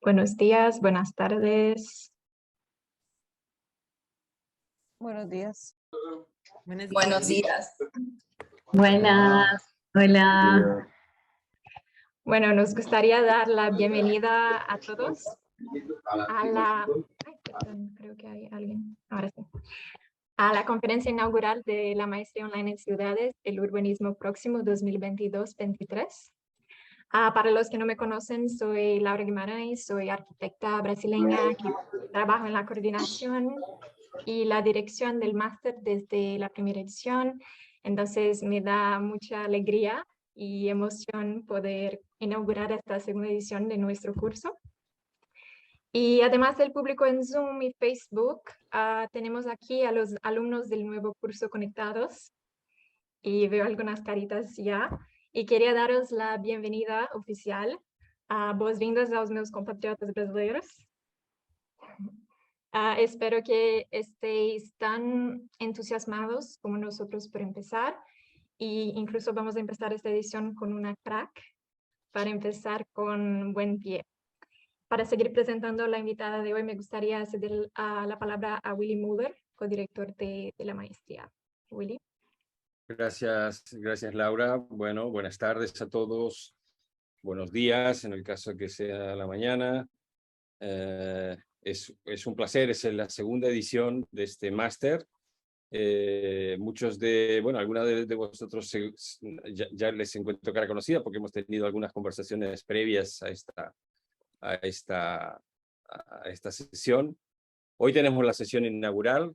Buenos días, buenas tardes. Buenos días. Buenos días. Buenas, hola. Bueno, nos gustaría dar la bienvenida a todos a la... Ay, perdón, creo que hay alguien. Ahora sí. A la conferencia inaugural de la Maestría Online en Ciudades, el Urbanismo Próximo 2022-23. Para los que no me conocen, soy Laura Guimarães, soy arquitecta brasileña que trabajo en la coordinación y la dirección del máster desde la primera edición. Entonces me da mucha alegría y emoción poder inaugurar esta segunda edición de nuestro curso. Y además del público en Zoom y Facebook, tenemos aquí a los alumnos del nuevo curso conectados y veo algunas caritas ya. Y quería daros la bienvenida oficial. Boas-vindas aos meus compatriotas brasileiros. Espero que estéis tan entusiasmados como nosotros por empezar. Y incluso vamos a empezar esta edición con una crack para empezar con buen pie. Para seguir presentando a la invitada de hoy, me gustaría ceder la palabra a Willy Muller, codirector de la maestría. Willy. Gracias, Laura. Bueno, buenas tardes a todos. Buenos días, en el caso que sea la mañana. Es un placer, es la segunda edición de este máster. Muchos algunos de vosotros ya les encuentro cara conocida porque hemos tenido algunas conversaciones previas a esta sesión. Hoy tenemos la sesión inaugural.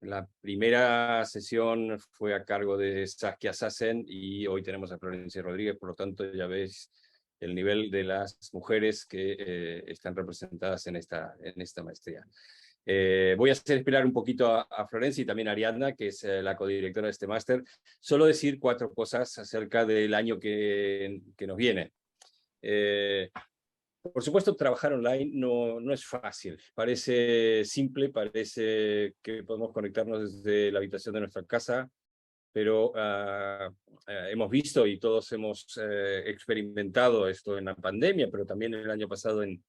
La primera sesión fue a cargo de Saskia Sassen y hoy tenemos a Florencia Rodríguez, por lo tanto ya veis el nivel de las mujeres que están representadas en esta maestría. Voy a hacer esperar un poquito a Florencia y también a Ariadna, que es la codirectora de este máster. Solo decir 4 cosas acerca del año que nos viene. Por supuesto, trabajar online no es fácil. Parece simple, parece que podemos conectarnos desde la habitación de nuestra casa, pero hemos visto y todos hemos experimentado esto en la pandemia, pero también el año pasado en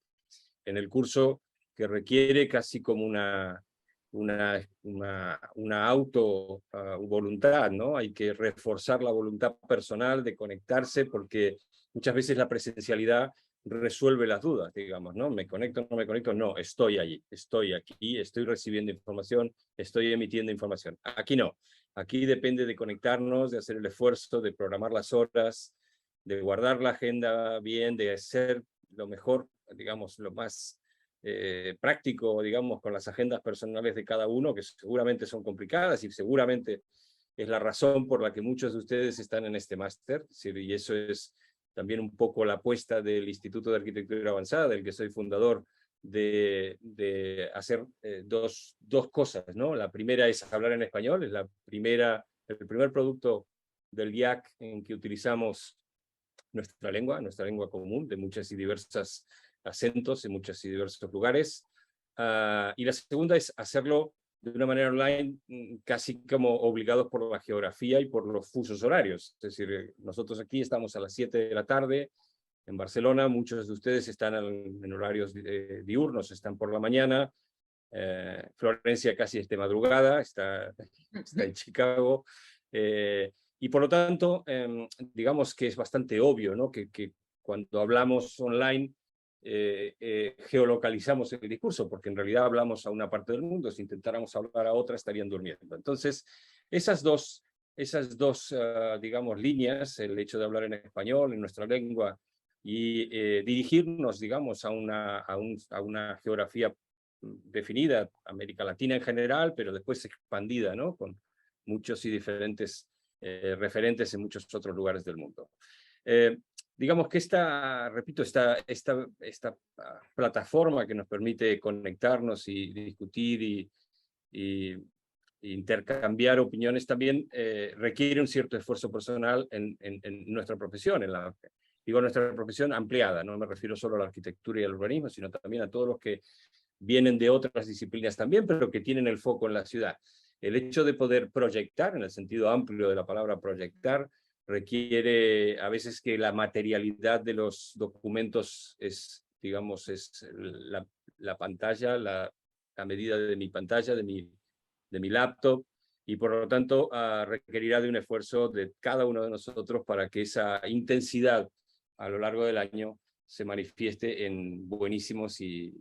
el curso, que requiere casi como una voluntad, ¿no? Hay que reforzar la voluntad personal de conectarse porque muchas veces la presencialidad resuelve las dudas, digamos, ¿no? ¿Me conecto, no me conecto? No, estoy allí, estoy aquí, estoy recibiendo información, estoy emitiendo información. Aquí no, aquí depende de conectarnos, de hacer el esfuerzo, de programar las horas, de guardar la agenda bien, de hacer lo mejor, digamos, lo más práctico, digamos, con las agendas personales de cada uno, que seguramente son complicadas y seguramente es la razón por la que muchos de ustedes están en este máster, y eso es también un poco la apuesta del Instituto de Arquitectura Avanzada, del que soy fundador, de hacer dos cosas, ¿no? La primera es hablar en español, es el primer producto del IAC en que utilizamos nuestra lengua común, de muchas y diversas acentos en muchos y diversos lugares. Y la segunda es hacerlo de una manera online, casi como obligados por la geografía y por los fusos horarios. Es decir, nosotros aquí estamos a las 7 de la tarde, en Barcelona, muchos de ustedes están en horarios diurnos, están por la mañana. Florencia casi es de madrugada, está en Chicago. Y por lo tanto, digamos que es bastante obvio, ¿no? que cuando hablamos online, geolocalizamos el discurso, porque en realidad hablamos a una parte del mundo, si intentáramos hablar a otra estarían durmiendo. Entonces, esas dos digamos, líneas, el hecho de hablar en español, en nuestra lengua, y dirigirnos, digamos, a una geografía definida, América Latina en general, pero después expandida, ¿no? Con muchos y diferentes referentes en muchos otros lugares del mundo. Digamos que esta plataforma que nos permite conectarnos y discutir y intercambiar opiniones también requiere un cierto esfuerzo personal en nuestra profesión, digo nuestra profesión ampliada, no me refiero solo a la arquitectura y al urbanismo, sino también a todos los que vienen de otras disciplinas también, pero que tienen el foco en la ciudad. El hecho de poder proyectar, en el sentido amplio de la palabra requiere a veces que la materialidad de los documentos es, digamos, es la pantalla, la medida de mi pantalla, de mi laptop, y por lo tanto requerirá de un esfuerzo de cada uno de nosotros para que esa intensidad a lo largo del año se manifieste en buenísimos y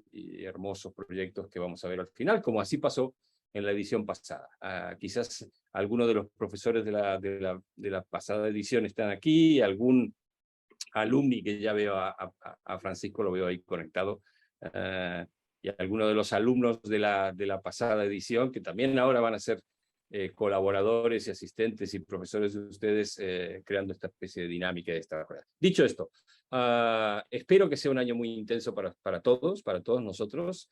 hermosos proyectos que vamos a ver al final, como así pasó en la edición pasada. Quizás algunos de los profesores de la pasada edición están aquí, algún alumni que ya veo a Francisco, lo veo ahí conectado, y algunos de los alumnos de la pasada edición, que también ahora van a ser colaboradores y asistentes y profesores de ustedes, creando esta especie de dinámica de esta rueda. Dicho esto, espero que sea un año muy intenso para todos nosotros.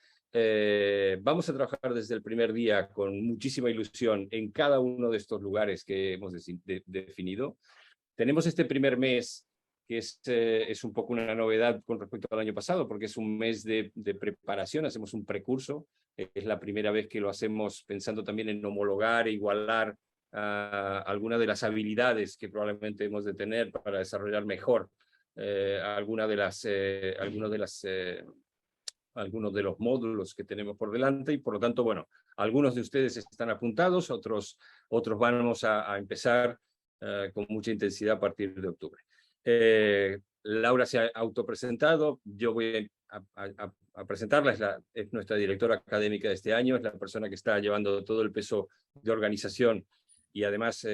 Vamos a trabajar desde el primer día con muchísima ilusión en cada uno de estos lugares que hemos definido. Tenemos este primer mes que es un poco una novedad con respecto al año pasado, porque es un mes de preparación, hacemos un precurso. Es la primera vez que lo hacemos pensando también en homologar e igualar algunas de las habilidades que probablemente hemos de tener para desarrollar mejor algunos de los módulos que tenemos por delante, y por lo tanto, bueno, algunos de ustedes están apuntados, otros vamos a empezar con mucha intensidad a partir de octubre. Laura se ha autopresentado, yo voy a presentarla, es nuestra directora académica de este año, es la persona que está llevando todo el peso de organización y además,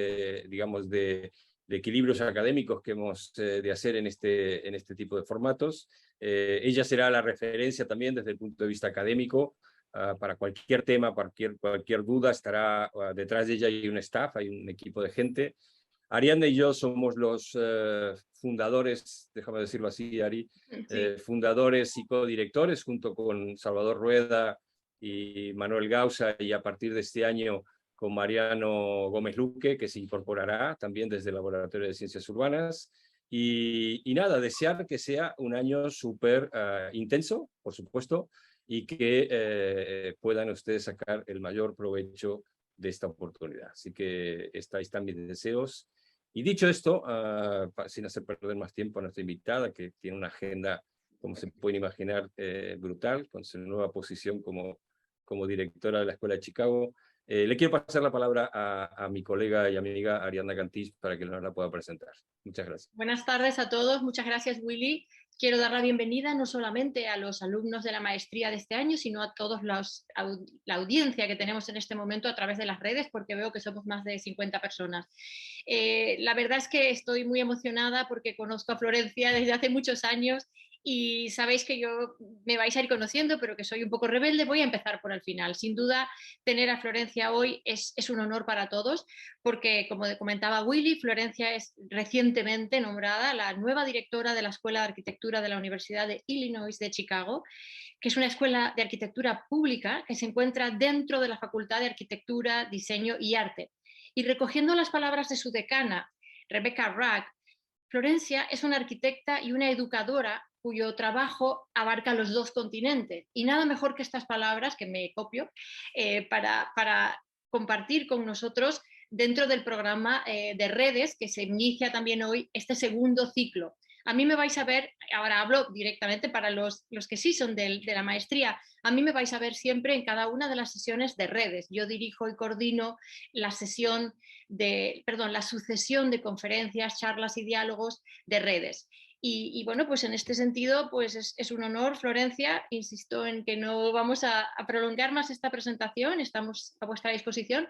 digamos, de equilibrios académicos que hemos de hacer en este tipo de formatos. Ella será la referencia también desde el punto de vista académico, para cualquier tema, cualquier duda, estará detrás de ella, hay un staff, hay un equipo de gente. Ariadna y yo somos los fundadores, déjame decirlo así, Ari, fundadores y codirectores, junto con Salvador Rueda y Manuel Gausa, y a partir de este año con Mariano Gómez Luque, que se incorporará también desde el Laboratorio de Ciencias Urbanas. Y nada, desear que sea un año súper intenso, por supuesto, y que puedan ustedes sacar el mayor provecho de esta oportunidad. Así que están mis deseos. Y dicho esto, sin hacer perder más tiempo a nuestra invitada, que tiene una agenda, como se pueden imaginar, brutal, con su nueva posición como directora de la Escuela de Chicago, le quiero pasar la palabra a mi colega y amiga Ariadna Cantís para que nos la pueda presentar. Muchas gracias. Buenas tardes a todos, muchas gracias, Willy. Quiero dar la bienvenida no solamente a los alumnos de la maestría de este año, sino a todos la audiencia que tenemos en este momento a través de las redes, porque veo que somos más de 50 personas. La verdad es que estoy muy emocionada porque conozco a Florencia desde hace muchos años y sabéis que yo me vais a ir conociendo, pero que soy un poco rebelde. Voy a empezar por el final. Sin duda, tener a Florencia hoy es un honor para todos, porque, como comentaba Willy, Florencia es recientemente nombrada la nueva directora de la Escuela de Arquitectura de la Universidad de Illinois de Chicago, que es una escuela de arquitectura pública que se encuentra dentro de la Facultad de Arquitectura, Diseño y Arte. Y recogiendo las palabras de su decana, Rebecca Rack, Florencia es una arquitecta y una educadora cuyo trabajo abarca los dos continentes. Y nada mejor que estas palabras, que me copio, para compartir con nosotros dentro del programa de redes que se inicia también hoy este segundo ciclo. A mí me vais a ver, ahora hablo directamente para los que sí son de la maestría, a mí me vais a ver siempre en cada una de las sesiones de redes. Yo dirijo y coordino la sucesión de conferencias, charlas y diálogos de redes. Y bueno, pues en este sentido pues es un honor, Florencia. Insisto en que no vamos a prolongar más esta presentación, estamos a vuestra disposición,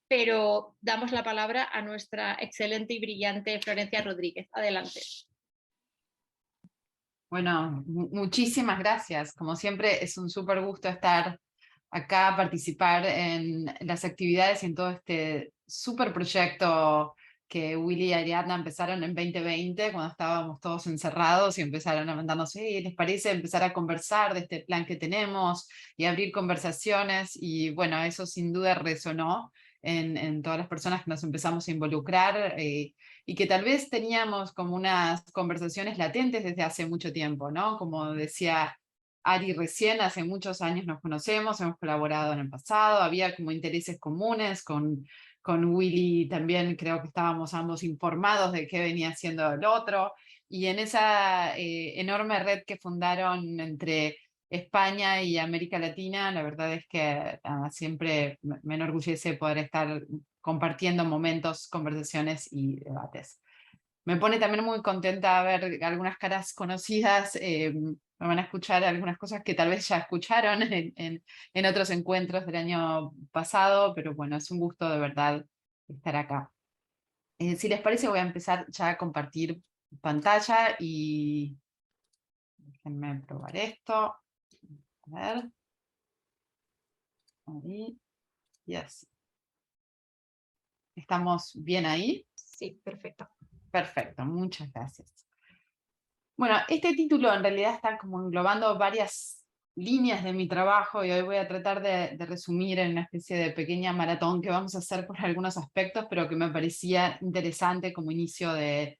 pero damos la palabra a nuestra excelente y brillante Florencia Rodríguez. Adelante. Bueno, muchísimas gracias. Como siempre, es un súper gusto estar acá, participar en las actividades y en todo este súper proyecto que Willy y Ariadna empezaron en 2020, cuando estábamos todos encerrados y empezaron a mandarnos, ¿les parece empezar a conversar de este plan que tenemos y abrir conversaciones? Y bueno, eso sin duda resonó en todas las personas que nos empezamos a involucrar, y que tal vez teníamos como unas conversaciones latentes desde hace mucho tiempo, ¿no? Como decía Ari recién, hace muchos años nos conocemos, hemos colaborado en el pasado, había como intereses comunes, con Willy también creo que estábamos ambos informados de qué venía haciendo el otro, y en esa enorme red que fundaron entre España y América Latina, la verdad es que siempre me enorgullece poder estar compartiendo momentos, conversaciones y debates. Me pone también muy contenta ver algunas caras conocidas, me van a escuchar algunas cosas que tal vez ya escucharon en otros encuentros del año pasado, pero bueno, es un gusto de verdad estar acá. Si les parece, voy a empezar ya a compartir pantalla y déjenme probar esto. A ver. Ahí. Yes. ¿Estamos bien ahí? Sí, perfecto. Perfecto, muchas gracias. Bueno, este título en realidad está como englobando varias líneas de mi trabajo y hoy voy a tratar de resumir en una especie de pequeña maratón que vamos a hacer por algunos aspectos, pero que me parecía interesante como inicio de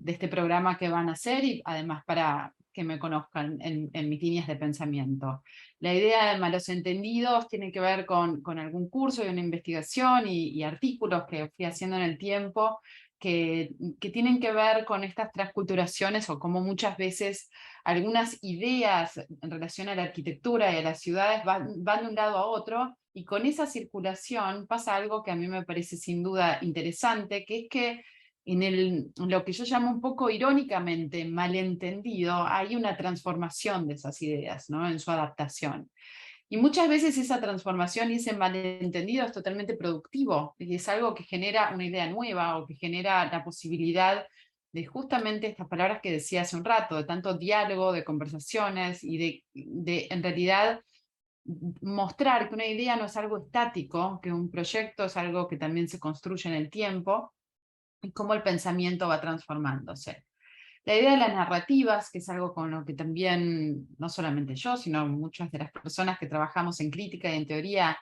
este programa que van a hacer y además para que me conozcan en mis líneas de pensamiento. La idea de Malos Entendidos tiene que ver con algún curso y una investigación y artículos que fui haciendo en el tiempo que tienen que ver con estas transculturaciones o como muchas veces algunas ideas en relación a la arquitectura y a las ciudades van de un lado a otro, y con esa circulación pasa algo que a mí me parece sin duda interesante, que es que en lo que yo llamo un poco irónicamente malentendido, hay una transformación de esas ideas, ¿no? En su adaptación. Y muchas veces esa transformación y ese malentendido es totalmente productivo, y es algo que genera una idea nueva o que genera la posibilidad de justamente estas palabras que decía hace un rato, de tanto diálogo, de conversaciones y de en realidad mostrar que una idea no es algo estático, que un proyecto es algo que también se construye en el tiempo y cómo el pensamiento va transformándose. La idea de las narrativas, que es algo con lo que también, no solamente yo, sino muchas de las personas que trabajamos en crítica y en teoría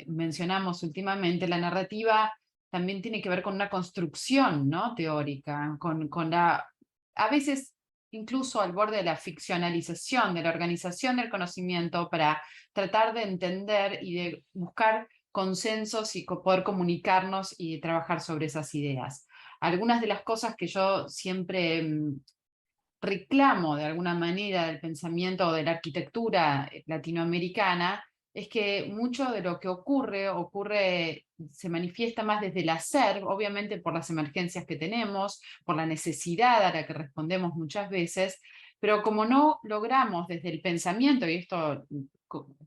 mencionamos últimamente, la narrativa también tiene que ver con una construcción, ¿no? Teórica, a veces incluso al borde de la ficcionalización, de la organización del conocimiento para tratar de entender y de buscar consensos y poder comunicarnos y trabajar sobre esas ideas. Algunas de las cosas que yo siempre reclamo de alguna manera del pensamiento o de la arquitectura latinoamericana es que mucho de lo que ocurre, se manifiesta más desde el hacer, obviamente por las emergencias que tenemos, por la necesidad a la que respondemos muchas veces, pero como no logramos desde el pensamiento, y esto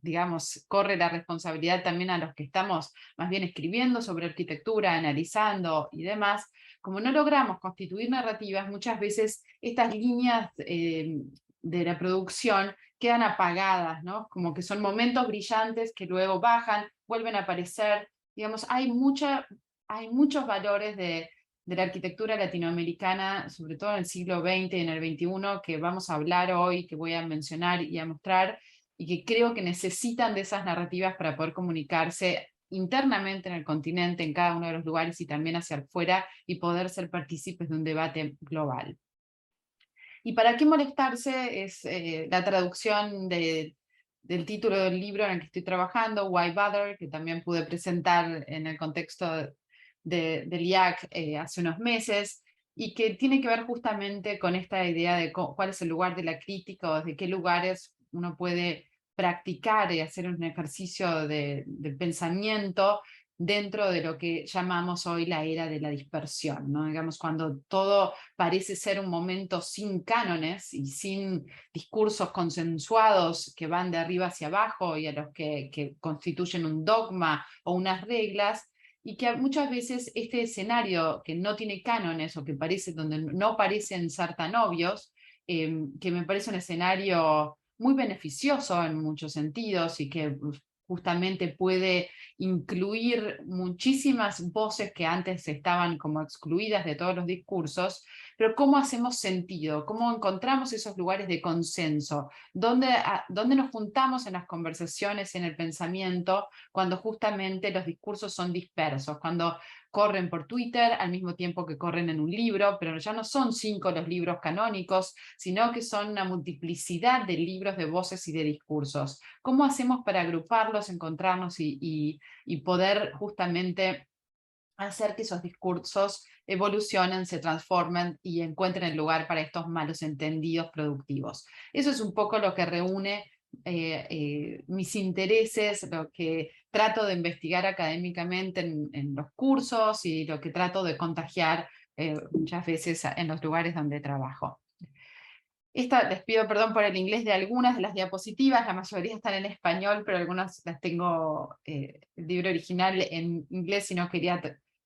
digamos, corre la responsabilidad también a los que estamos más bien escribiendo sobre arquitectura, analizando y demás, como no logramos constituir narrativas, muchas veces estas líneas de la producción quedan apagadas, ¿no? Como que son momentos brillantes que luego bajan, vuelven a aparecer. Digamos, hay muchos valores de la arquitectura latinoamericana, sobre todo en el siglo XX y en el XXI, que vamos a hablar hoy, que voy a mencionar y a mostrar, y que creo que necesitan de esas narrativas para poder comunicarse internamente en el continente, en cada uno de los lugares y también hacia afuera, y poder ser partícipes de un debate global. ¿Y para qué molestarse? Es la traducción del título del libro en el que estoy trabajando, Why Bother, que también pude presentar en el contexto del IAC hace unos meses, y que tiene que ver justamente con esta idea de cuál es el lugar de la crítica o de qué lugares uno puede practicar y hacer un ejercicio de pensamiento dentro de lo que llamamos hoy la era de la dispersión, ¿no? Digamos, cuando todo parece ser un momento sin cánones y sin discursos consensuados que van de arriba hacia abajo y a los que constituyen un dogma o unas reglas, y que muchas veces este escenario que no tiene cánones o que parece donde no parecen ser tan obvios, que me parece un escenario muy beneficioso en muchos sentidos y que justamente puede incluir muchísimas voces que antes estaban como excluidas de todos los discursos, pero ¿cómo hacemos sentido? ¿Cómo encontramos esos lugares de consenso? ¿Dónde nos juntamos en las conversaciones, en el pensamiento, cuando justamente los discursos son dispersos? Cuando corren por Twitter al mismo tiempo que corren en un libro, pero ya no son 5 los libros canónicos, sino que son una multiplicidad de libros, de voces y de discursos. ¿Cómo hacemos para agruparlos, encontrarnos y poder justamente hacer que esos discursos evolucionen, se transformen y encuentren lugar para estos malos entendidos productivos. Eso es un poco lo que reúne mis intereses, lo que trato de investigar académicamente en los cursos y lo que trato de contagiar muchas veces en los lugares donde trabajo. Les pido perdón por el inglés de algunas de las diapositivas, la mayoría están en español, pero algunas las tengo el libro original en inglés y no quería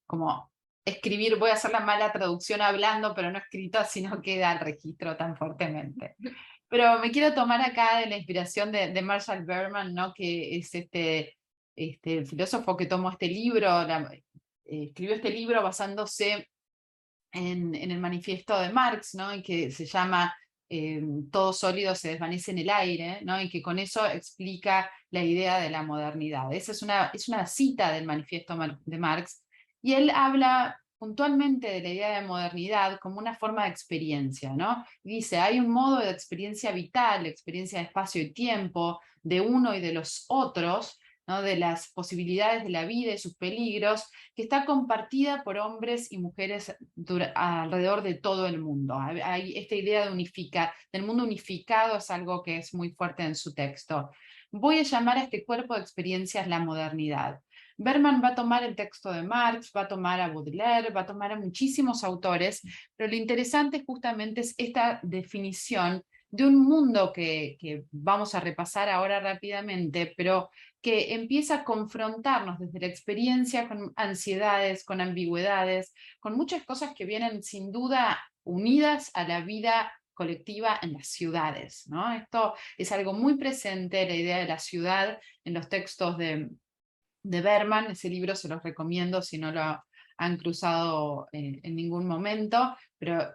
como escribir, voy a hacer la mala traducción hablando, pero no escrito, sino queda el registro tan fuertemente. Pero me quiero tomar acá de la inspiración de Marshall Berman, ¿no? Que es el filósofo que tomó este libro, escribió este libro basándose en el manifiesto de Marx, ¿no? Y que se llama todo sólido se desvanece en el aire, ¿no? Y que con eso explica la idea de la modernidad. Esa es una cita del manifiesto de Marx, y él habla puntualmente de la idea de modernidad como una forma de experiencia, ¿no? Dice, hay un modo de experiencia vital, experiencia de espacio y tiempo, de uno y de los otros, ¿no? De las posibilidades de la vida y sus peligros, que está compartida por hombres y mujeres alrededor de todo el mundo. Hay esta idea del mundo unificado, es algo que es muy fuerte en su texto. Voy a llamar a este cuerpo de experiencias la modernidad. Berman va a tomar el texto de Marx, va a tomar a Baudelaire, va a tomar a muchísimos autores, pero lo interesante justamente es esta definición de un mundo que vamos a repasar ahora rápidamente, pero que empieza a confrontarnos desde la experiencia con ansiedades, con ambigüedades, con muchas cosas que vienen sin duda unidas a la vida colectiva en las ciudades, ¿no? Esto es algo muy presente, la idea de la ciudad, en los textos de Berman. Ese libro se los recomiendo si no lo han cruzado en ningún momento, pero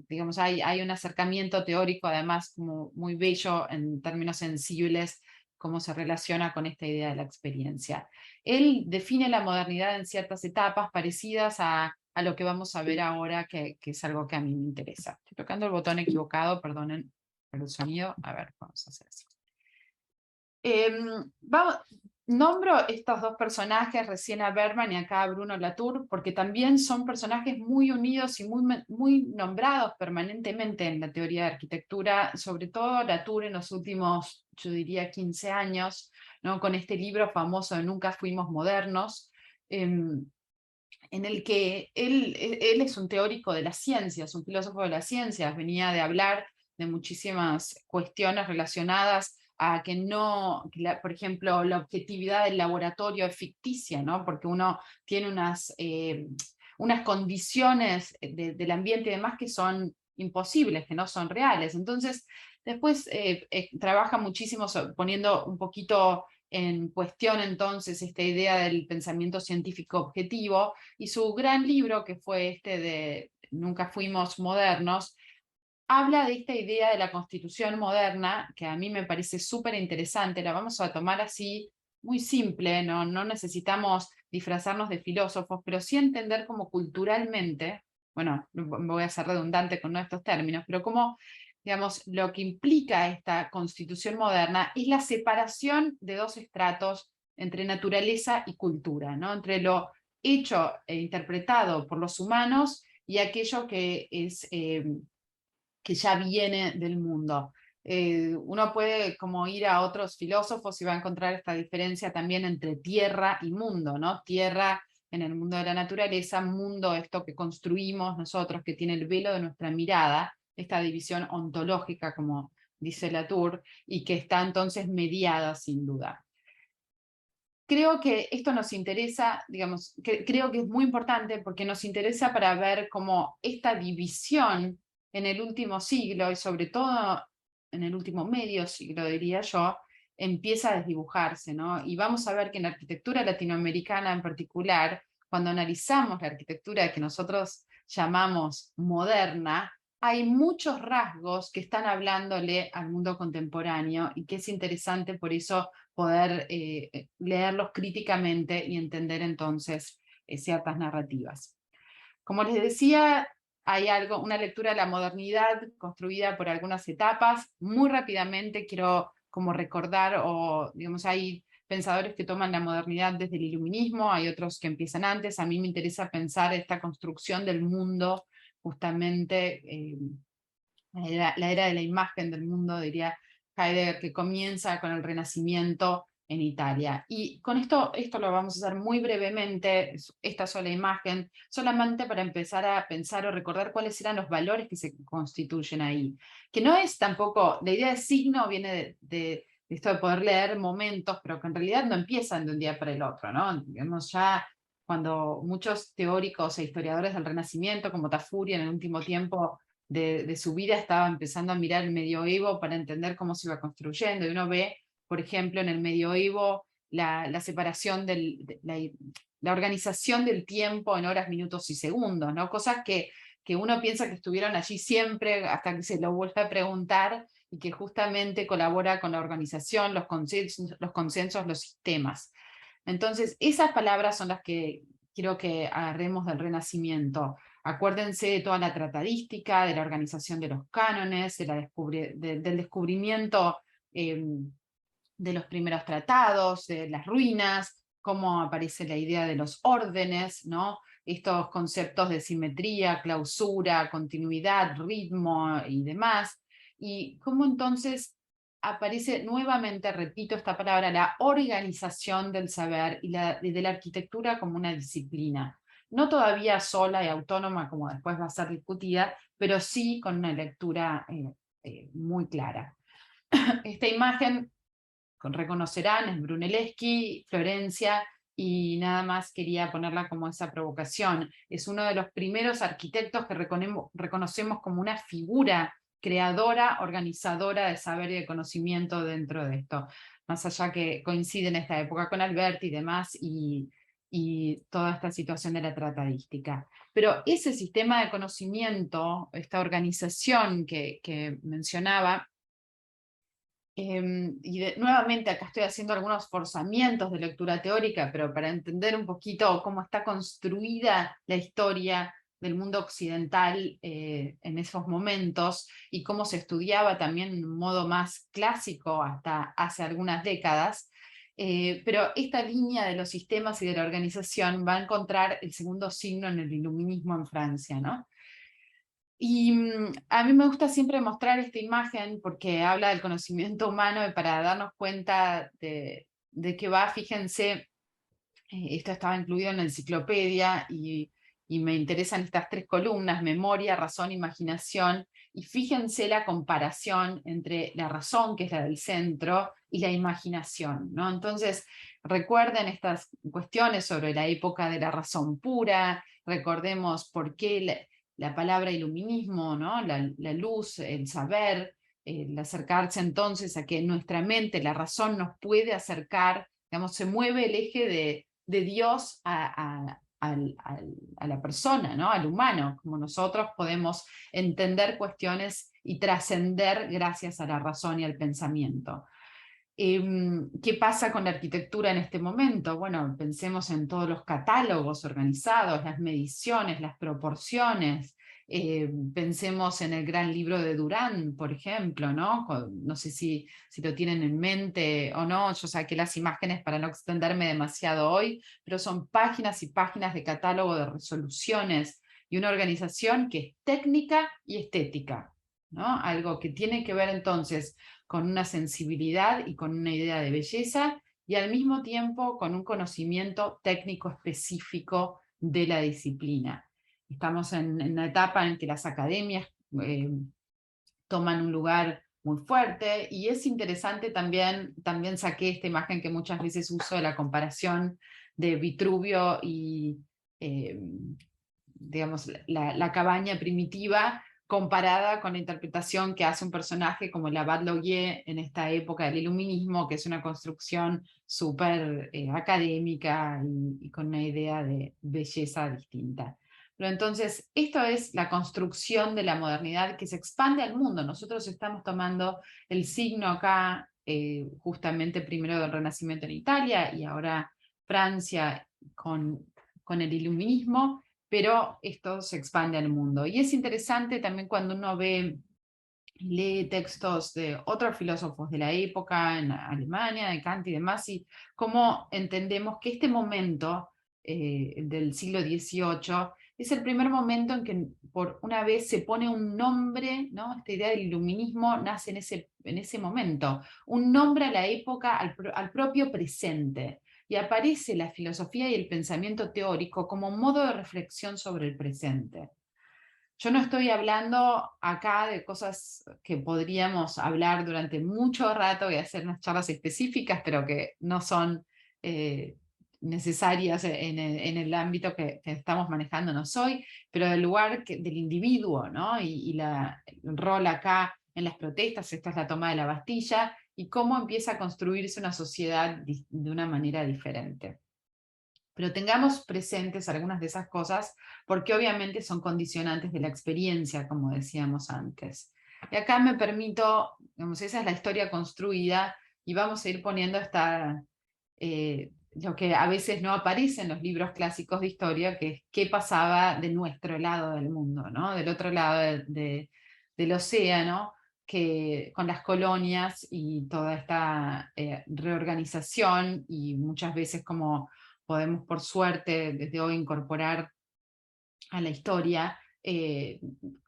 digamos, hay un acercamiento teórico además como muy bello en términos sensibles, cómo se relaciona con esta idea de la experiencia. Él define la modernidad en ciertas etapas parecidas a lo que vamos a ver ahora, que es algo que a mí me interesa. Estoy tocando el botón equivocado, perdonen por el sonido. A ver, vamos a hacer eso. Nombro estos dos personajes, recién a Berman y acá a Bruno Latour, porque también son personajes muy unidos y muy nombrados permanentemente en la teoría de arquitectura, sobre todo Latour en los últimos, yo diría, 15 años, ¿no? Con este libro famoso de Nunca fuimos modernos, en el que él es un teórico de las ciencias, un filósofo de las ciencias, venía de hablar de muchísimas cuestiones relacionadas a que por ejemplo, la objetividad del laboratorio es ficticia, ¿no? Porque uno tiene unas condiciones del ambiente y demás que son imposibles, que no son reales. Entonces, después trabaja muchísimo poniendo un poquito en cuestión entonces esta idea del pensamiento científico objetivo, y su gran libro, que fue este de Nunca fuimos modernos, habla de esta idea de la constitución moderna, que a mí me parece súper interesante. La vamos a tomar así, muy simple, no necesitamos disfrazarnos de filósofos, pero sí entender cómo culturalmente, bueno, voy a ser redundante con estos términos, pero cómo, digamos, lo que implica esta constitución moderna es la separación de dos estratos entre naturaleza y cultura, ¿no? Entre lo hecho e interpretado por los humanos y aquello que es que ya viene del mundo. Uno puede como ir a otros filósofos y va a encontrar esta diferencia también entre tierra y mundo, ¿no? Tierra en el mundo de la naturaleza, mundo esto que construimos nosotros, que tiene el velo de nuestra mirada, esta división ontológica, como dice Latour, y que está entonces mediada sin duda. Creo que esto nos interesa, digamos, creo que es muy importante porque nos interesa para ver cómo esta división en el último siglo, y sobre todo en el último medio siglo, diría yo, empieza a desdibujarse, ¿no? Y vamos a ver que en la arquitectura latinoamericana en particular, cuando analizamos la arquitectura que nosotros llamamos moderna, hay muchos rasgos que están hablándole al mundo contemporáneo, y que es interesante por eso poder leerlos críticamente y entender entonces ciertas narrativas. Como les decía, hay una lectura de la modernidad construida por algunas etapas. Muy rápidamente quiero como recordar, o digamos, hay pensadores que toman la modernidad desde el iluminismo, hay otros que empiezan antes. A mí me interesa pensar esta construcción del mundo, justamente la era de la imagen del mundo, diría Heidegger, que comienza con el Renacimiento en Italia. Y con esto lo vamos a hacer muy brevemente, esta sola imagen, solamente para empezar a pensar o recordar cuáles eran los valores que se constituyen ahí. Que no es tampoco, la idea de signo viene de esto de poder leer momentos, pero que en realidad no empiezan de un día para el otro, ¿no? Digamos, ya cuando muchos teóricos e historiadores del Renacimiento, como Tafuri en el último tiempo de su vida, estaba empezando a mirar el medioevo para entender cómo se iba construyendo, y uno ve, por ejemplo, en el medioevo la separación, la organización del tiempo en horas, minutos y segundos, ¿no? Cosas que uno piensa que estuvieron allí siempre hasta que se lo vuelve a preguntar, y que justamente colabora con la organización, los consensos, los sistemas. Entonces, esas palabras son las que quiero que agarremos del Renacimiento. Acuérdense de toda la tratadística, de la organización de los cánones, del descubrimiento de los primeros tratados, de las ruinas, cómo aparece la idea de los órdenes, ¿no? Estos conceptos de simetría, clausura, continuidad, ritmo y demás. Y cómo entonces aparece nuevamente, repito esta palabra, la organización del saber y de la arquitectura como una disciplina. No todavía sola y autónoma, como después va a ser discutida, pero sí con una lectura muy clara. Esta imagen, reconocerán, es Brunelleschi, Florencia, y nada más quería ponerla como esa provocación. Es uno de los primeros arquitectos que reconocemos como una figura creadora, organizadora de saber y de conocimiento dentro de esto. Más allá que coincide en esta época con Alberti y demás, y toda esta situación de la tratadística. Pero ese sistema de conocimiento, esta organización que mencionaba, nuevamente acá estoy haciendo algunos forzamientos de lectura teórica, pero para entender un poquito cómo está construida la historia del mundo occidental en esos momentos, y cómo se estudiaba también de un modo más clásico hasta hace algunas décadas. Pero esta línea de los sistemas y de la organización va a encontrar el segundo signo en el iluminismo en Francia, ¿no? Y a mí me gusta siempre mostrar esta imagen porque habla del conocimiento humano, y para darnos cuenta de que va, fíjense, esto estaba incluido en la enciclopedia, y me interesan estas tres columnas: memoria, razón, imaginación, y fíjense la comparación entre la razón, que es la del centro, y la imaginación, ¿no? Entonces, recuerden estas cuestiones sobre la época de la razón pura, recordemos por qué la palabra iluminismo, ¿no? La luz, el saber, el acercarse entonces a que nuestra mente, la razón, nos puede acercar, digamos, se mueve el eje de Dios a la persona, ¿no? Al humano, como nosotros podemos entender cuestiones y trascender gracias a la razón y al pensamiento. ¿Qué pasa con la arquitectura en este momento? Bueno, pensemos en todos los catálogos organizados, las mediciones, las proporciones. Pensemos en el gran libro de Durán, por ejemplo, ¿no? No sé si lo tienen en mente o no. Yo saqué las imágenes para no extenderme demasiado hoy, pero son páginas y páginas de catálogo de resoluciones y una organización que es técnica y estética, ¿no? Algo que tiene que ver entonces con una sensibilidad y con una idea de belleza, y al mismo tiempo con un conocimiento técnico específico de la disciplina. Estamos en una etapa en que las academias toman un lugar muy fuerte, y es interesante también saqué esta imagen que muchas veces uso de la comparación de Vitruvio y digamos, la cabaña primitiva, comparada con la interpretación que hace un personaje como el Abad Laurier en esta época del iluminismo, que es una construcción súper académica y con una idea de belleza distinta. Pero entonces, esto es la construcción de la modernidad que se expande al mundo. Nosotros estamos tomando el signo acá, justamente primero del Renacimiento en Italia, y ahora Francia con el iluminismo, pero esto se expande al mundo. Y es interesante también cuando uno ve lee textos de otros filósofos de la época en Alemania, de Kant y demás, y cómo entendemos que este momento del siglo XVIII es el primer momento en que por una vez se pone un nombre, ¿no? Esta idea del iluminismo nace en ese momento, un nombre a la época, al propio presente, y aparece la filosofía y el pensamiento teórico como un modo de reflexión sobre el presente. Yo no estoy hablando acá de cosas que podríamos hablar durante mucho rato y hacer unas charlas específicas, pero que no son necesarias en el ámbito que estamos manejándonos hoy, pero del lugar del individuo, ¿no? Y el rol acá en las protestas, esta es la toma de la Bastilla, y cómo empieza a construirse una sociedad de una manera diferente. Pero tengamos presentes algunas de esas cosas, porque obviamente son condicionantes de la experiencia, como decíamos antes. Y acá me permito, digamos, esa es la historia construida, y vamos a ir poniendo lo que a veces no aparece en los libros clásicos de historia, que es qué pasaba de nuestro lado del mundo, ¿no? Del otro lado del océano, que con las colonias y toda esta reorganización, y muchas veces como podemos por suerte desde hoy incorporar a la historia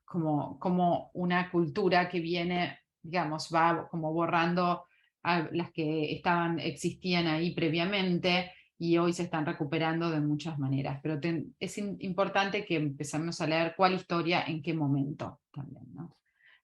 como una cultura que viene, digamos, va como borrando a las que existían ahí previamente y hoy se están recuperando de muchas maneras. Pero es importante que empecemos a leer cuál historia en qué momento también, ¿no?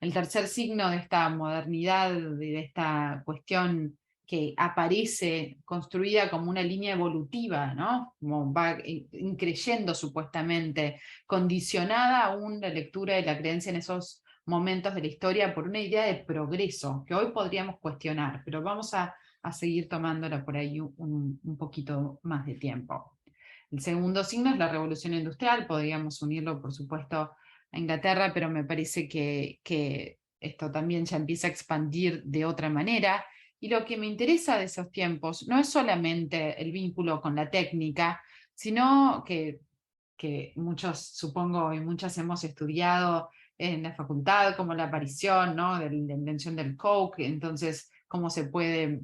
El tercer signo de esta modernidad, de esta cuestión que aparece construida como una línea evolutiva, ¿no? Como va increyendo supuestamente, condicionada aún la lectura y la creencia en esos momentos de la historia por una idea de progreso, que hoy podríamos cuestionar, pero vamos a seguir tomándola por ahí un poquito más de tiempo. El segundo signo es la revolución industrial, podríamos unirlo por supuesto a Inglaterra, pero me parece que esto también ya empieza a expandir de otra manera. Y lo que me interesa de esos tiempos no es solamente el vínculo con la técnica, sino que muchos, supongo, y muchas hemos estudiado en la facultad, como la aparición, ¿no?, de la invención del coke, entonces cómo se puede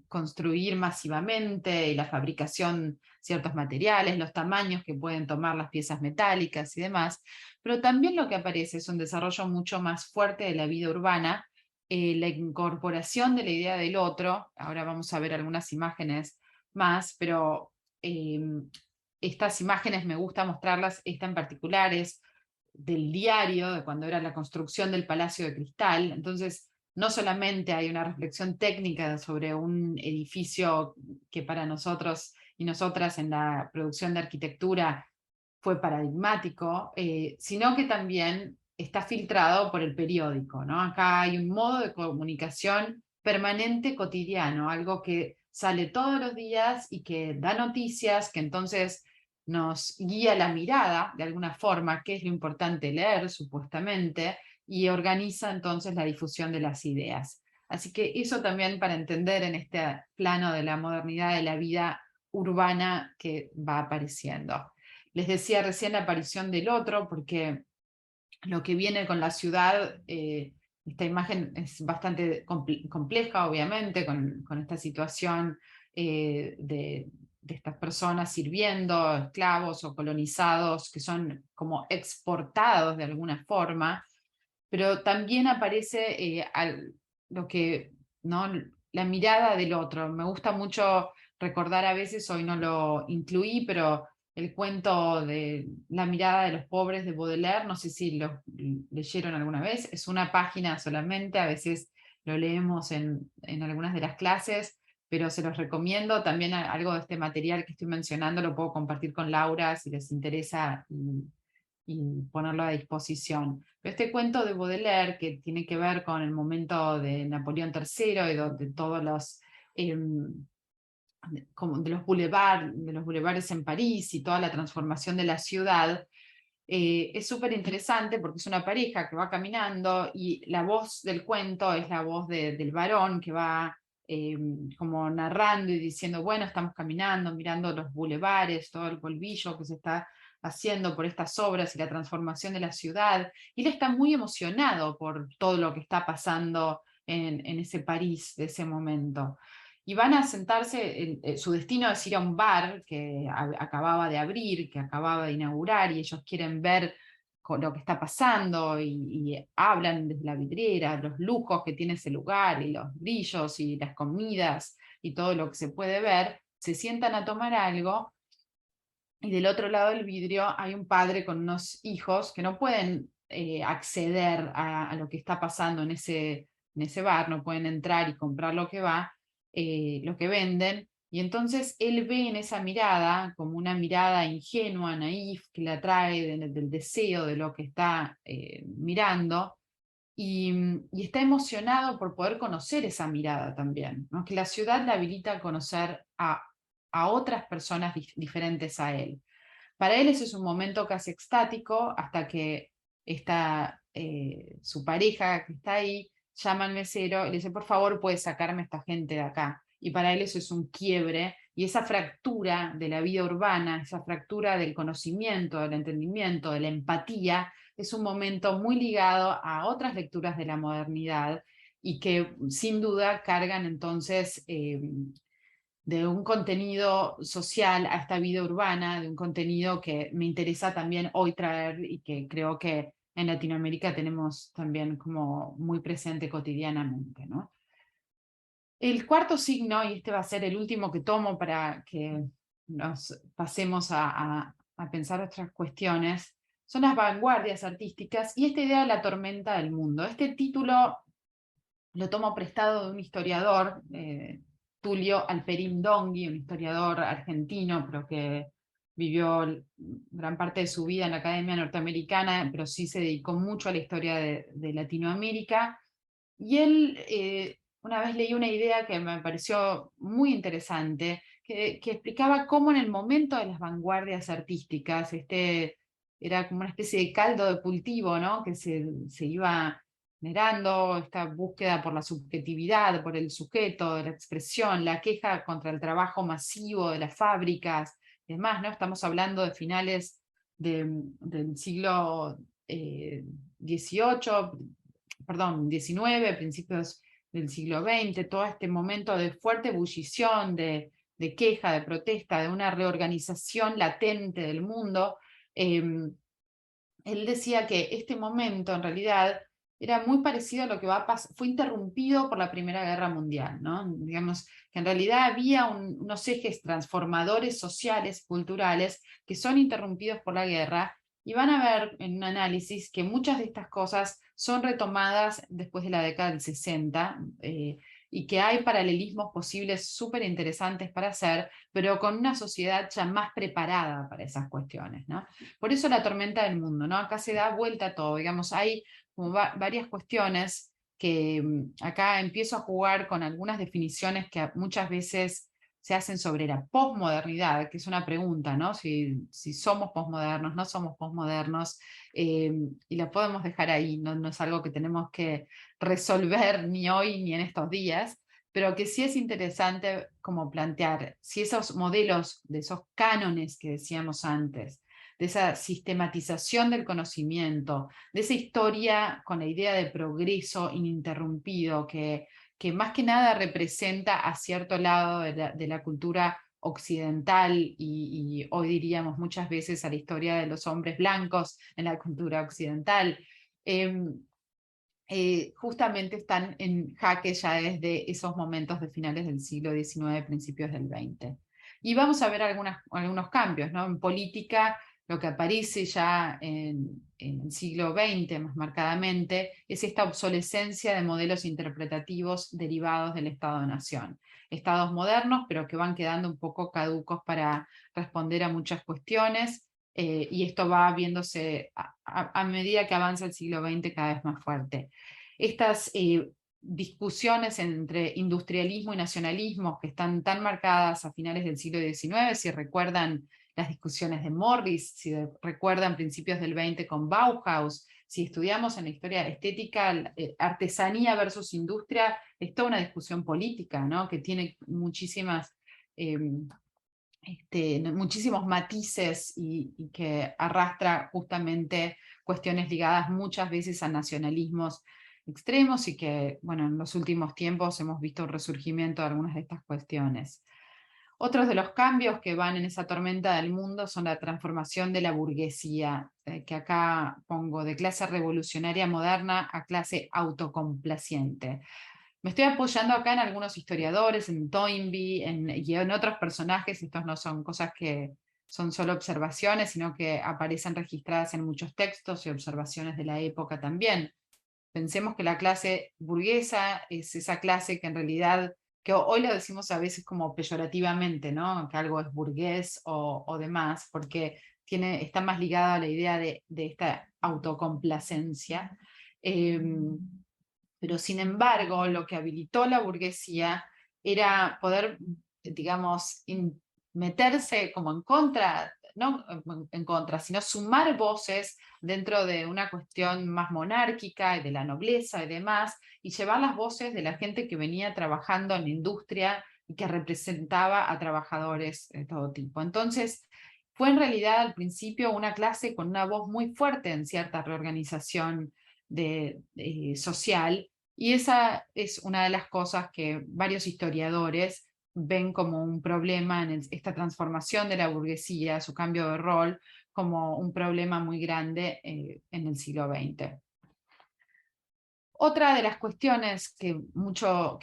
construir masivamente y la fabricación de ciertos materiales, los tamaños que pueden tomar las piezas metálicas y demás, pero también lo que aparece es un desarrollo mucho más fuerte de la vida urbana, la incorporación de la idea del otro. Ahora vamos a ver algunas imágenes más, pero estas imágenes me gusta mostrarlas, esta en particular es del diario, de cuando era la construcción del Palacio de Cristal. Entonces no solamente hay una reflexión técnica sobre un edificio que para nosotros y nosotras en la producción de arquitectura fue paradigmático, sino que también está filtrado por el periódico, ¿no? Acá hay un modo de comunicación permanente, cotidiano, algo que sale todos los días y que da noticias, que entonces nos guía la mirada de alguna forma, que es lo importante leer supuestamente, y organiza entonces la difusión de las ideas. Así que eso también para entender en este plano de la modernidad de la vida urbana que va apareciendo. Les decía recién la aparición del otro, porque lo que viene con la ciudad, esta imagen es bastante compleja, obviamente, con esta situación de estas personas sirviendo, esclavos o colonizados, que son como exportados de alguna forma, pero también aparece lo que, ¿no?, la mirada del otro. Me gusta mucho recordar a veces, hoy no lo incluí, pero el cuento de La mirada de los pobres de Baudelaire, no sé si lo leyeron alguna vez, es una página solamente, a veces lo leemos en algunas de las clases, pero se los recomiendo. También algo de este material que estoy mencionando lo puedo compartir con Laura si les interesa y ponerlo a disposición. Pero este cuento de Baudelaire, que tiene que ver con el momento de Napoleón III y de todos los como de los bulevares en París y toda la transformación de la ciudad, es súper interesante porque es una pareja que va caminando y la voz del cuento es la voz del varón que va como narrando y diciendo, bueno, estamos caminando, mirando los bulevares, todo el polvillo que se está haciendo por estas obras y la transformación de la ciudad, y él está muy emocionado por todo lo que está pasando en ese París de ese momento. Y van a sentarse, su destino es ir a un bar que acababa de abrir, que acababa de inaugurar, y ellos quieren ver con lo que está pasando, y hablan desde la vidriera, los lujos que tiene ese lugar, y los brillos, y las comidas, y todo lo que se puede ver. Se sientan a tomar algo, y del otro lado del vidrio hay un padre con unos hijos que no pueden acceder a lo que está pasando en ese bar, no pueden entrar y comprar lo que venden, y entonces él ve en esa mirada como una mirada ingenua, naif, que le atrae del deseo de lo que está mirando, y está emocionado por poder conocer esa mirada también, ¿no? Que la ciudad le habilita a conocer a otras personas diferentes a él. Para él ese es un momento casi extático, hasta que su pareja que está ahí llama al mesero y le dice, por favor, puedes sacarme a esta gente de acá. Y para él eso es un quiebre, y esa fractura de la vida urbana, esa fractura del conocimiento, del entendimiento, de la empatía, es un momento muy ligado a otras lecturas de la modernidad, y que sin duda cargan entonces de un contenido social a esta vida urbana, de un contenido que me interesa también hoy traer, y que creo que en Latinoamérica tenemos también como muy presente cotidianamente, ¿no? El cuarto signo, y este va a ser el último que tomo para que nos pasemos a pensar otras cuestiones, son las vanguardias artísticas y esta idea de la tormenta del mundo. Este título lo tomo prestado de un historiador, Tulio Alperín Dongui, un historiador argentino, pero que vivió gran parte de su vida en la Academia Norteamericana, pero sí se dedicó mucho a la historia de Latinoamérica. Y él, una vez leí una idea que me pareció muy interesante, que explicaba cómo en el momento de las vanguardias artísticas, era como una especie de caldo de cultivo, ¿no? Que se iba generando esta búsqueda por la subjetividad, por el sujeto, de la expresión, la queja contra el trabajo masivo de las fábricas y demás, ¿no? Estamos hablando de finales del siglo XIX, principios del siglo XX, todo este momento de fuerte ebullición, de queja, de protesta, de una reorganización latente del mundo. Él decía que este momento en realidad era muy parecido a lo que fue interrumpido por la Primera Guerra Mundial, ¿no? Digamos que en realidad había unos ejes transformadores sociales, culturales, que son interrumpidos por la guerra, y van a ver en un análisis que muchas de estas cosas son retomadas después de la década del 60, y que hay paralelismos posibles súper interesantes para hacer, pero con una sociedad ya más preparada para esas cuestiones, ¿no? Por eso la tormenta del mundo, ¿no? Acá se da vuelta todo, digamos, hay como varias cuestiones que acá empiezo a jugar con algunas definiciones que muchas veces se hacen sobre la posmodernidad, que es una pregunta, ¿no? Si somos posmodernos, no somos posmodernos, y la podemos dejar ahí, no es algo que tenemos que resolver ni hoy ni en estos días, pero que sí es interesante como plantear si esos modelos, de esos cánones que decíamos antes, de esa sistematización del conocimiento, de esa historia con la idea de progreso ininterrumpido, que más que nada representa a cierto lado de la cultura occidental, y hoy diríamos muchas veces a la historia de los hombres blancos en la cultura occidental, justamente están en jaque ya desde esos momentos de finales del siglo XIX, principios del XX. Y vamos a ver algunos cambios, ¿no? En política, lo que aparece ya en el siglo XX más marcadamente es esta obsolescencia de modelos interpretativos derivados del Estado-Nación. Estados modernos, pero que van quedando un poco caducos para responder a muchas cuestiones, y esto va viéndose a medida que avanza el siglo XX cada vez más fuerte. Estas discusiones entre industrialismo y nacionalismo, que están tan marcadas a finales del siglo XIX, si recuerdan las discusiones de Morris, si recuerdan principios del XX con Bauhaus, si estudiamos en la historia estética, artesanía versus industria, es toda una discusión política, ¿no? Que tiene muchísimas muchísimos matices y que arrastra justamente cuestiones ligadas muchas veces a nacionalismos extremos y que, bueno, en los últimos tiempos hemos visto un resurgimiento de algunas de estas cuestiones. Otros de los cambios que van en esa tormenta del mundo son la transformación de la burguesía, que acá pongo de clase revolucionaria moderna a clase autocomplaciente. Me estoy apoyando acá en algunos historiadores, en Toynbee y en otros personajes. Estos no son cosas que son solo observaciones, sino que aparecen registradas en muchos textos y observaciones de la época también. Pensemos que la clase burguesa es esa clase que en realidad, que hoy lo decimos a veces como peyorativamente, ¿no? Que algo es burgués o demás, porque está más ligado a la idea de esta autocomplacencia. Pero sin embargo, lo que habilitó la burguesía era poder, digamos, meterse como en contra, no en contra, sino sumar voces dentro de una cuestión más monárquica y de la nobleza y demás, y llevar las voces de la gente que venía trabajando en la industria y que representaba a trabajadores de todo tipo. Entonces, fue en realidad al principio una clase con una voz muy fuerte en cierta reorganización social, y esa es una de las cosas que varios historiadores ven como un problema en esta transformación de la burguesía, su cambio de rol, como un problema muy grande en el siglo XX. Otra de las cuestiones que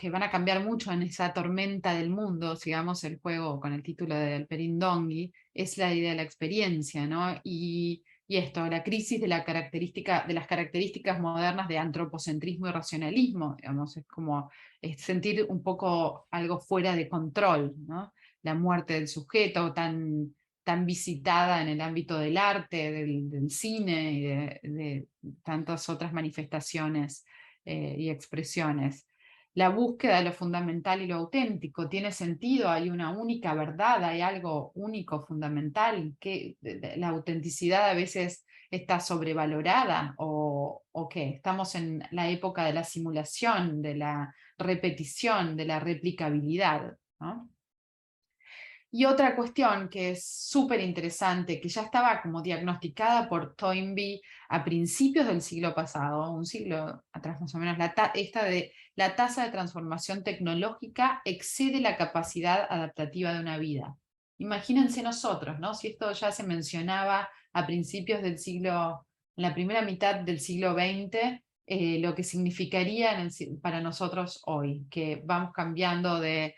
van a cambiar mucho en esa tormenta del mundo, sigamos el juego con el título de Alperín-Donghi, es la idea de la experiencia, ¿no? Y esto, la crisis de las características modernas de antropocentrismo y racionalismo, digamos, es como sentir un poco algo fuera de control, ¿no? La muerte del sujeto tan visitada en el ámbito del arte, del cine y de tantas otras manifestaciones y expresiones. La búsqueda de lo fundamental y lo auténtico tiene sentido, hay una única verdad, hay algo único, fundamental, que la autenticidad a veces está sobrevalorada o qué, estamos en la época de la simulación, de la repetición, de la replicabilidad, ¿no? Y otra cuestión que es súper interesante, que ya estaba como diagnosticada por Toynbee a principios del siglo pasado, un siglo atrás más o menos, esta de la tasa de transformación tecnológica excede la capacidad adaptativa de una vida. Imagínense nosotros, ¿no? Si esto ya se mencionaba a principios del siglo, en la primera mitad del siglo XX, lo que significaría para nosotros hoy, que vamos cambiando de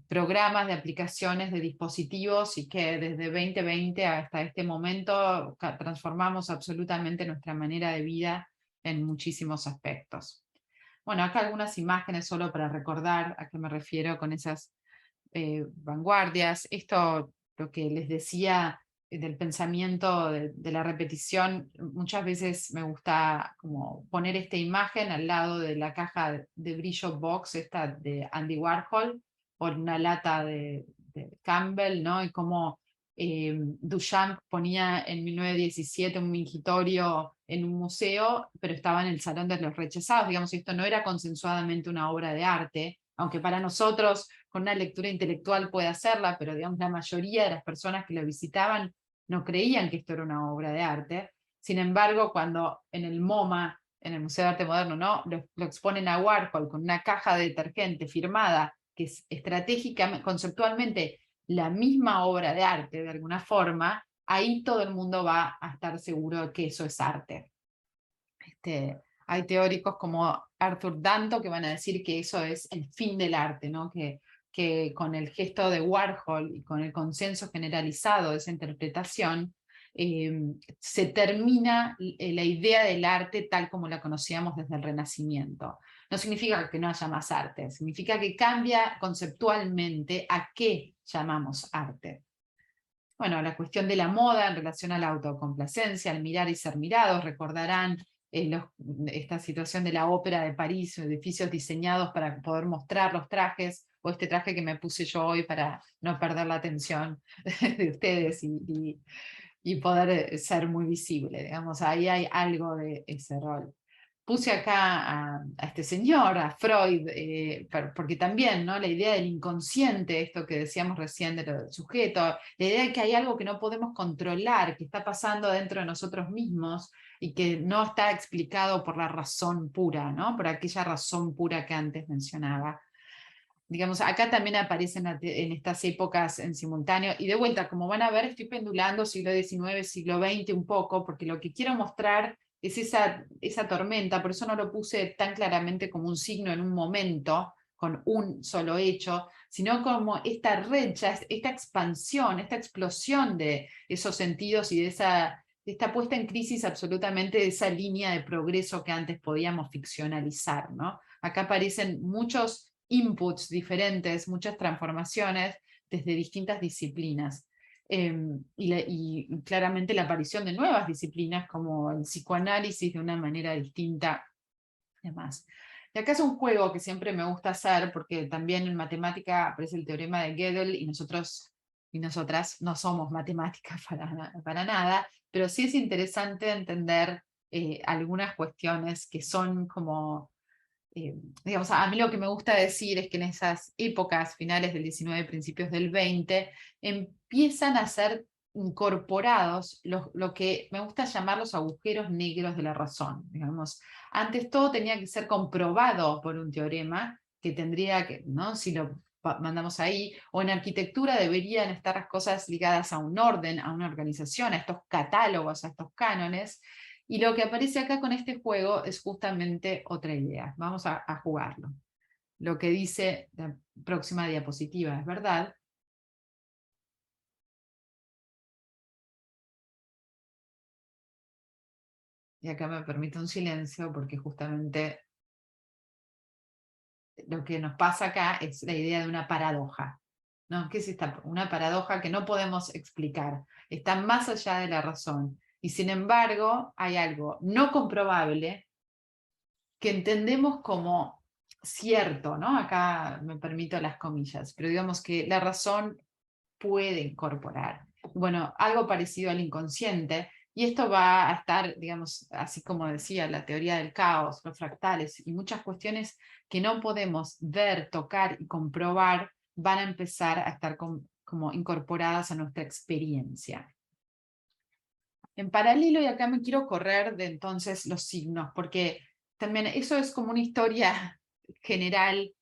programas, de aplicaciones, de dispositivos y que desde 2020 hasta este momento transformamos absolutamente nuestra manera de vida en muchísimos aspectos. Bueno, acá algunas imágenes solo para recordar a qué me refiero con esas vanguardias. Esto, lo que les decía del pensamiento de la repetición, muchas veces me gusta como poner esta imagen al lado de la caja de brillo box, esta de Andy Warhol, por una lata de Campbell, ¿no? Y cómo Duchamp ponía en 1917 un mingitorio en un museo, pero estaba en el Salón de los Rechazados. Digamos, esto no era consensuadamente una obra de arte, aunque para nosotros con una lectura intelectual puede hacerla, pero digamos la mayoría de las personas que lo visitaban no creían que esto era una obra de arte. Sin embargo, cuando en el MoMA, en el Museo de Arte Moderno, ¿no? lo exponen a Warhol con una caja de detergente firmada, que es estratégicamente, conceptualmente, la misma obra de arte de alguna forma, ahí todo el mundo va a estar seguro de que eso es arte. Hay teóricos como Arthur Danto que van a decir que eso es el fin del arte, ¿no? que con el gesto de Warhol y con el consenso generalizado de esa interpretación, se termina la idea del arte tal como la conocíamos desde el Renacimiento. No significa que no haya más arte, significa que cambia conceptualmente a qué llamamos arte. Bueno, la cuestión de la moda en relación a la autocomplacencia, al mirar y ser mirados, recordarán esta situación de la Ópera de París, edificios diseñados para poder mostrar los trajes, o este traje que me puse yo hoy para no perder la atención de ustedes y poder ser muy visible, digamos, ahí hay algo de ese rol. puse acá a este señor, a Freud, porque también, ¿no? La idea del inconsciente, esto que decíamos recién del sujeto, la idea de que hay algo que no podemos controlar, que está pasando dentro de nosotros mismos y que no está explicado por la razón pura, ¿no? Por aquella razón pura que antes mencionaba. Digamos, acá también aparecen en estas épocas en simultáneo, y de vuelta, como van a ver, estoy pendulando siglo XIX, siglo XX un poco, porque lo que quiero mostrar es esa tormenta, por eso no lo puse tan claramente como un signo en un momento, con un solo hecho, sino como esta recha, esta expansión, esta explosión de esos sentidos y de esta puesta en crisis absolutamente de esa línea de progreso que antes podíamos ficcionalizar, ¿no? Acá aparecen muchos inputs diferentes, muchas transformaciones desde distintas disciplinas. Y claramente la aparición de nuevas disciplinas como el psicoanálisis de una manera distinta y demás. Y acá es un juego que siempre me gusta hacer, porque también en matemática aparece el teorema de Gödel, y nosotros y nosotras no somos matemáticas para nada, pero sí es interesante entender algunas cuestiones que son como digamos, a mí lo que me gusta decir es que en esas épocas, finales del XIX, principios del XX, empiezan a ser incorporados lo que me gusta llamar los agujeros negros de la razón. Digamos, antes todo tenía que ser comprobado por un teorema, que tendría que, ¿no? Si lo mandamos ahí, o en arquitectura deberían estar las cosas ligadas a un orden, a una organización, a estos catálogos, a estos cánones. Y lo que aparece acá con este juego es justamente otra idea. Vamos a jugarlo. Lo que dice la próxima diapositiva es verdad. Y acá me permite un silencio porque justamente lo que nos pasa acá es la idea de una paradoja, ¿no? ¿Qué es esta? Una paradoja que no podemos explicar. Está más allá de la razón. Y sin embargo, hay algo no comprobable que entendemos como cierto, ¿no? Acá me permito las comillas, pero digamos que la razón puede incorporar. Bueno, algo parecido al inconsciente, y esto va a estar, digamos, así como decía, la teoría del caos, los fractales y muchas cuestiones que no podemos ver, tocar y comprobar, van a empezar a estar como incorporadas a nuestra experiencia. En paralelo, y acá me quiero correr de entonces los signos, porque también eso es como una historia general,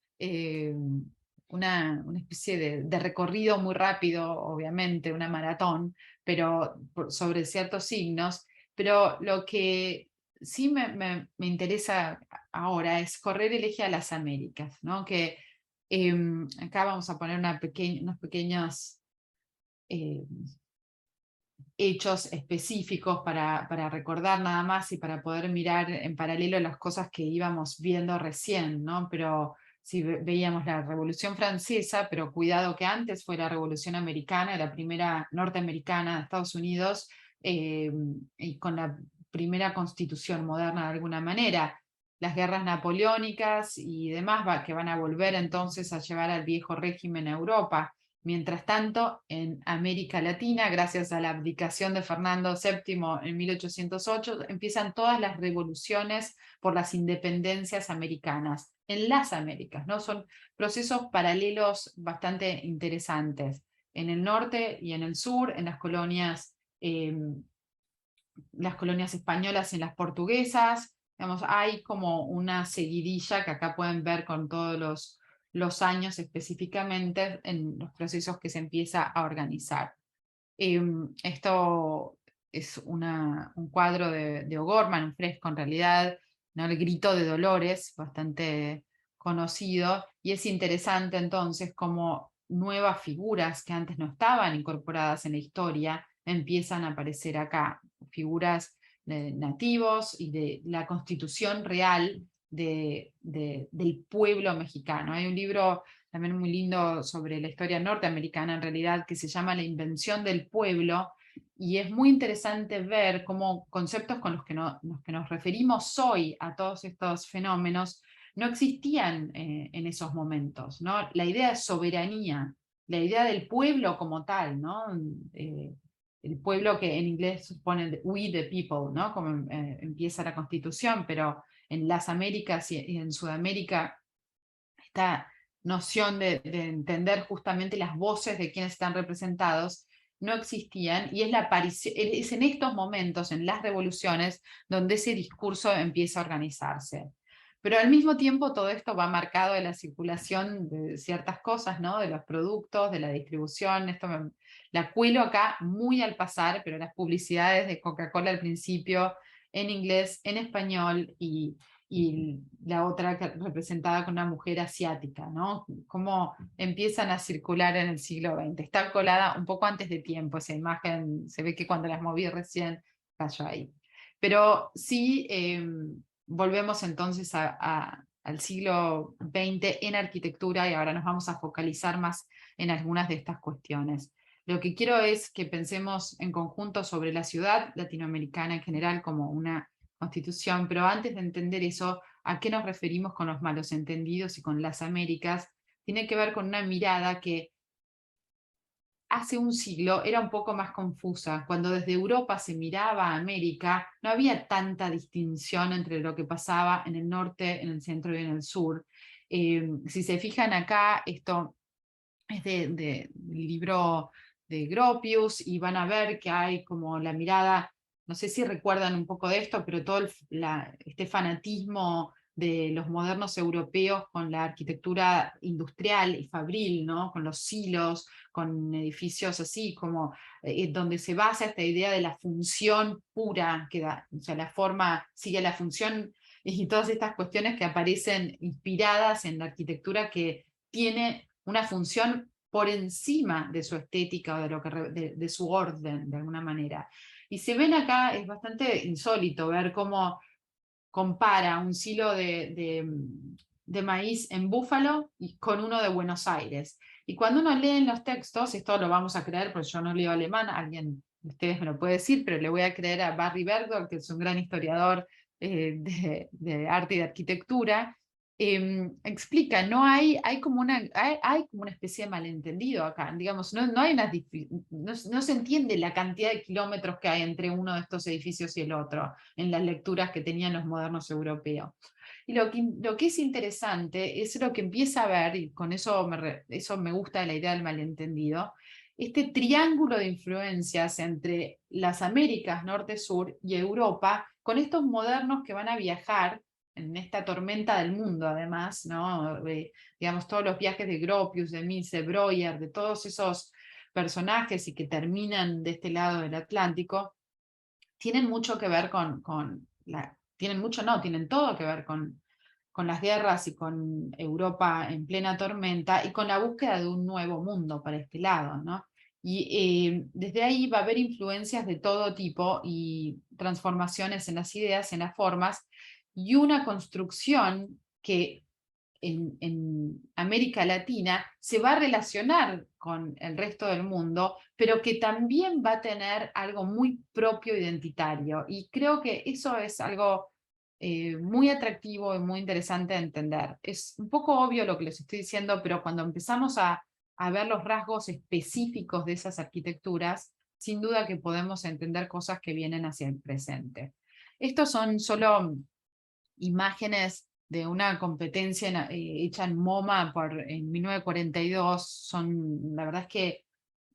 una especie de recorrido muy rápido, obviamente, una maratón, pero sobre ciertos signos, pero lo que sí me interesa ahora es correr el eje a las Américas, ¿no? Que acá vamos a poner unos pequeños hechos específicos para recordar nada más y para poder mirar en paralelo las cosas que íbamos viendo recién, ¿no? Pero si veíamos la Revolución Francesa, pero cuidado que antes fue la Revolución Americana, la primera norteamericana de Estados Unidos, y con la primera constitución moderna de alguna manera, las guerras napoleónicas y demás que van a volver entonces a llevar al viejo régimen a Europa. Mientras tanto, en América Latina, gracias a la abdicación de Fernando VII en 1808, empiezan todas las revoluciones por las independencias americanas, en las Américas, ¿no? Son procesos paralelos bastante interesantes. En el norte y en el sur, en las colonias españolas y en las portuguesas, digamos, hay como una seguidilla que acá pueden ver con todos los años específicamente en los procesos que se empieza a organizar. Esto es un cuadro de O'Gorman, un fresco en realidad, ¿no? El grito de Dolores, bastante conocido, y es interesante entonces cómo nuevas figuras que antes no estaban incorporadas en la historia empiezan a aparecer acá, figuras de nativos y de la constitución real del pueblo mexicano. Hay un libro también muy lindo sobre la historia norteamericana en realidad que se llama La invención del pueblo, y es muy interesante ver cómo conceptos con los que nos referimos hoy a todos estos fenómenos no existían en esos momentos, ¿no? La idea de soberanía, la idea del pueblo como tal, ¿no? El pueblo que en inglés se pone we the people, ¿no? Como empieza la Constitución, pero en las Américas y en Sudamérica, esta noción de entender justamente las voces de quienes están representados, no existían, y es la aparición, es en estos momentos, en las revoluciones, donde ese discurso empieza a organizarse. Pero al mismo tiempo todo esto va marcado de la circulación de ciertas cosas, ¿no? De los productos, de la distribución. La cuelo acá muy al pasar, pero las publicidades de Coca-Cola al principio, en inglés, en español, y la otra representada con una mujer asiática, ¿no? Cómo empiezan a circular en el siglo XX. Está colada un poco antes de tiempo esa imagen, se ve que cuando las moví recién cayó ahí. Pero sí, volvemos entonces al siglo XX en arquitectura, y ahora nos vamos a focalizar más en algunas de estas cuestiones. Lo que quiero es que pensemos en conjunto sobre la ciudad latinoamericana en general como una constitución, pero antes de entender eso, ¿a qué nos referimos con los malos entendidos y con las Américas? Tiene que ver con una mirada que hace un siglo era un poco más confusa. Cuando desde Europa se miraba a América, no había tanta distinción entre lo que pasaba en el norte, en el centro y en el sur. Si se fijan acá, esto es del libro de Gropius, y van a ver que hay como la mirada, no sé si recuerdan un poco de esto, pero todo este fanatismo de los modernos europeos con la arquitectura industrial y fabril, ¿no? Con los silos, con edificios así, como donde se basa esta idea de la función pura, que da, o sea, la forma sigue la función, y todas estas cuestiones que aparecen inspiradas en la arquitectura que tiene una función por encima de su estética o de su orden, de alguna manera. Y se ven acá, es bastante insólito ver cómo compara un silo de maíz en Búfalo con uno de Buenos Aires. Y cuando uno lee en los textos, esto lo vamos a creer porque yo no leo alemán, alguien de ustedes me lo puede decir, pero le voy a creer a Barry Bergdorf, que es un gran historiador de arte y de arquitectura. Explica, no hay como una especie de malentendido acá, digamos, no se entiende la cantidad de kilómetros que hay entre uno de estos edificios y el otro en las lecturas que tenían los modernos europeos. Y lo que es interesante es lo que empieza a ver, y con eso me gusta la idea del malentendido, este triángulo de influencias entre las Américas, norte, sur, y Europa, con estos modernos que van a viajar en esta tormenta del mundo, además, ¿no? Digamos, todos los viajes de Gropius, de Mies, de Breuer, de todos esos personajes y que terminan de este lado del Atlántico, tienen mucho que ver tienen todo que ver con las guerras y con Europa en plena tormenta y con la búsqueda de un nuevo mundo para este lado, ¿no? Y desde ahí va a haber influencias de todo tipo y transformaciones en las ideas, en las formas, y una construcción que en América Latina se va a relacionar con el resto del mundo, pero que también va a tener algo muy propio identitario. Y creo que eso es algo muy atractivo y muy interesante de entender. Es un poco obvio lo que les estoy diciendo, pero cuando empezamos a ver los rasgos específicos de esas arquitecturas, sin duda que podemos entender cosas que vienen hacia el presente. Estos son solo imágenes de una competencia hecha en MoMA en 1942, la verdad es que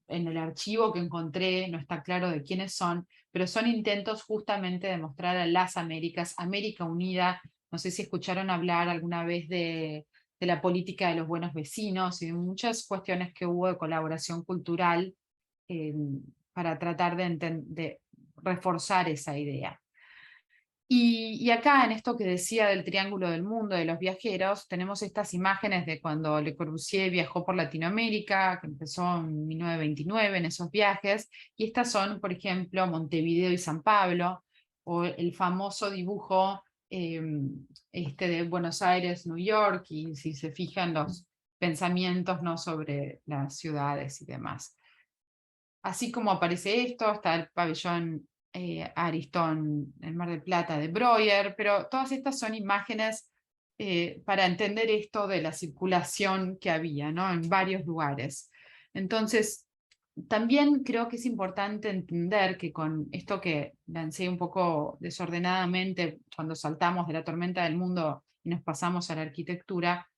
en el archivo que encontré no está claro de quiénes son, pero son intentos justamente de mostrar a las Américas, América Unida. No sé si escucharon hablar alguna vez de la política de los buenos vecinos y de muchas cuestiones que hubo de colaboración cultural para tratar de reforzar esa idea. Y acá, en esto que decía del triángulo del mundo, de los viajeros, tenemos estas imágenes de cuando Le Corbusier viajó por Latinoamérica, que empezó en 1929 en esos viajes, y estas son, por ejemplo, Montevideo y San Pablo, o el famoso dibujo de Buenos Aires, New York, y si se fijan los pensamientos, ¿no?, sobre las ciudades y demás. Así como aparece esto, está el pabellón Aristón en Mar del Plata de Breuer, pero todas estas son imágenes para entender esto de la circulación que había, ¿no?, en varios lugares. Entonces, también creo que es importante entender que con esto que lancé un poco desordenadamente cuando saltamos de la tormenta del mundo y nos pasamos a la arquitectura,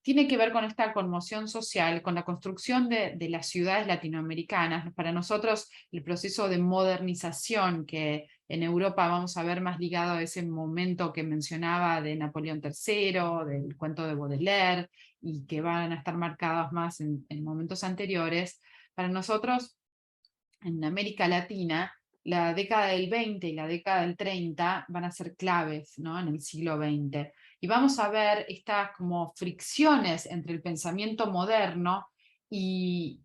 tiene que ver con esta conmoción social, con la construcción de las ciudades latinoamericanas. Para nosotros, el proceso de modernización que en Europa vamos a ver más ligado a ese momento que mencionaba de Napoleón III, del cuento de Baudelaire, y que van a estar marcados más en momentos anteriores. Para nosotros, en América Latina, la década del 20 y la década del 30 van a ser claves, ¿no?, en el siglo XX. Y vamos a ver estas como fricciones entre el pensamiento moderno y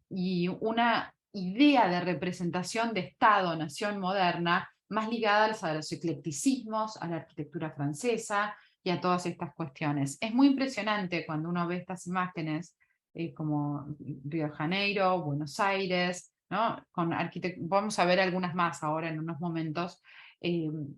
una idea de representación de Estado-nación moderna más ligada a los eclecticismos, a la arquitectura francesa y a todas estas cuestiones. Es muy impresionante cuando uno ve estas imágenes como Río de Janeiro, Buenos Aires, ¿no? Vamos a ver algunas más ahora en unos momentos,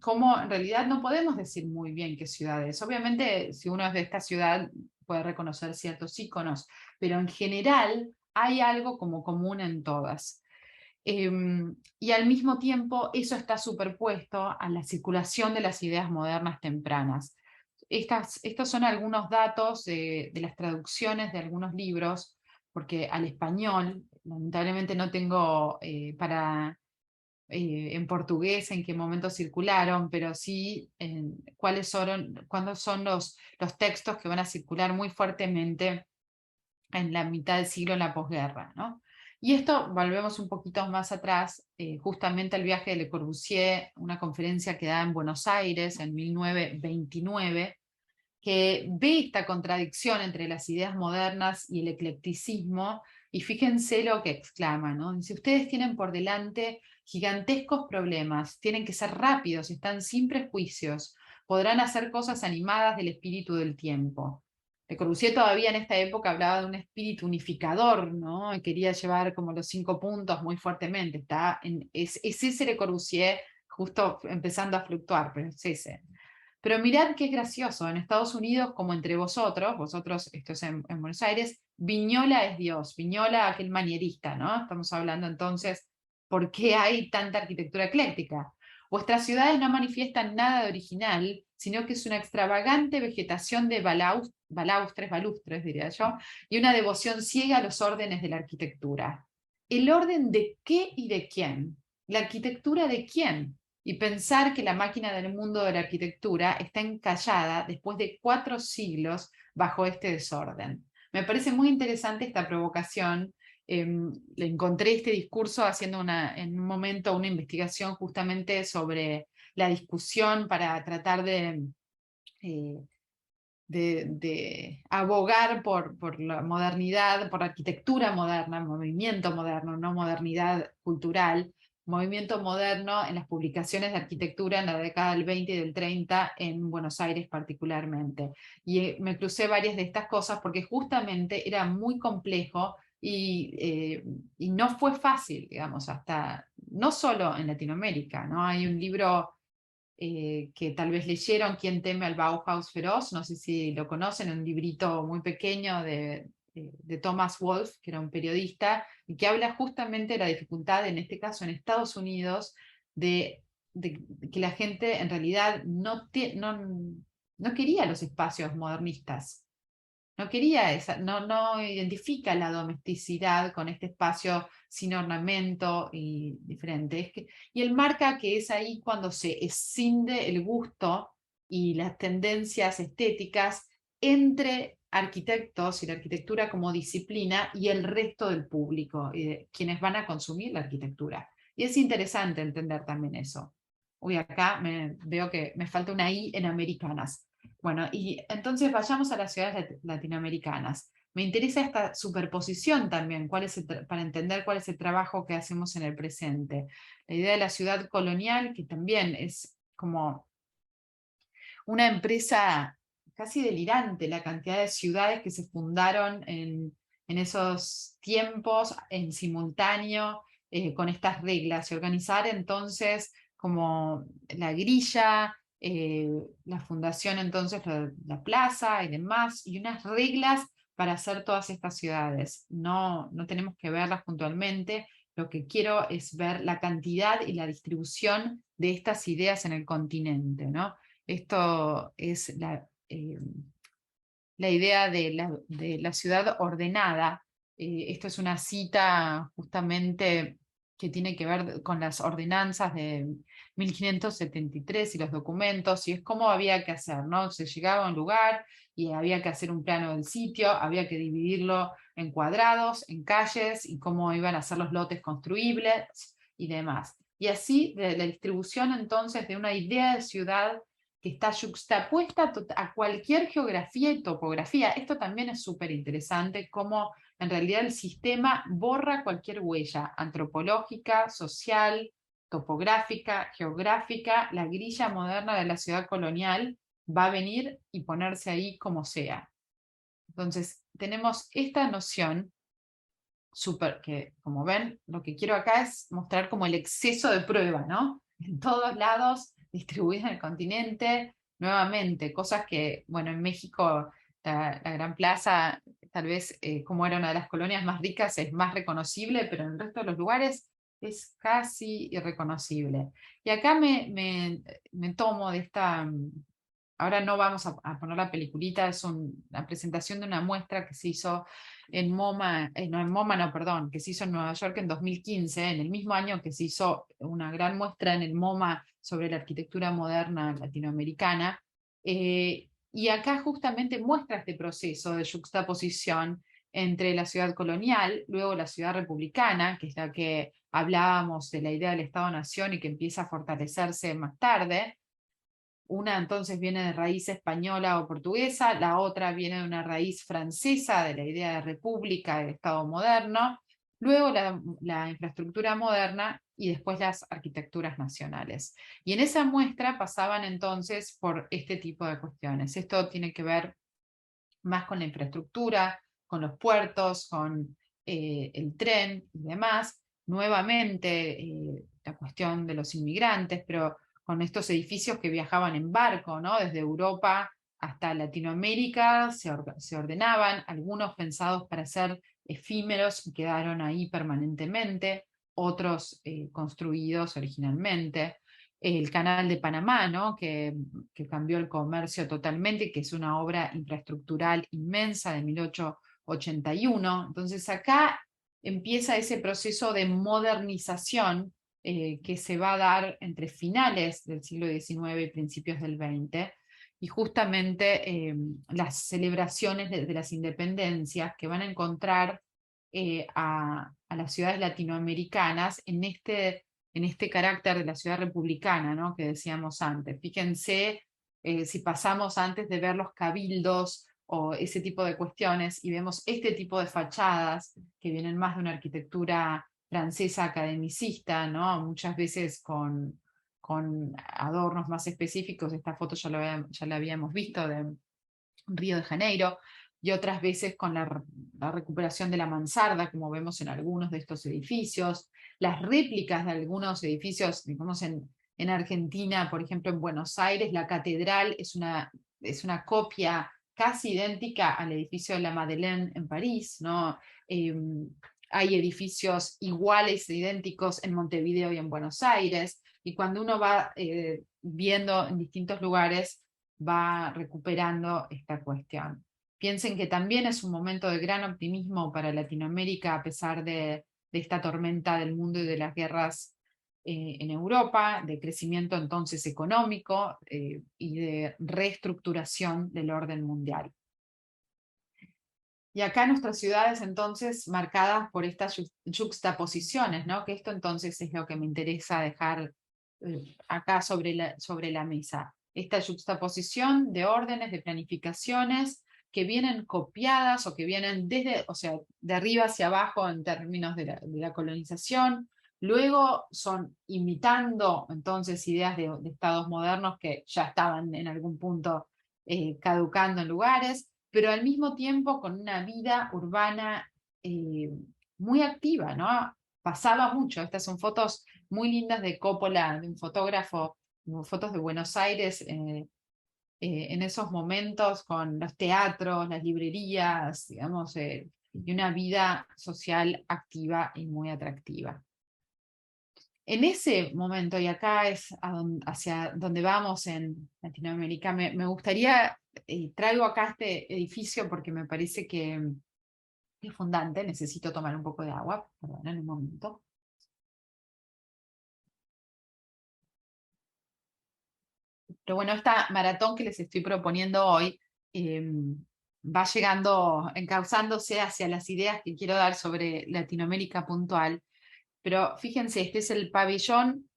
cómo en realidad no podemos decir muy bien qué ciudad es. Obviamente, si uno es de esta ciudad, puede reconocer ciertos íconos, pero en general hay algo como común en todas. Y al mismo tiempo, eso está superpuesto a la circulación de las ideas modernas tempranas. Estos son algunos datos de las traducciones de algunos libros, porque al español, lamentablemente no tengo en portugués en qué momento circularon, pero sí cuándo son los textos que van a circular muy fuertemente en la mitad del siglo, en la posguerra, ¿no? Y esto, volvemos un poquito más atrás, justamente al viaje de Le Corbusier, una conferencia que da en Buenos Aires en 1929, que ve esta contradicción entre las ideas modernas y el eclecticismo, y fíjense lo que exclama, ¿no? Dice, ustedes tienen por delante gigantescos problemas, tienen que ser rápidos, están sin prejuicios, podrán hacer cosas animadas del espíritu del tiempo. Le Corbusier todavía en esta época hablaba de un espíritu unificador, ¿no? Y quería llevar como los 5 puntos muy fuertemente. Es ese Le Corbusier justo empezando a fluctuar, pero es ese. Pero mirad qué gracioso, en Estados Unidos, como entre vosotros, esto es en Buenos Aires, Viñola es Dios, Viñola aquel manierista, ¿no? Estamos hablando entonces, ¿por qué hay tanta arquitectura ecléctica? Vuestras ciudades no manifiestan nada de original, sino que es una extravagante vegetación de balustres, diría yo, y una devoción ciega a los órdenes de la arquitectura. ¿El orden de qué y de quién? ¿La arquitectura de quién? Y pensar que la máquina del mundo de la arquitectura está encallada después de 4 siglos bajo este desorden. Me parece muy interesante esta provocación. Le encontré este discurso haciendo en un momento una investigación justamente sobre la discusión para tratar de abogar por la modernidad, por la arquitectura moderna, movimiento moderno, no modernidad cultural, movimiento moderno en las publicaciones de arquitectura en la década del 20 y del 30 en Buenos Aires particularmente. Y me crucé varias de estas cosas porque justamente era muy complejo y no fue fácil, digamos, no solo en Latinoamérica, ¿no? Hay un libro que tal vez leyeron, Quién teme al Bauhaus feroz, no sé si lo conocen, un librito muy pequeño de Thomas Wolfe, que era un periodista, y que habla justamente de la dificultad, en este caso en Estados Unidos, de que la gente en realidad no quería los espacios modernistas. No quería no identifica la domesticidad con este espacio sin ornamento y diferente. Y él marca que es ahí cuando se escinde el gusto y las tendencias estéticas entre arquitectos y la arquitectura como disciplina y el resto del público, y de quienes van a consumir la arquitectura. Y es interesante entender también eso. Uy, acá veo que me falta una I en americanas. Bueno, y entonces vayamos a las ciudades latinoamericanas. Me interesa esta superposición también, para entender cuál es el trabajo que hacemos en el presente. La idea de la ciudad colonial, que también es como una empresa casi delirante, la cantidad de ciudades que se fundaron en esos tiempos en simultáneo con estas reglas, y organizar entonces como la grilla, la fundación entonces, la plaza y demás, y unas reglas para hacer todas estas ciudades. No tenemos que verlas puntualmente, lo que quiero es ver la cantidad y la distribución de estas ideas en el continente, ¿no? Esto es la idea de la ciudad ordenada. Esto es una cita justamente que tiene que ver con las ordenanzas de 1573 y los documentos, y es cómo había que hacer, ¿no? Se llegaba a un lugar y había que hacer un plano del sitio, había que dividirlo en cuadrados, en calles, y cómo iban a ser los lotes construibles y demás. Y así, de la distribución entonces de una idea de ciudad que está yuxtapuesta a cualquier geografía y topografía. Esto también es súper interesante, cómo en realidad el sistema borra cualquier huella antropológica, social, topográfica, geográfica. La grilla moderna de la ciudad colonial va a venir y ponerse ahí como sea. Entonces, tenemos esta noción súper, que como ven, lo que quiero acá es mostrar como el exceso de prueba, ¿no? En todos lados, distribuidas en el continente, nuevamente, cosas que, bueno, en México, la Gran Plaza, tal vez como era una de las colonias más ricas, es más reconocible, pero en el resto de los lugares es casi irreconocible. Y acá me tomo de esta... Ahora no vamos a poner la peliculita, es la presentación de una muestra que se hizo en MoMA, perdón, que se hizo en Nueva York en 2015, en el mismo año que se hizo una gran muestra en el MoMA sobre la arquitectura moderna latinoamericana. Y acá justamente muestra este proceso de yuxtaposición entre la ciudad colonial, luego la ciudad republicana, que es la que hablábamos de la idea del Estado-Nación y que empieza a fortalecerse más tarde. Una entonces viene de raíz española o portuguesa, la otra viene de una raíz francesa, de la idea de república, del Estado moderno, luego la infraestructura moderna y después las arquitecturas nacionales. Y en esa muestra pasaban entonces por este tipo de cuestiones. Esto tiene que ver más con la infraestructura, con los puertos, con el tren y demás. Nuevamente la cuestión de los inmigrantes, pero con estos edificios que viajaban en barco, ¿no? Desde Europa hasta Latinoamérica se ordenaban, algunos pensados para ser efímeros y quedaron ahí permanentemente, otros construidos originalmente. El Canal de Panamá, ¿no? que cambió el comercio totalmente, que es una obra infraestructural inmensa de 1881. Entonces acá empieza ese proceso de modernización que se va a dar entre finales del siglo XIX y principios del XX, y justamente las celebraciones de las independencias que van a encontrar a las ciudades latinoamericanas en este carácter de la ciudad republicana, ¿no? Que decíamos antes. Fíjense si pasamos antes de ver los cabildos o ese tipo de cuestiones y vemos este tipo de fachadas que vienen más de una arquitectura francesa academicista, ¿no? Muchas veces con adornos más específicos. Esta foto ya la habíamos visto de Río de Janeiro, y otras veces con la recuperación de la mansarda, como vemos en algunos de estos edificios, las réplicas de algunos edificios, digamos en Argentina, por ejemplo en Buenos Aires, la catedral es una copia casi idéntica al edificio de la Madeleine en París, ¿no? Hay edificios iguales e idénticos en Montevideo y en Buenos Aires, y cuando uno va viendo en distintos lugares, va recuperando esta cuestión. Piensen que también es un momento de gran optimismo para Latinoamérica a pesar de esta tormenta del mundo y de las guerras en Europa, de crecimiento entonces económico y de reestructuración del orden mundial. Y acá nuestras ciudades entonces marcadas por estas yuxtaposiciones, ¿no? Que esto entonces es lo que me interesa dejar acá sobre la mesa. Esta yuxtaposición de órdenes, de planificaciones que vienen copiadas o que vienen de arriba hacia abajo en términos de la colonización, luego son imitando entonces ideas de estados modernos que ya estaban en algún punto caducando en lugares, pero al mismo tiempo con una vida urbana muy activa, ¿no? Pasaba mucho. Estas son fotos muy lindas de Coppola, de un fotógrafo, fotos de Buenos Aires en esos momentos con los teatros, las librerías, digamos, y una vida social activa y muy atractiva. En ese momento, y acá es hacia donde vamos en Latinoamérica, me gustaría, traigo acá este edificio porque me parece que es fundante. Necesito tomar un poco de agua, perdón, en un momento. Pero bueno, esta maratón que les estoy proponiendo hoy va llegando, encauzándose hacia las ideas que quiero dar sobre Latinoamérica puntual. Pero fíjense, este es el pabellón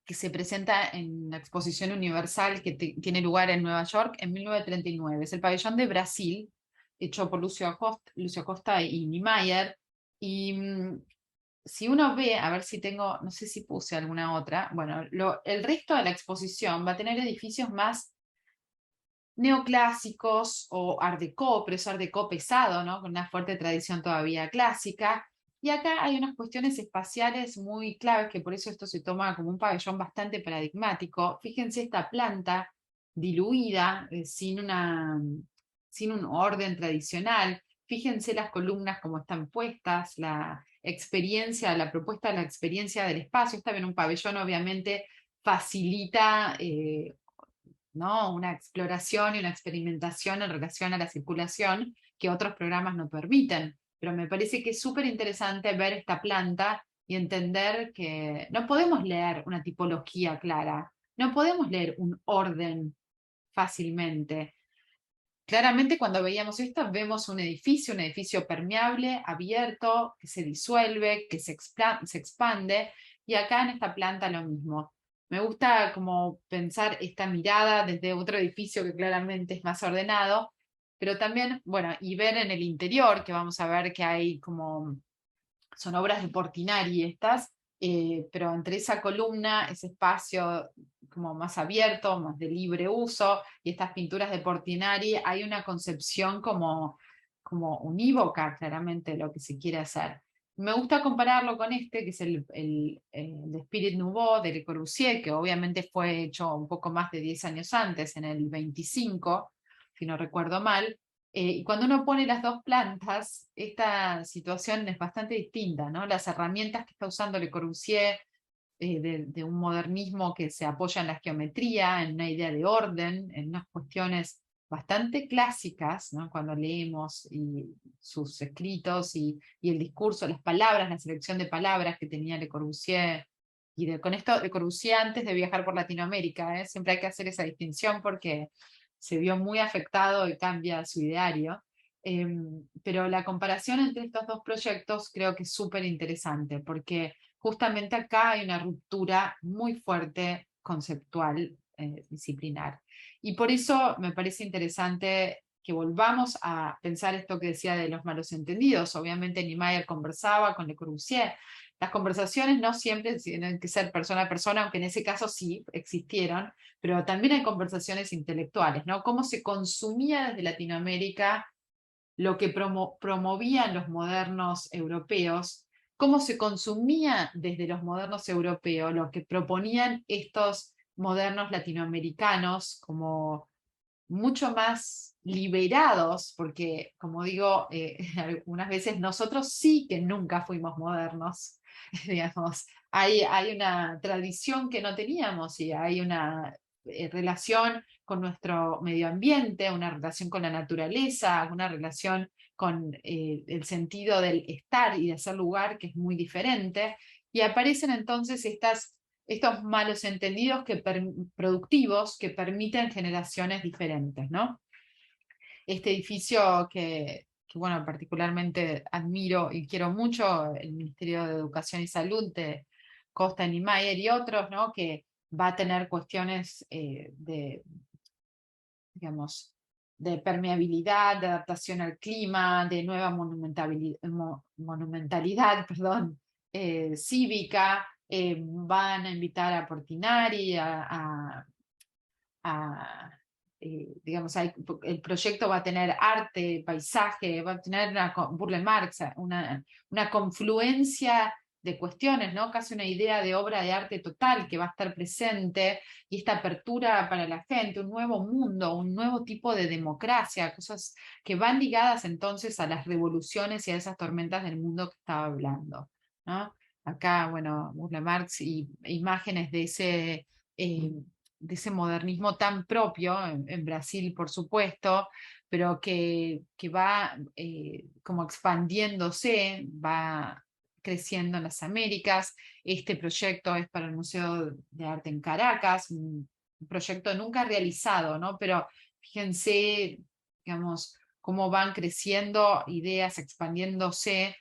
que se presenta en la Exposición Universal que tiene lugar en Nueva York en 1939. Es el pabellón de Brasil, hecho por Lucio Costa y Niemeyer. Y si uno ve, a ver si tengo, no sé si puse alguna otra, bueno, el resto de la exposición va a tener edificios más neoclásicos o art déco, pero es art déco pesado, ¿no? Con una fuerte tradición todavía clásica. Y acá hay unas cuestiones espaciales muy claves, que por eso esto se toma como un pabellón bastante paradigmático. Fíjense esta planta diluida, sin un orden tradicional. Fíjense las columnas como están puestas, la propuesta de la experiencia del espacio. Está bien, un pabellón obviamente facilita ¿no? una exploración y una experimentación en relación a la circulación que otros programas no permiten. Pero me parece que es súper interesante ver esta planta y entender que no podemos leer una tipología clara, no podemos leer un orden fácilmente. Claramente cuando veíamos esto vemos un edificio permeable, abierto, que se disuelve, que se expande, y acá en esta planta lo mismo. Me gusta como pensar esta mirada desde otro edificio que claramente es más ordenado, pero también, bueno, y ver en el interior, que vamos a ver que hay como, son obras de Portinari estas, pero entre esa columna, ese espacio como más abierto, más de libre uso, y estas pinturas de Portinari, hay una concepción como unívoca, claramente, de lo que se quiere hacer. Me gusta compararlo con este, que es el Spirit Nouveau de Le Corbusier, que obviamente fue hecho un poco más de 10 años antes, en el 25, si no recuerdo mal. Y cuando uno pone las dos plantas, esta situación es bastante distinta, ¿no? Las herramientas que está usando Le Corbusier, de un modernismo que se apoya en la geometría, en una idea de orden, en unas cuestiones bastante clásicas, ¿no? Cuando leemos sus escritos y el discurso, las palabras, la selección de palabras que tenía Le Corbusier. Con esto, Le Corbusier antes de viajar por Latinoamérica, siempre hay que hacer esa distinción porque se vio muy afectado y cambia su ideario. Pero la comparación entre estos dos proyectos creo que es súper interesante, porque justamente acá hay una ruptura muy fuerte conceptual, disciplinar. Y por eso me parece interesante que volvamos a pensar esto que decía de los malos entendidos. Obviamente Niemeyer conversaba con Le Corbusier. Las conversaciones no siempre tienen que ser persona a persona, aunque en ese caso sí existieron, pero también hay conversaciones intelectuales, ¿no? Cómo se consumía desde Latinoamérica lo que promovían los modernos europeos, cómo se consumía desde los modernos europeos lo que proponían estos modernos latinoamericanos como mucho más liberados, porque como digo, algunas veces nosotros sí que nunca fuimos modernos, digamos, hay una tradición que no teníamos y hay una relación con nuestro medio ambiente, una relación con la naturaleza, una relación con el sentido del estar y de hacer lugar que es muy diferente, y aparecen entonces estos malos entendidos productivos que permiten generaciones diferentes, ¿no? Este edificio que, bueno, particularmente admiro y quiero mucho, el Ministerio de Educación y Salud de Costa Niemeyer y otros, ¿no? Que va a tener cuestiones digamos, de permeabilidad, de adaptación al clima, de nueva monumentalidad, perdón, cívica. Van a invitar a Portinari, digamos, el proyecto va a tener arte, paisaje, va a tener Burle Marx, una confluencia de cuestiones, ¿no? Casi una idea de obra de arte total que va a estar presente, y esta apertura para la gente, un nuevo mundo, un nuevo tipo de democracia, cosas que van ligadas entonces a las revoluciones y a esas tormentas del mundo que estaba hablando, ¿no? Acá, bueno, Burle Marx y imágenes de ese modernismo tan propio en Brasil, por supuesto, pero que va como expandiéndose, va creciendo en las Américas. Este proyecto es para el Museo de Arte en Caracas, un proyecto nunca realizado, ¿no? Pero fíjense, digamos, cómo van creciendo ideas, expandiéndose,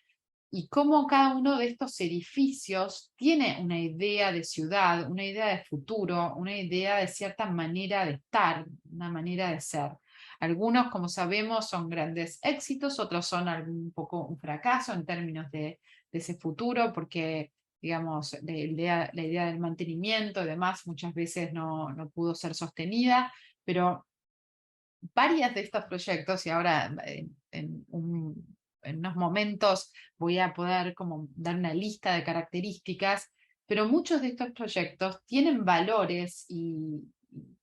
y cómo cada uno de estos edificios tiene una idea de ciudad, una idea de futuro, una idea de cierta manera de estar, una manera de ser. Algunos, como sabemos, son grandes éxitos, otros son un poco un fracaso en términos de ese futuro, porque, digamos, la idea del mantenimiento y demás muchas veces no pudo ser sostenida, pero varias de estos proyectos, y ahora en unos momentos voy a poder como dar una lista de características, pero muchos de estos proyectos tienen valores y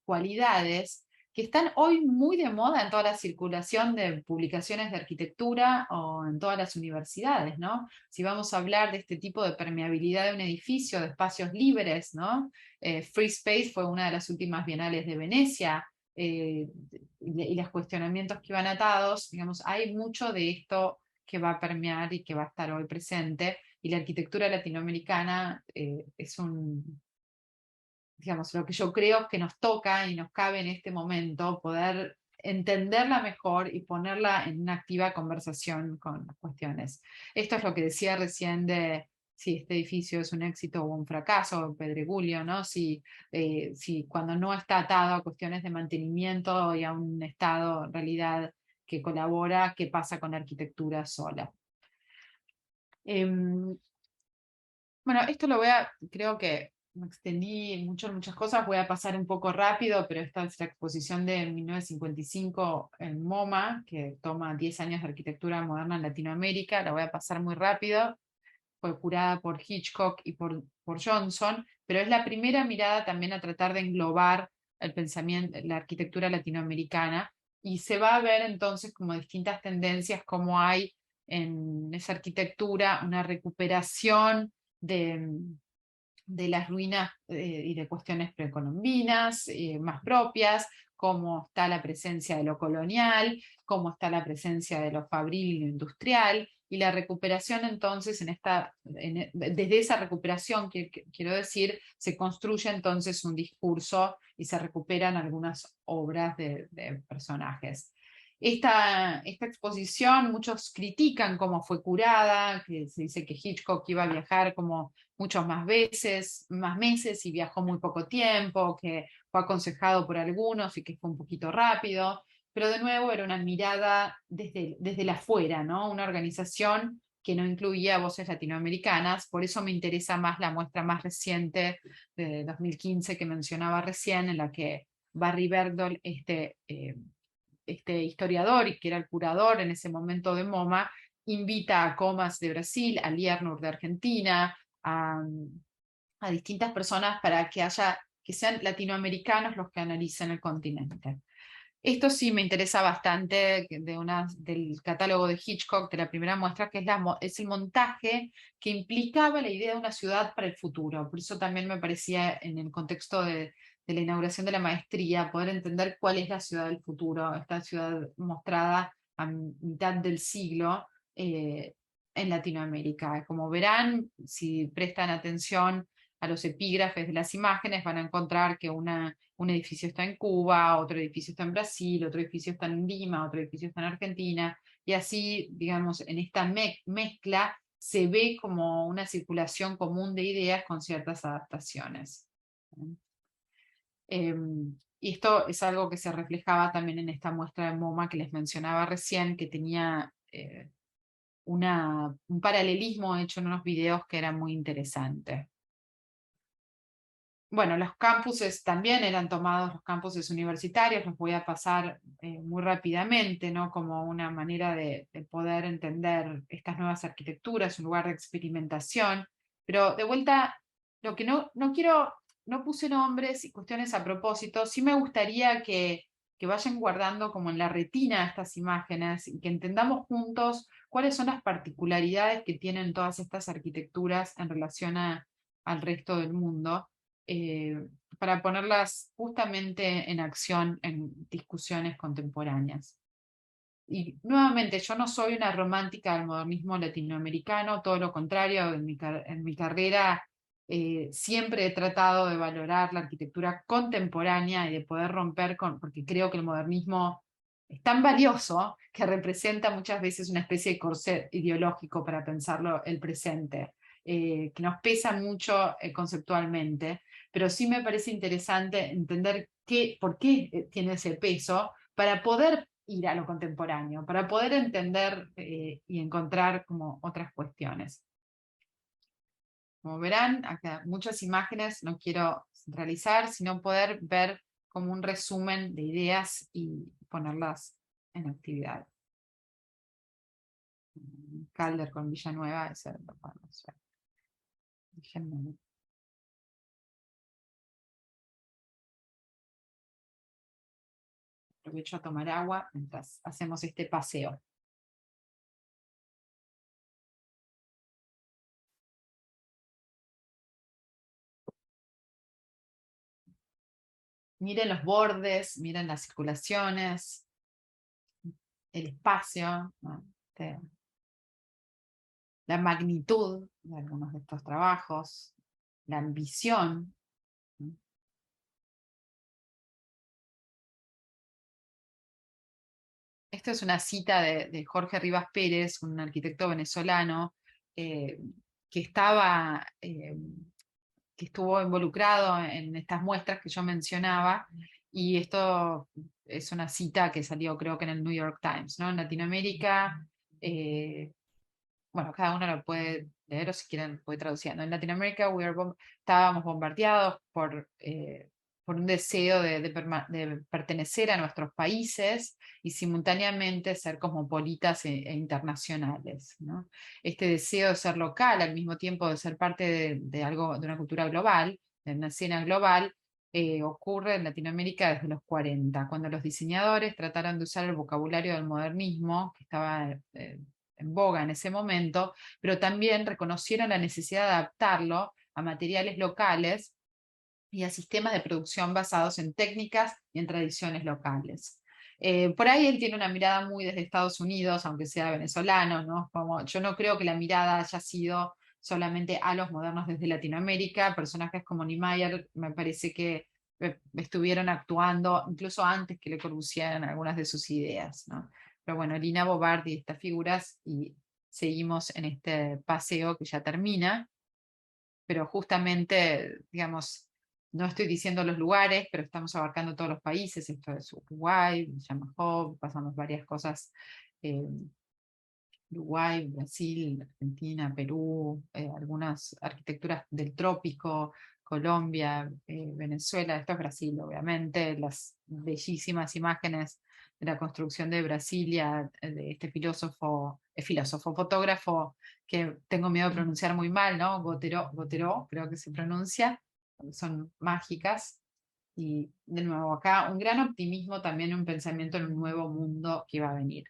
cualidades que están hoy muy de moda en toda la circulación de publicaciones de arquitectura o en todas las universidades, ¿no? Si vamos a hablar de este tipo de permeabilidad de un edificio, de espacios libres, ¿no? Free Space fue una de las últimas bienales de Venecia, y los cuestionamientos que van atados, digamos, hay mucho de esto que va a permear y que va a estar hoy presente, y la arquitectura latinoamericana es digamos, lo que yo creo que nos toca y nos cabe en este momento, poder entenderla mejor y ponerla en una activa conversación con las cuestiones. Esto es lo que decía recién de si este edificio es un éxito o un fracaso, Pedregulio, ¿no? Si cuando no está atado a cuestiones de mantenimiento y a un Estado en realidad que colabora, ¿qué pasa con la arquitectura sola? Bueno, esto creo que me extendí mucho en muchas cosas, voy a pasar un poco rápido, pero esta es la exposición de 1955 en MoMA, que toma 10 años de arquitectura moderna en Latinoamérica, la voy a pasar muy rápido. Fue curada por Hitchcock y por Johnson, pero es la primera mirada también a tratar de englobar el pensamiento, la arquitectura latinoamericana, y se va a ver entonces como distintas tendencias, como hay en esa arquitectura una recuperación de las ruinas y de cuestiones precolombinas más propias, cómo está la presencia de lo colonial, cómo está la presencia de lo fabril y lo industrial, y la recuperación entonces desde esa recuperación, quiero decir, se construye entonces un discurso y se recuperan algunas obras de personajes. Esta exposición, muchos critican cómo fue curada, que se dice que Hitchcock iba a viajar como muchos más meses y viajó muy poco tiempo, que fue aconsejado por algunos y que fue un poquito rápido, pero de nuevo era una mirada desde la afuera, ¿no? Una organización que no incluía voces latinoamericanas, por eso me interesa más la muestra más reciente de 2015 que mencionaba recién, en la que Barry Bergdoll, este historiador y que era el curador en ese momento de MoMA, invita a Comas de Brasil, a Liernur de Argentina, a distintas personas para que sean latinoamericanos los que analicen el continente. Esto sí me interesa bastante del catálogo de Hitchcock, de la primera muestra, que es el montaje que implicaba la idea de una ciudad para el futuro. Por eso también me parecía, en el contexto de la inauguración de la maestría, poder entender cuál es la ciudad del futuro, esta ciudad mostrada a mitad del siglo en Latinoamérica. Como verán, si prestan atención a los epígrafes de las imágenes, van a encontrar que un edificio está en Cuba, otro edificio está en Brasil, otro edificio está en Lima, otro edificio está en Argentina, y así, digamos, en esta mezcla se ve como una circulación común de ideas con ciertas adaptaciones. Y esto es algo que se reflejaba también en esta muestra de MoMA que les mencionaba recién, que tenía un paralelismo hecho en unos videos que era muy interesante. Bueno, los campuses también eran tomados, los campuses universitarios, los voy a pasar muy rápidamente, ¿no? Como una manera de poder entender estas nuevas arquitecturas, un lugar de experimentación. Pero de vuelta, lo que no quiero, no puse nombres y cuestiones a propósito, sí me gustaría que vayan guardando como en la retina estas imágenes y que entendamos juntos cuáles son las particularidades que tienen todas estas arquitecturas en relación al resto del mundo, para ponerlas justamente en acción en discusiones contemporáneas. Y nuevamente, yo no soy una romántica del modernismo latinoamericano, todo lo contrario, en mi carrera siempre he tratado de valorar la arquitectura contemporánea y de poder romper porque creo que el modernismo es tan valioso que representa muchas veces una especie de corset ideológico para pensarlo el presente, que nos pesa mucho conceptualmente, pero sí me parece interesante entender por qué tiene ese peso para poder ir a lo contemporáneo, para poder entender y encontrar como otras cuestiones. Como verán, acá muchas imágenes, no quiero centralizar, sino poder ver como un resumen de ideas y ponerlas en actividad. Calder con Villanueva, ese lo podemos ver. Déjenme. Aprovecho a tomar agua mientras hacemos este paseo. Miren los bordes, miren las circulaciones, el espacio, ¿no? La magnitud de algunos de estos trabajos, la ambición. Esto es una cita de Jorge Rivas Pérez, un arquitecto venezolano que estuvo involucrado en estas muestras que yo mencionaba, y esto es una cita que salió creo que en el New York Times, ¿no? En Latinoamérica, bueno, cada uno lo puede leer o si quieren puede traduciendo. En Latinoamérica estábamos bombardeados por un deseo de pertenecer a nuestros países y simultáneamente ser cosmopolitas e internacionales, ¿no? Este deseo de ser local al mismo tiempo de ser parte de algo, de una cultura global, de una escena global, ocurre en Latinoamérica desde los 40, cuando los diseñadores trataron de usar el vocabulario del modernismo, que estaba en boga en ese momento, pero también reconocieron la necesidad de adaptarlo a materiales locales y a sistemas de producción basados en técnicas y en tradiciones locales. Por ahí él tiene una mirada muy desde Estados Unidos, aunque sea venezolano, ¿no? Yo no creo que la mirada haya sido solamente a los modernos desde Latinoamérica. Personajes como Niemeyer me parece que estuvieron actuando incluso antes que Le Corbusier en algunas de sus ideas, ¿no? Pero bueno, Lina Bobard y estas figuras, y seguimos en este paseo que ya termina, pero justamente, digamos, no estoy diciendo los lugares, pero estamos abarcando todos los países. Esto es Uruguay, Yamaha, pasamos varias cosas. Uruguay, Brasil, Argentina, Perú, algunas arquitecturas del trópico, Colombia, Venezuela. Esto es Brasil, obviamente. Las bellísimas imágenes de la construcción de Brasilia, de este fotógrafo, que tengo miedo de pronunciar muy mal, ¿no? Gotero, creo que se pronuncia. Son mágicas. Y de nuevo, acá un gran optimismo, también un pensamiento en un nuevo mundo que va a venir.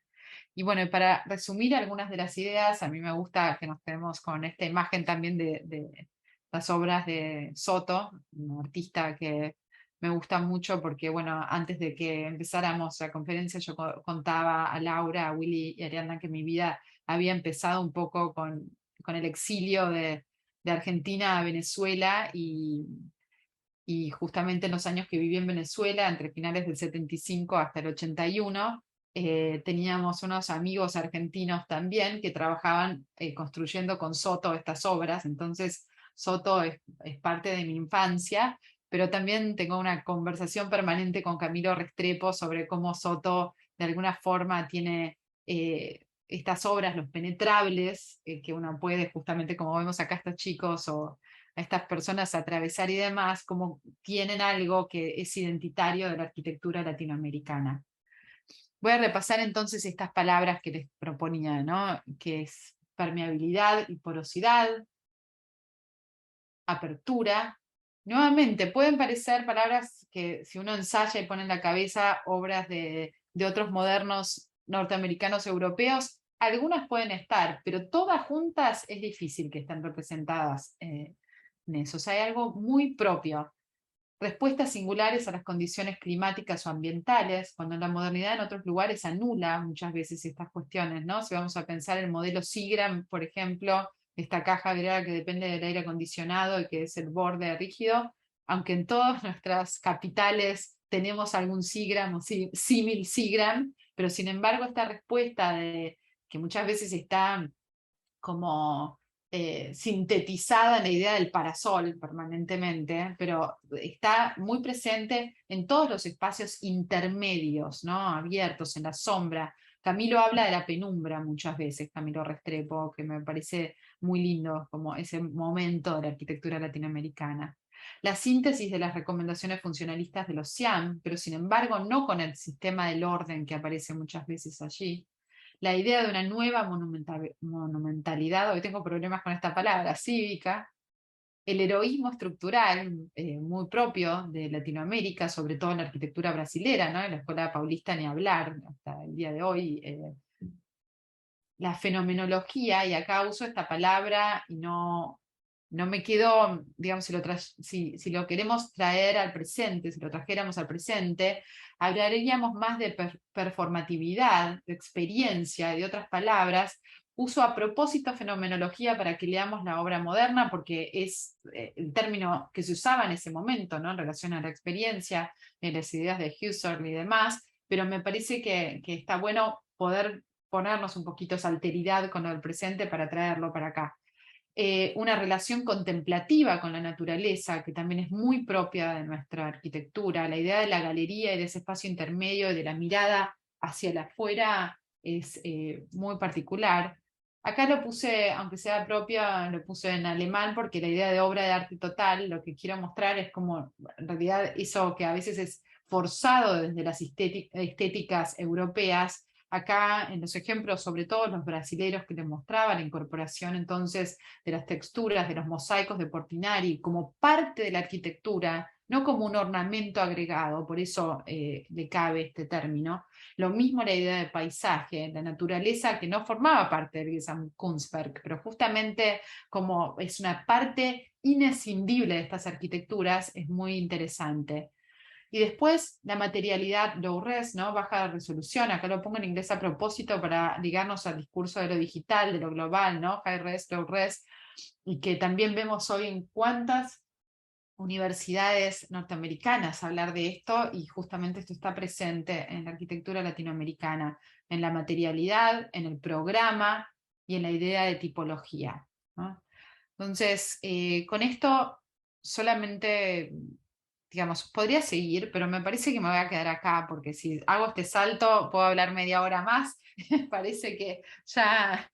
Y bueno, para resumir algunas de las ideas, a mí me gusta que nos quedemos con esta imagen también de las obras de Soto, un artista que me gusta mucho porque, bueno, antes de que empezáramos la conferencia yo contaba a Laura, a Willy y a Ariadna que mi vida había empezado un poco con el exilio de Argentina a Venezuela, y justamente en los años que viví en Venezuela, entre finales del 75 hasta el 81, teníamos unos amigos argentinos también que trabajaban construyendo con Soto estas obras. Entonces Soto es parte de mi infancia, pero también tengo una conversación permanente con Camilo Restrepo sobre cómo Soto de alguna forma tiene estas obras, los penetrables, que uno puede, justamente como vemos acá estos chicos o a estas personas atravesar y demás, como tienen algo que es identitario de la arquitectura latinoamericana. Voy a repasar entonces estas palabras que les proponía, ¿no? Que es permeabilidad y porosidad, apertura. Nuevamente, pueden parecer palabras que si uno ensaya y pone en la cabeza obras de otros modernos norteamericanos, europeos, algunas pueden estar, pero todas juntas es difícil que estén representadas en eso. O sea, hay algo muy propio. Respuestas singulares a las condiciones climáticas o ambientales, cuando la modernidad en otros lugares anula muchas veces estas cuestiones, ¿no? Si vamos a pensar el modelo Seagram, por ejemplo, esta caja viral que depende del aire acondicionado y que es el borde rígido, aunque en todas nuestras capitales tenemos algún Seagram o símil Seagram, pero sin embargo esta respuesta que muchas veces está como sintetizada en la idea del parasol permanentemente, pero está muy presente en todos los espacios intermedios, ¿no? Abiertos, en la sombra. Camilo habla de la penumbra muchas veces, Camilo Restrepo, que me parece muy lindo como ese momento de la arquitectura latinoamericana. La síntesis de las recomendaciones funcionalistas de los CIAM, pero sin embargo no con el sistema del orden que aparece muchas veces allí. La idea de una nueva monumentalidad, hoy tengo problemas con esta palabra, cívica, el heroísmo estructural muy propio de Latinoamérica, sobre todo en la arquitectura brasilera, ¿no? En la escuela paulista ni hablar, hasta el día de hoy. La fenomenología, y acá uso esta palabra y no me quedo, digamos, si lo queremos traer al presente, si lo trajéramos al presente, hablaríamos más de performatividad, de experiencia, y de otras palabras. Uso a propósito fenomenología para que leamos la obra moderna, porque es el término que se usaba en ese momento, ¿no? En relación a la experiencia, en las ideas de Husserl y demás, pero me parece que está bueno poder ponernos un poquito esa alteridad con el presente para traerlo para acá. Una relación contemplativa con la naturaleza, que también es muy propia de nuestra arquitectura. La idea de la galería y de ese espacio intermedio y de la mirada hacia el afuera es muy particular. Acá lo puse, aunque sea propia, lo puse en alemán porque la idea de obra de arte total, lo que quiero mostrar es como, en realidad, eso que a veces es forzado desde las estéticas europeas. Acá en los ejemplos, sobre todo los brasileros que les mostraba la incorporación entonces de las texturas, de los mosaicos de Portinari, como parte de la arquitectura, no como un ornamento agregado, por eso le cabe este término. Lo mismo la idea de paisaje, la naturaleza que no formaba parte del Gesamtkunstwerk, pero justamente como es una parte inescindible de estas arquitecturas, es muy interesante. Y después la materialidad low res, ¿no? Baja resolución, acá lo pongo en inglés a propósito para ligarnos al discurso de lo digital, de lo global, ¿no? High res, low res, y que también vemos hoy en cuántas universidades norteamericanas hablar de esto, y justamente esto está presente en la arquitectura latinoamericana, en la materialidad, en el programa y en la idea de tipología, ¿no? Entonces, con esto solamente, digamos, podría seguir, pero me parece que me voy a quedar acá, porque si hago este salto puedo hablar media hora más. Parece que ya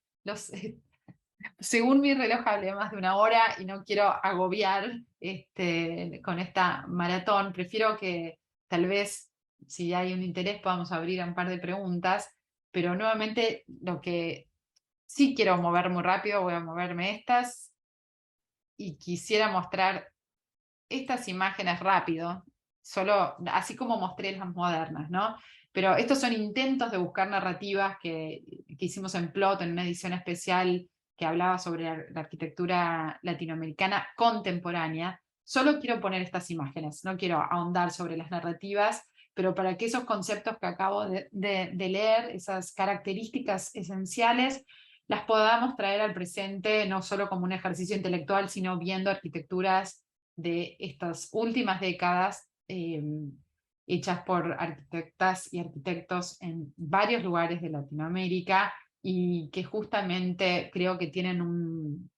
según mi reloj hablé más de una hora y no quiero agobiar con esta maratón. Prefiero que tal vez, si hay un interés, podamos abrir a un par de preguntas, pero nuevamente lo que sí quiero mover muy rápido, voy a moverme estas, y quisiera mostrar estas imágenes rápido, solo así como mostré las modernas, ¿no? Pero estos son intentos de buscar narrativas que hicimos en Plot, en una edición especial que hablaba sobre la arquitectura latinoamericana contemporánea. Solo quiero poner estas imágenes, no quiero ahondar sobre las narrativas, pero para que esos conceptos que acabo de leer, esas características esenciales, las podamos traer al presente, no solo como un ejercicio intelectual, sino viendo arquitecturas de estas últimas décadas, hechas por arquitectas y arquitectos en varios lugares de Latinoamérica, y que justamente creo que tienen un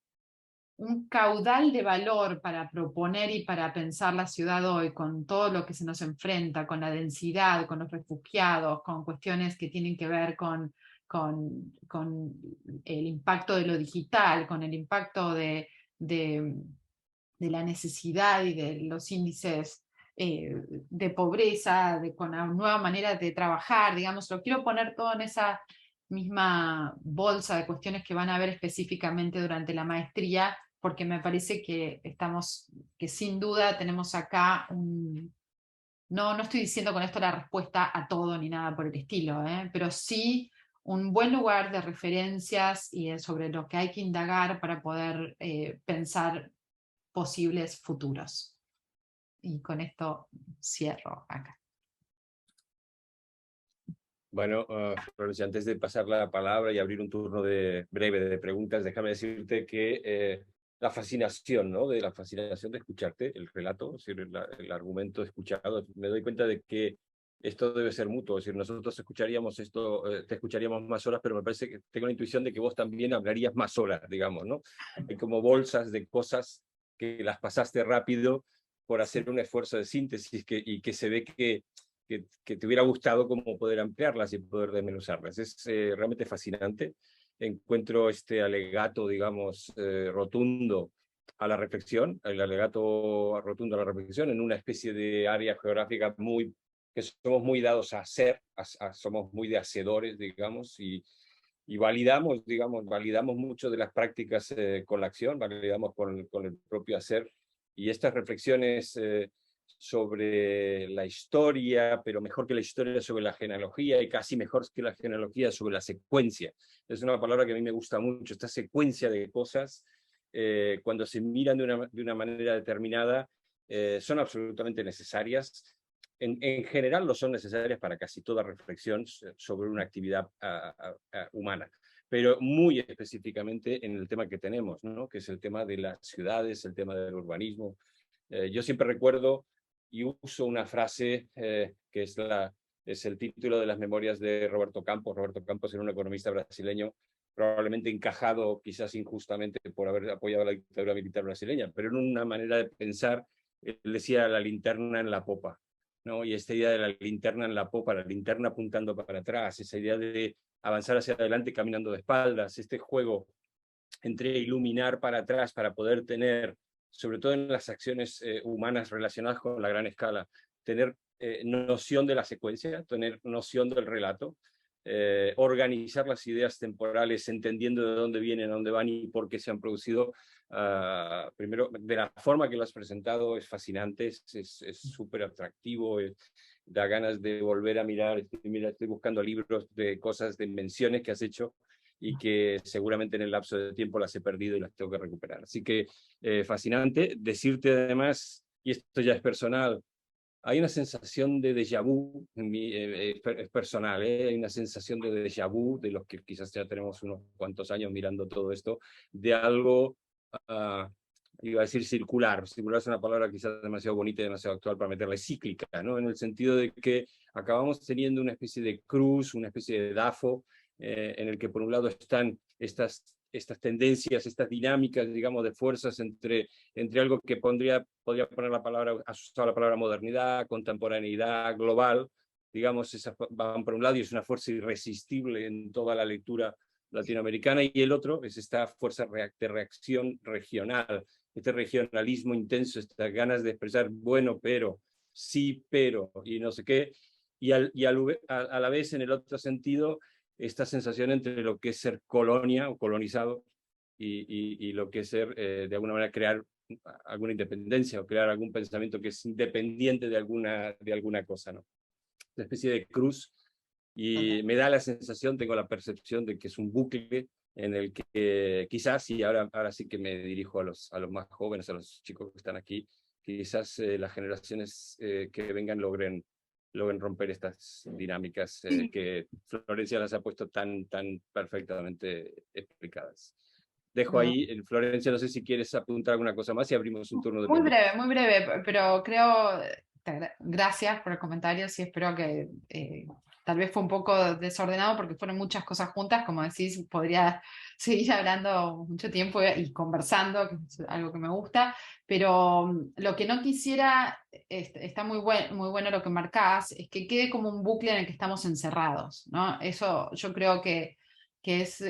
caudal de valor para proponer y para pensar la ciudad hoy, con todo lo que se nos enfrenta, con la densidad, con los refugiados, con cuestiones que tienen que ver con el impacto de lo digital, con el impacto de la necesidad y de los índices de pobreza, con la nueva manera de trabajar, digamos. Lo quiero poner todo en esa misma bolsa de cuestiones que van a ver específicamente durante la maestría, porque me parece que sin duda tenemos acá no estoy diciendo con esto la respuesta a todo ni nada por el estilo, pero sí un buen lugar de referencias y sobre lo que hay que indagar para poder pensar posibles futuros. Y con esto cierro acá. Bueno, Florencia, antes de pasar la palabra y abrir un turno breve de preguntas, déjame decirte que la fascinación, ¿no? De la fascinación de escucharte, el relato, es decir, el argumento escuchado, me doy cuenta de que esto debe ser mutuo, es decir, nosotros escucharíamos esto, te escucharíamos más horas, pero me parece que tengo la intuición de que vos también hablarías más horas, digamos, ¿no? Hay como bolsas de cosas que las pasaste rápido por hacer un esfuerzo de síntesis y que se ve que te hubiera gustado como poder ampliarlas y poder desmenuzarlas. Es realmente fascinante. Encuentro este alegato, digamos, rotundo a la reflexión, el alegato rotundo a la reflexión en una especie de área geográfica que somos muy dados a hacer, somos muy de hacedores, digamos, y validamos, digamos, validamos mucho de las prácticas con la acción, validamos con el propio hacer, y estas reflexiones sobre la historia, pero mejor que la historia sobre la genealogía, y casi mejor que la genealogía sobre la secuencia. Es una palabra que a mí me gusta mucho, esta secuencia de cosas, cuando se miran de una manera determinada, son absolutamente necesarias. En general lo son necesarias para casi toda reflexión sobre una actividad humana, pero muy específicamente en el tema que tenemos, ¿no? Que es el tema de las ciudades, el tema del urbanismo. Yo siempre recuerdo y uso una frase que es el título de las memorias de Roberto Campos. Roberto Campos era un economista brasileño, probablemente encajado, quizás injustamente, por haber apoyado la dictadura militar brasileña, pero en una manera de pensar, él decía la linterna en la popa, ¿no? Y esta idea de la linterna en la popa, la linterna apuntando para atrás, esa idea de avanzar hacia adelante caminando de espaldas, este juego entre iluminar para atrás para poder tener, sobre todo en las acciones humanas relacionadas con la gran escala, tener noción de la secuencia, tener noción del relato, organizar las ideas temporales entendiendo de dónde vienen, a dónde van y por qué se han producido. Primero, de la forma que lo has presentado es fascinante, es súper atractivo, da ganas de volver a mirar. Estoy buscando libros de cosas, de menciones que has hecho y que seguramente en el lapso de tiempo las he perdido y las tengo que recuperar. Así que fascinante. Decirte además, y esto ya es personal, hay una sensación de déjà vu, es personal, hay una sensación de déjà vu, de los que quizás ya tenemos unos cuantos años mirando todo esto, de algo, iba a decir circular. Circular es una palabra quizás demasiado bonita y demasiado actual para meterla, cíclica, ¿no? En el sentido de que acabamos teniendo una especie de cruz, una especie de DAFO, en el que por un lado están estas tendencias, estas dinámicas, digamos, de fuerzas entre algo que podría poner la palabra, asustado la palabra modernidad, contemporaneidad, global, digamos, esas van por un lado y es una fuerza irresistible en toda la lectura latinoamericana, y el otro es esta fuerza de reacción regional, este regionalismo intenso, estas ganas de expresar bueno, pero, sí, pero, y no sé qué, y a la vez en el otro sentido, esta sensación entre lo que es ser colonia o colonizado y lo que es ser, de alguna manera, crear alguna independencia o crear algún pensamiento que es independiente de alguna cosa, ¿no? Una especie de cruz, y me da la sensación, tengo la percepción de que es un bucle en el que quizás, y ahora sí que me dirijo a los más jóvenes, a los chicos que están aquí, quizás las generaciones que vengan logren romper estas dinámicas que Florencia las ha puesto tan perfectamente explicadas. Dejo ahí, Florencia, no sé si quieres apuntar alguna cosa más y abrimos un turno de preguntas. Muy breve, pero creo, gracias por el comentario, sí, espero que tal vez fue un poco desordenado porque fueron muchas cosas juntas, como decís, podría seguir hablando mucho tiempo y conversando, que es algo que me gusta, pero lo que no quisiera, está muy bueno lo que marcás, es que quede como un bucle en el que estamos encerrados, ¿no? Eso yo creo que es...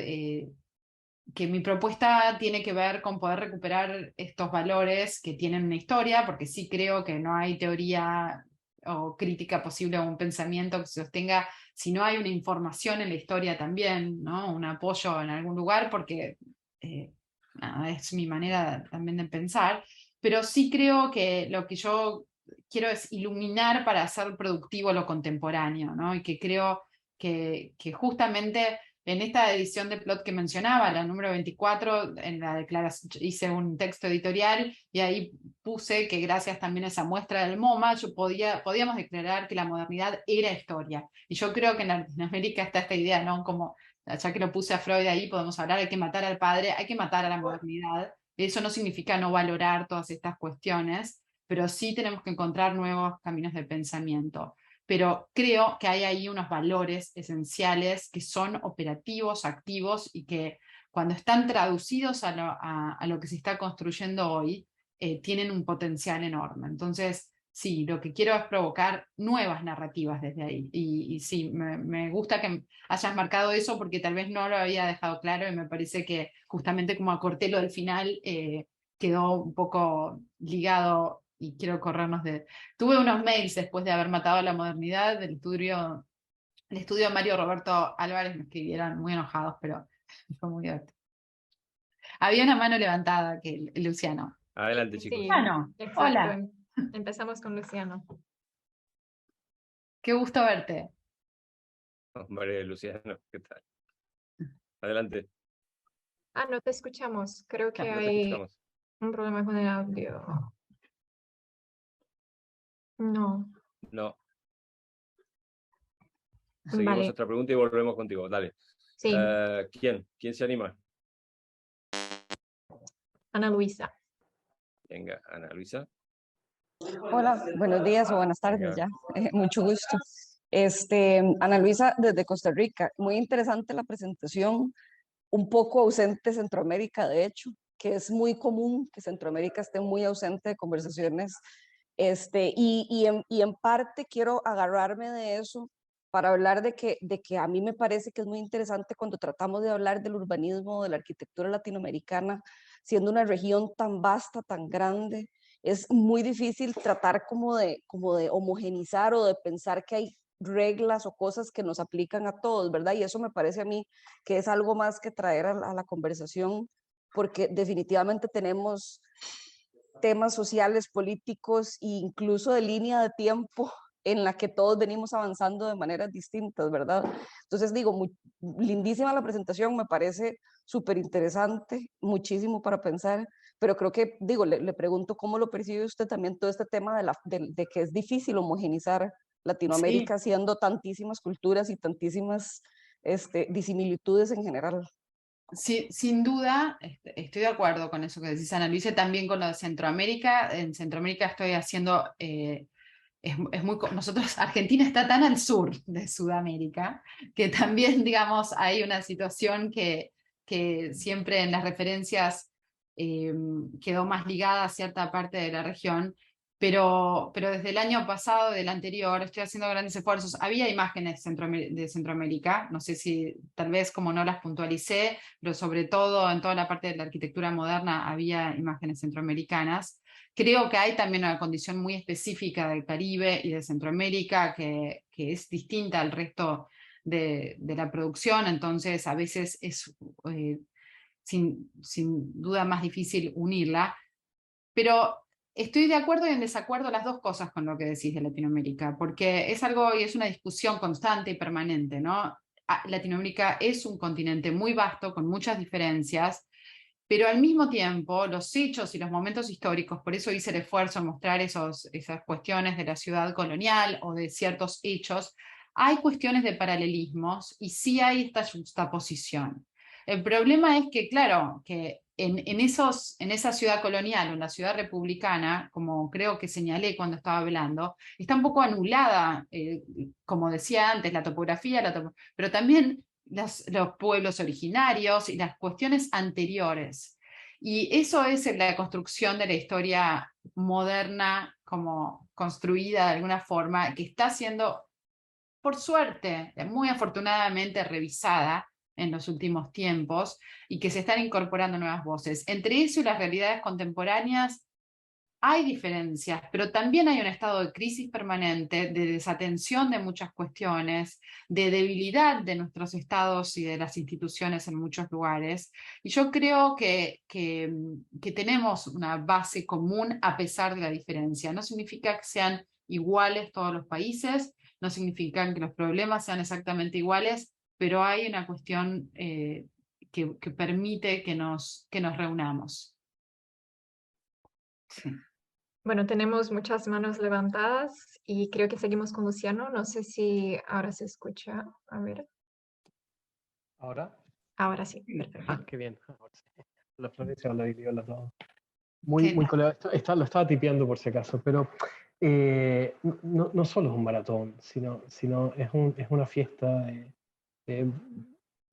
que mi propuesta tiene que ver con poder recuperar estos valores que tienen una historia, porque sí creo que no hay teoría o crítica posible o un pensamiento que se sostenga si no hay una información en la historia también, ¿no? Un apoyo en algún lugar, porque nada, es mi manera también de pensar, pero sí creo que lo que yo quiero es iluminar para hacer productivo lo contemporáneo, ¿no? Y que creo que justamente en esta edición de Plot que mencionaba, la número 24, en la declaración, hice un texto editorial y ahí puse que gracias también a esa muestra del MoMA, podíamos declarar que la modernidad era historia. Y yo creo que en Latinoamérica está esta idea, ¿no? Como, ya que lo puse a Freud ahí, podemos hablar, hay que matar al padre, hay que matar a la modernidad. Eso no significa no valorar todas estas cuestiones, pero sí tenemos que encontrar nuevos caminos de pensamiento. Pero creo que hay ahí unos valores esenciales que son operativos, activos, y que cuando están traducidos a lo que se está construyendo hoy, tienen un potencial enorme. Entonces, sí, lo que quiero es provocar nuevas narrativas desde ahí. Y sí, me gusta que hayas marcado eso porque tal vez no lo había dejado claro y me parece que justamente como acorté lo del final, quedó un poco ligado y quiero corrernos de... Tuve unos mails después de haber matado a la modernidad del estudio de Mario Roberto Álvarez, me escribieron muy enojados, pero fue muy divertido. Había una mano levantada, que Luciano. Adelante, chicos. Sí, Luciano, exacto. hola, Empezamos con Luciano. qué gusto verte. María Luciano, ¿qué tal? Adelante. Ah, no te escuchamos. Creo que No te hay escuchamos. un problema con el audio. No, No. Seguimos vale. otra pregunta y volvemos contigo. Dale. Sí, ¿Quién se anima? Ana Luisa. Venga, Ana Luisa. Hola, buenos días o buenas tardes Venga. ya. Mucho gusto. Ana Luisa, desde Costa Rica. Muy interesante la presentación, un poco ausente Centroamérica, de hecho, que es muy común que Centroamérica esté muy ausente de conversaciones. Y en parte quiero agarrarme de eso para hablar de que a mí me parece que es muy interesante cuando tratamos de hablar del urbanismo, de la arquitectura latinoamericana, siendo una región tan vasta, tan grande, es muy difícil tratar como de homogenizar o de pensar que hay reglas o cosas que nos aplican a todos, ¿verdad? Y eso me parece a mí que es algo más que traer a la conversación, porque definitivamente tenemos temas sociales, políticos e incluso de línea de tiempo en la que todos venimos avanzando de maneras distintas, ¿verdad? Entonces digo, lindísima la presentación, me parece súper interesante, muchísimo para pensar, pero creo que, digo, le pregunto cómo lo percibe usted también todo este tema de que es difícil homogenizar Sí, Latinoamérica siendo tantísimas culturas y tantísimas disimilitudes en general. sí, sin duda, estoy de acuerdo con eso que decís, Ana Luisa, también con lo de Centroamérica. En Centroamérica estoy haciendo, nosotros, Argentina está tan al sur de Sudamérica, que también, digamos, hay una situación que siempre en las referencias quedó más ligada a cierta parte de la región. Pero desde el año pasado, del anterior, estoy haciendo grandes esfuerzos. Había imágenes de Centroamérica, no sé si tal vez como no las puntualicé, pero sobre todo en toda la parte de la arquitectura moderna había imágenes centroamericanas. Creo que hay también una condición muy específica del Caribe y de Centroamérica que es distinta al resto de la producción, entonces a veces es sin duda más difícil unirla. Pero estoy de acuerdo y en desacuerdo las dos cosas con lo que decís de Latinoamérica, porque es algo y es una discusión constante y permanente, ¿no? Latinoamérica es un continente muy vasto, con muchas diferencias, pero al mismo tiempo los hechos y los momentos históricos, por eso hice el esfuerzo en mostrar esas cuestiones de la ciudad colonial o de ciertos hechos, hay cuestiones de paralelismos y sí hay esta juxtaposición. El problema es que, claro, que en esa ciudad colonial o en la ciudad republicana, como creo que señalé cuando estaba hablando, está un poco anulada, como decía antes, la topografía, pero también los pueblos originarios y las cuestiones anteriores. Y eso es la construcción de la historia moderna, como construida de alguna forma, que está siendo, por suerte, muy afortunadamente revisada en los últimos tiempos y que se están incorporando nuevas voces. Entre eso y las realidades contemporáneas, hay diferencias, pero también hay un estado de crisis permanente, de desatención de muchas cuestiones, de debilidad de nuestros estados y de las instituciones en muchos lugares. Y yo creo que tenemos una base común a pesar de la diferencia. No significa que sean iguales todos los países, no significa que los problemas sean exactamente iguales, pero hay una cuestión que permite que nos reunamos. Sí. Bueno, tenemos muchas manos levantadas y creo que seguimos con Luciano. No sé si ahora se escucha. A ver, ¿Ahora? ahora sí, perfecto. Ah, qué bien. Ahora sí. Hola Florencia, hola Lili, hola a todos. ¿Qué Muy tal? colega. Lo estaba tipeando por si acaso, pero no solo es un maratón, sino es una fiesta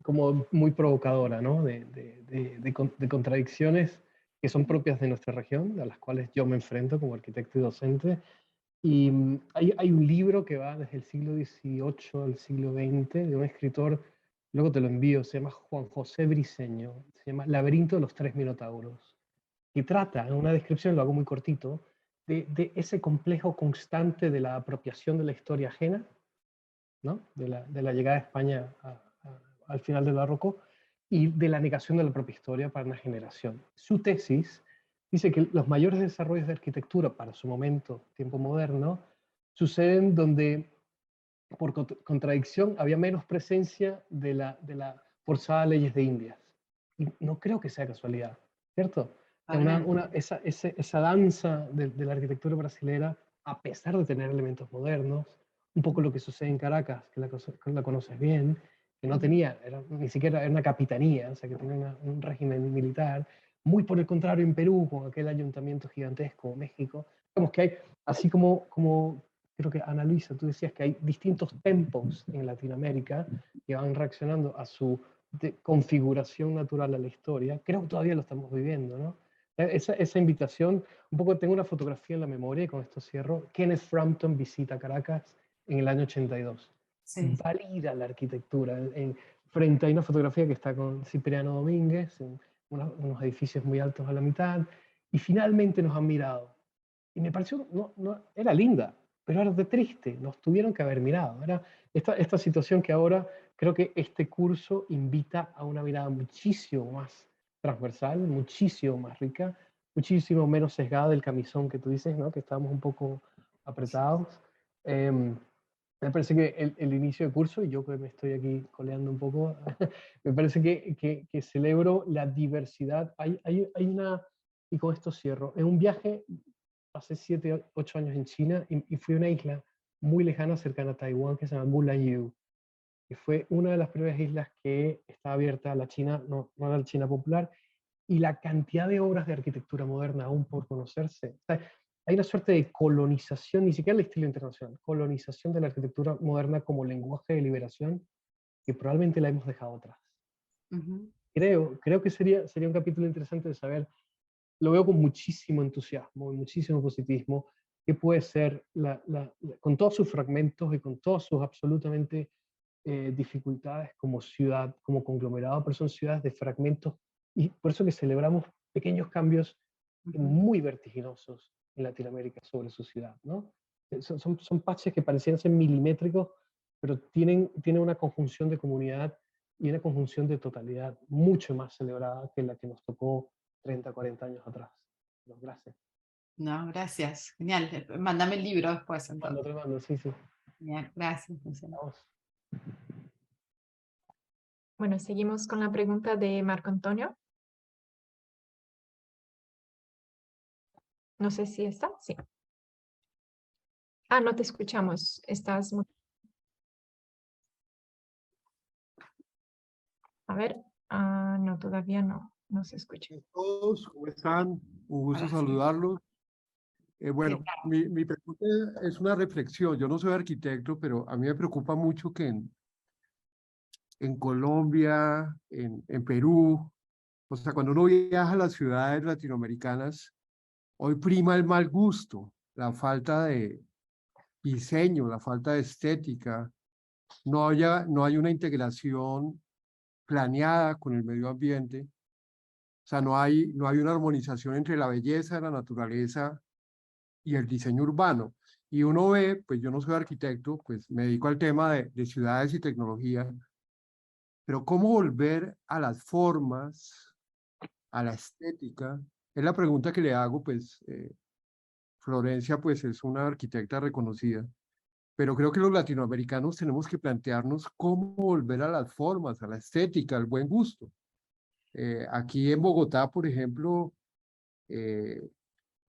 como muy provocadora, ¿no? De contradicciones que son propias de nuestra región, a las cuales yo me enfrento como arquitecto y docente. Y hay un libro que va desde el siglo XVIII al siglo XX de un escritor, luego te lo envío, se llama Juan José Briceño, se llama Laberinto de los Tres Minotauros, que trata, en una descripción, lo hago muy cortito, de ese complejo constante de la apropiación de la historia ajena, ¿no? de la llegada de España al final del barroco, y de la negación de la propia historia para una generación. Su tesis dice que los mayores desarrollos de arquitectura para su momento, tiempo moderno, suceden donde, por contradicción, había menos presencia de la forzada leyes de Indias. Y no creo que sea casualidad, ¿cierto? Esa danza de la arquitectura brasilera, a pesar de tener elementos modernos, un poco lo que sucede en Caracas, que la conoces bien, que no tenía, ni siquiera era una capitanía, o sea, que tenía un régimen militar. Muy por el contrario en Perú, con aquel ayuntamiento gigantesco, México. Digamos que hay, así como creo que Ana Luisa, tú decías que hay distintos tempos en Latinoamérica que van reaccionando a su configuración natural a la historia. Creo que todavía lo estamos viviendo, ¿no? Esa invitación, un poco tengo una fotografía en la memoria y con esto cierro. Kenneth Frampton visita Caracas en el año 82. Sí. Valida la arquitectura. Frente a una fotografía que está con Cipriano Domínguez, en unos edificios muy altos a la mitad, y finalmente nos han mirado. Y me pareció, era linda, pero era de triste, nos tuvieron que haber mirado. Era esta situación que ahora creo que este curso invita a una mirada muchísimo más transversal, muchísimo más rica, muchísimo menos sesgada del camisón que tú dices, ¿no? Que estábamos un poco apretados. Me parece que el inicio de curso, y yo que me estoy aquí coleando un poco, me parece que celebro la diversidad. Hay una, y con esto cierro, en un viaje, pasé 7, 8 años en China y fui a una isla muy lejana cercana a Taiwán que se llama Gulanyu, que fue una de las primeras islas que estaba abierta a la China, no a la China popular, y la cantidad de obras de arquitectura moderna aún por conocerse. O sea, hay una suerte de colonización, ni siquiera al estilo internacional, colonización de la arquitectura moderna como lenguaje de liberación que probablemente la hemos dejado atrás. Creo que sería un capítulo interesante de saber, lo veo con muchísimo entusiasmo y muchísimo positivismo, que puede ser, con todos sus fragmentos y con todas sus absolutamente dificultades como ciudad, como conglomerado, pero son ciudades de fragmentos, y por eso que celebramos pequeños cambios muy vertiginosos en Latinoamérica sobre su ciudad, ¿no? Son parches que parecían ser milimétricos, pero tienen una conjunción de comunidad y una conjunción de totalidad mucho más celebrada que la que nos tocó 30, 40 años atrás. Gracias. No, gracias. Genial. Mándame el libro después. Te lo mando, sí. Genial, gracias. Vamos. Bueno, seguimos con la pregunta de Marco Antonio. No sé si está. Sí. Ah, no te escuchamos. Estás... A ver. No, todavía no. No se escucha. Todos, ¿cómo están? Un gusto saludarlos. Bueno, mi pregunta es una reflexión. Yo no soy arquitecto, pero a mí me preocupa mucho que en Colombia, en Perú, o sea, cuando uno viaja a las ciudades latinoamericanas, hoy prima el mal gusto, la falta de diseño, la falta de estética. No hay una integración planeada con el medio ambiente. O sea, no hay una armonización entre la belleza de la naturaleza y el diseño urbano. Y uno ve, pues yo no soy arquitecto, pues me dedico al tema de ciudades y tecnología, pero cómo volver a las formas, a la estética, es la pregunta que le hago, pues Florencia pues es una arquitecta reconocida, pero creo que los latinoamericanos tenemos que plantearnos cómo volver a las formas, a la estética, al buen gusto. Aquí en Bogotá, por ejemplo,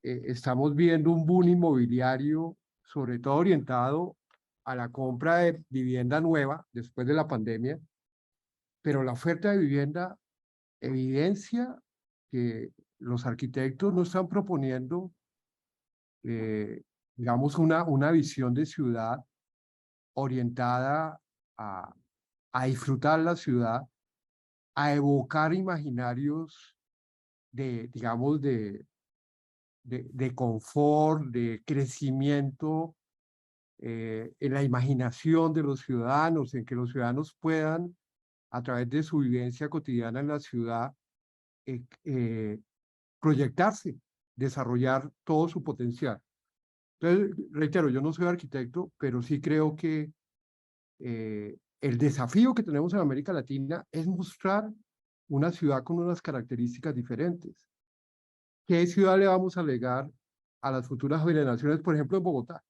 estamos viendo un boom inmobiliario, sobre todo orientado a la compra de vivienda nueva después de la pandemia, pero la oferta de vivienda evidencia que los arquitectos no están proponiendo, digamos, una visión de ciudad orientada a disfrutar la ciudad, a evocar imaginarios digamos, de confort, de crecimiento en la imaginación de los ciudadanos, en que los ciudadanos puedan, a través de su vivencia cotidiana en la ciudad, proyectarse, desarrollar todo su potencial. Entonces, reitero, yo no soy arquitecto, pero sí creo que el desafío que tenemos en América Latina es mostrar una ciudad con unas características diferentes. ¿Qué ciudad le vamos a legar a las futuras generaciones, por ejemplo, en Bogotá?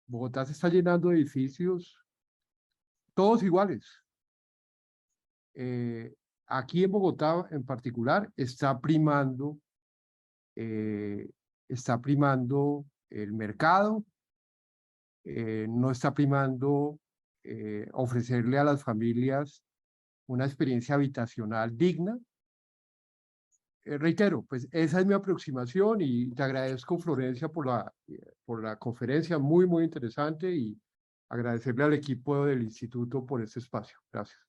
Bogotá se está llenando de edificios, todos iguales. Aquí en Bogotá, en particular, está primando el mercado, no está primando ofrecerle a las familias una experiencia habitacional digna. Reitero, pues esa es mi aproximación y te agradezco, Florencia, por la conferencia, muy, muy interesante, y agradecerle al equipo del instituto por este espacio. Gracias.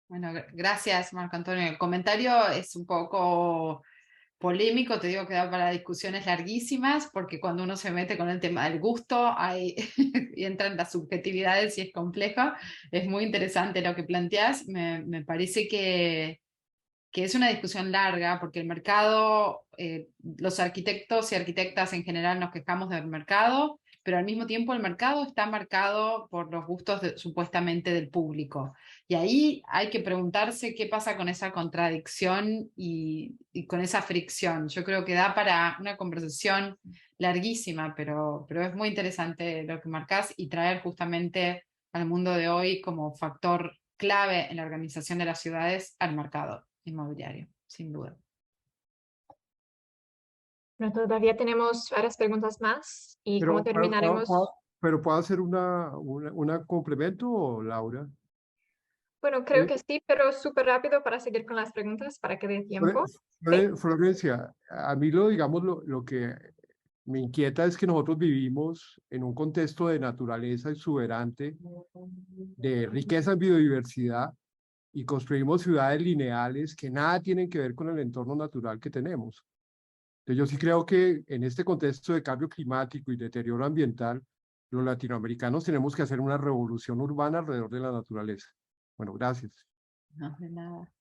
Bueno, gracias, Marco Antonio. El comentario es un poco polémico, te digo que da para discusiones larguísimas, porque cuando uno se mete con el tema del gusto, y entran las subjetividades y es complejo. Es muy interesante lo que planteas. Me parece que es una discusión larga, porque el mercado, los arquitectos y arquitectas en general nos quejamos del mercado, pero al mismo tiempo el mercado está marcado por los gustos supuestamente del público. Y ahí hay que preguntarse qué pasa con esa contradicción y con esa fricción. Yo creo que da para una conversación larguísima, pero es muy interesante lo que marcás, y traer justamente al mundo de hoy como factor clave en la organización de las ciudades al mercado inmobiliario, sin duda. Pero todavía tenemos varias preguntas más y como terminaremos... Pero ¿puedo hacer una complemento, Laura? Bueno, creo que sí, pero súper rápido para seguir con las preguntas, para que dé tiempo. Florencia, a mí digamos, lo que me inquieta es que nosotros vivimos en un contexto de naturaleza exuberante, de riqueza en biodiversidad, y construimos ciudades lineales que nada tienen que ver con el entorno natural que tenemos. Entonces yo sí creo que en este contexto de cambio climático y deterioro ambiental, los latinoamericanos tenemos que hacer una revolución urbana alrededor de la naturaleza. Bueno, gracias. No, de nada.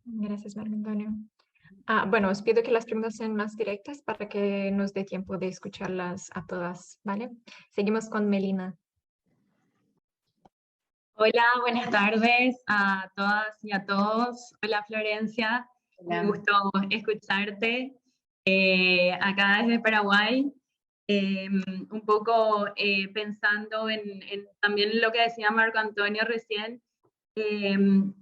Gracias, Marco Antonio. Bueno, os pido que las preguntas sean más directas para que nos dé tiempo de escucharlas a todas, ¿vale? Seguimos con Melina. Hola, buenas tardes a todas y a todos. Hola, Florencia. Hola. Un gusto escucharte acá desde Paraguay. Un poco pensando en también lo que decía Marco Antonio recién.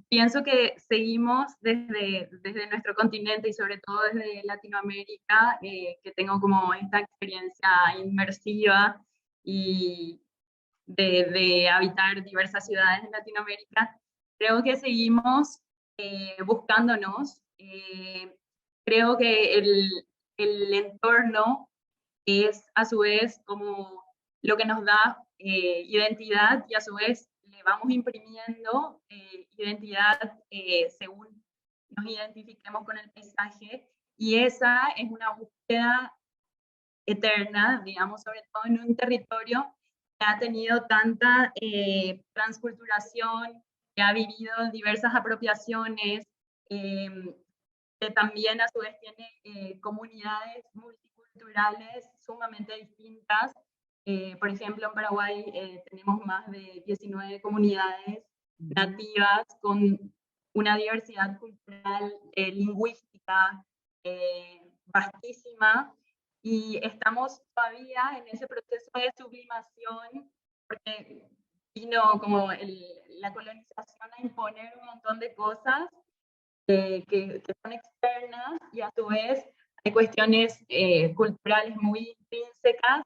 Pienso que seguimos desde nuestro continente y sobre todo desde Latinoamérica, que tengo como esta experiencia inmersiva y de habitar diversas ciudades en Latinoamérica, creo que seguimos buscándonos. Creo que el entorno es a su vez como lo que nos da identidad, y a su vez le vamos imprimiendo identidad según nos identifiquemos con el paisaje, y esa es una búsqueda eterna, digamos, sobre todo en un territorio que ha tenido tanta transculturación, que ha vivido diversas apropiaciones, que también a su vez tiene comunidades multiculturales culturales sumamente distintas. Por ejemplo, en Paraguay tenemos más de 19 comunidades nativas con una diversidad cultural, lingüística vastísima, y estamos todavía en ese proceso de sublimación, porque vino como la colonización a imponer un montón de cosas que son externas, y a su vez hay cuestiones culturales muy intrínsecas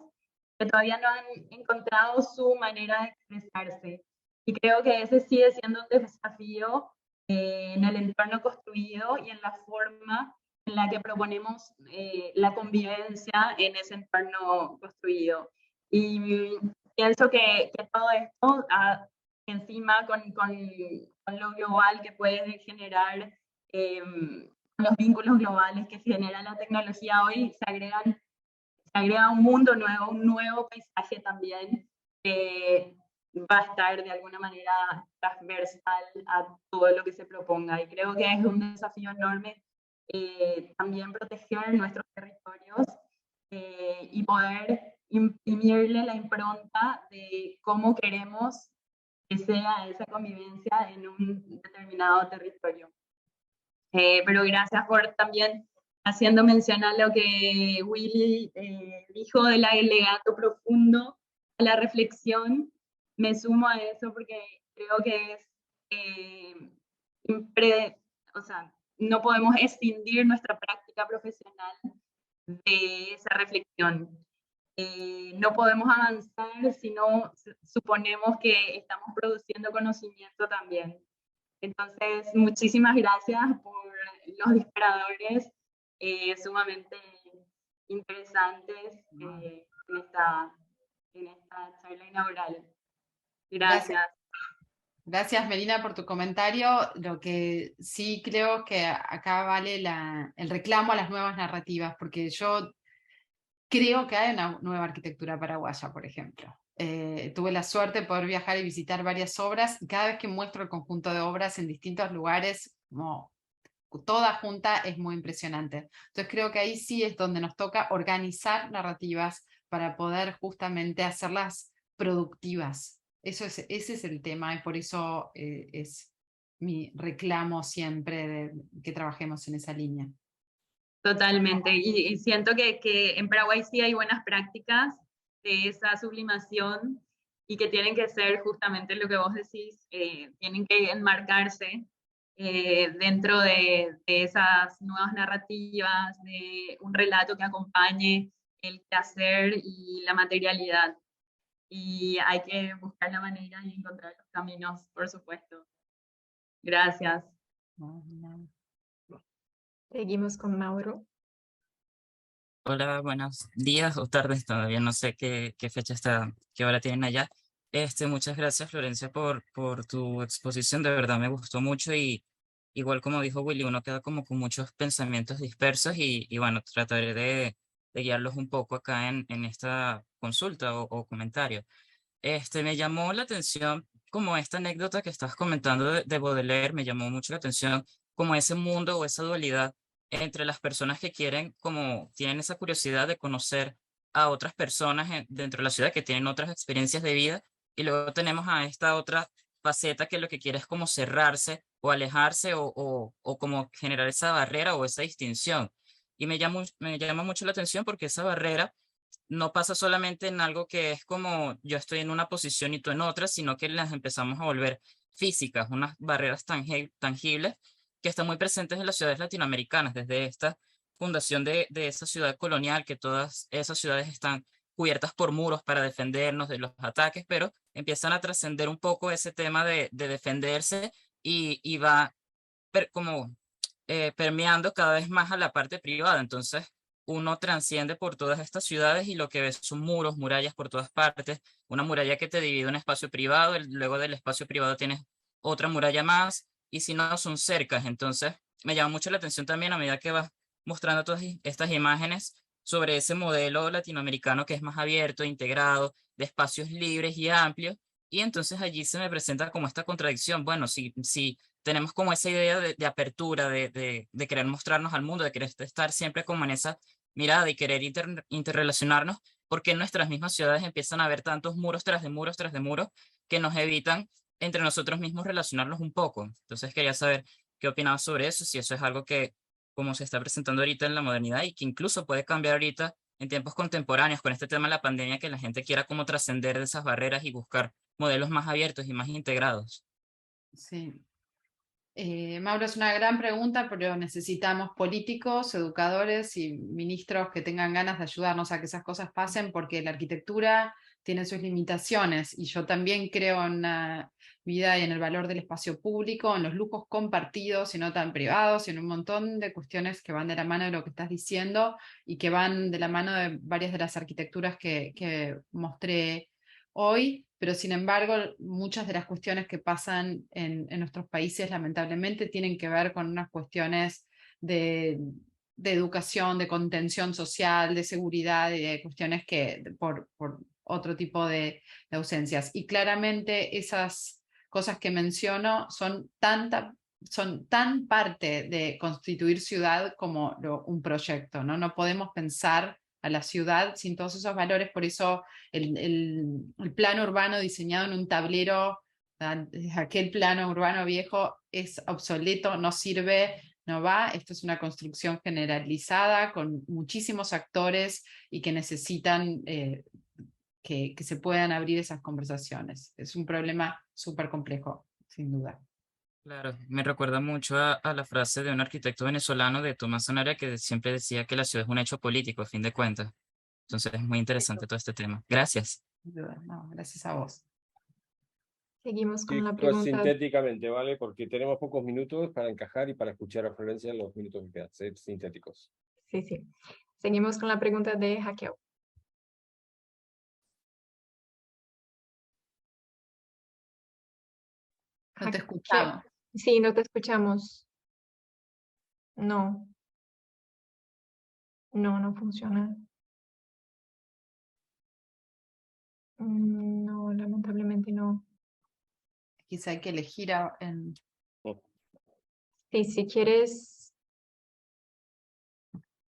que todavía no han encontrado su manera de expresarse. Y creo que ese sigue siendo un desafío en el entorno construido y en la forma en la que proponemos la convivencia en ese entorno construido. Y pienso que todo esto, encima con lo global que puede generar, los vínculos globales que genera la tecnología hoy, se agrega un mundo nuevo, un nuevo paisaje también, que va a estar de alguna manera transversal a todo lo que se proponga. Y creo que es un desafío enorme también proteger nuestros territorios y poder imprimirle la impronta de cómo queremos que sea esa convivencia en un determinado territorio. Pero gracias por también haciendo mención a lo que Willy dijo del alegato profundo a la reflexión. Me sumo a eso porque creo que es, o sea, no podemos escindir nuestra práctica profesional de esa reflexión. No podemos avanzar si no suponemos que estamos produciendo conocimiento también. Entonces, muchísimas gracias por los disparadores sumamente interesantes en esta charla inaugural. Gracias. Gracias, Melina, por tu comentario. Lo que sí creo que acá vale el reclamo a las nuevas narrativas, porque yo creo que hay una nueva arquitectura paraguaya, por ejemplo. Tuve la suerte de poder viajar y visitar varias obras, y cada vez que muestro el conjunto de obras en distintos lugares, como toda junta, es muy impresionante. Entonces creo que ahí sí es donde nos toca organizar narrativas para poder justamente hacerlas productivas. Ese es el tema, y por eso es mi reclamo siempre de que trabajemos en esa línea. Totalmente, y siento que en Paraguay sí hay buenas prácticas de esa sublimación, y que tienen que ser justamente lo que vos decís, tienen que enmarcarse dentro de esas nuevas narrativas, de un relato que acompañe el quehacer y la materialidad. Y hay que buscar la manera y encontrar los caminos, por supuesto. Gracias. Seguimos con Mauro. Hola, buenos días o tardes, todavía no sé qué fecha está, qué hora tienen allá. Muchas gracias, Florencia, por tu exposición, de verdad me gustó mucho, y igual como dijo Willy, uno queda como con muchos pensamientos dispersos, y bueno, trataré de guiarlos un poco acá en esta consulta o comentario. Me llamó la atención como esta anécdota que estás comentando de Baudelaire, me llamó mucho la atención como ese mundo o esa dualidad entre las personas que quieren, como tienen esa curiosidad de conocer a otras personas dentro de la ciudad que tienen otras experiencias de vida, y luego tenemos a esta otra faceta que lo que quiere es como cerrarse o alejarse o como generar esa barrera o esa distinción. Y me llama mucho la atención porque esa barrera no pasa solamente en algo que es como yo estoy en una posición y tú en otra, sino que las empezamos a volver físicas, unas barreras tangibles que están muy presentes en las ciudades latinoamericanas, desde esta fundación de esa ciudad colonial, que todas esas ciudades están cubiertas por muros para defendernos de los ataques, pero empiezan a trascender un poco ese tema de defenderse, y va como permeando cada vez más a la parte privada. Entonces uno transciende por todas estas ciudades y lo que ves son muros, murallas por todas partes, una muralla que te divide un espacio privado, luego del espacio privado tienes otra muralla más, y si no son cercas. Entonces me llama mucho la atención también a medida que vas mostrando todas estas imágenes sobre ese modelo latinoamericano que es más abierto, integrado, de espacios libres y amplios, y entonces allí se me presenta como esta contradicción. Bueno, si tenemos como esa idea de apertura, de querer mostrarnos al mundo, de querer estar siempre como en esa mirada y querer interrelacionarnos, porque en nuestras mismas ciudades empiezan a haber tantos muros tras de muros tras de muros que nos evitan entre nosotros mismos relacionarnos un poco. Entonces quería saber qué opinabas sobre eso, si eso es algo que, como se está presentando ahorita en la modernidad y que incluso puede cambiar ahorita en tiempos contemporáneos con este tema de la pandemia, que la gente quiera como trascender de esas barreras y buscar modelos más abiertos y más integrados. Sí. Mauro, es una gran pregunta, pero necesitamos políticos, educadores y ministros que tengan ganas de ayudarnos a que esas cosas pasen, porque la arquitectura tiene sus limitaciones y yo también creo en la vida y en el valor del espacio público, en los lujos compartidos y no tan privados, y en un montón de cuestiones que van de la mano de lo que estás diciendo y que van de la mano de varias de las arquitecturas que mostré hoy, pero sin embargo muchas de las cuestiones que pasan en nuestros países lamentablemente tienen que ver con unas cuestiones de educación, de contención social, de seguridad y de cuestiones que por otro tipo de ausencias. Y claramente esas cosas que menciono son tan parte de constituir ciudad como un proyecto, ¿no? No podemos pensar a la ciudad sin todos esos valores, por eso el plano urbano diseñado en un tablero, aquel plano urbano viejo es obsoleto, no sirve, no va. Esto es una construcción generalizada con muchísimos actores y que necesitan que se puedan abrir esas conversaciones. Es un problema súper complejo, sin duda. Claro, me recuerda mucho a la frase de un arquitecto venezolano, de Tomás Sanabria, que siempre decía que la ciudad es un hecho político, a fin de cuentas. Entonces es muy interesante todo este tema. Gracias. Sin duda, no, gracias a vos. Seguimos con la Chicos, pregunta. sintéticamente, ¿vale? Porque tenemos pocos minutos para encajar y para escuchar a Florencia en los minutos que quedan. Ser sintéticos. Sí, sí. Seguimos con la pregunta de Hackeo. No te escuchamos. Sí, no te escuchamos. No. No funciona. No, lamentablemente no. Quizá hay que elegir en... Sí, si quieres...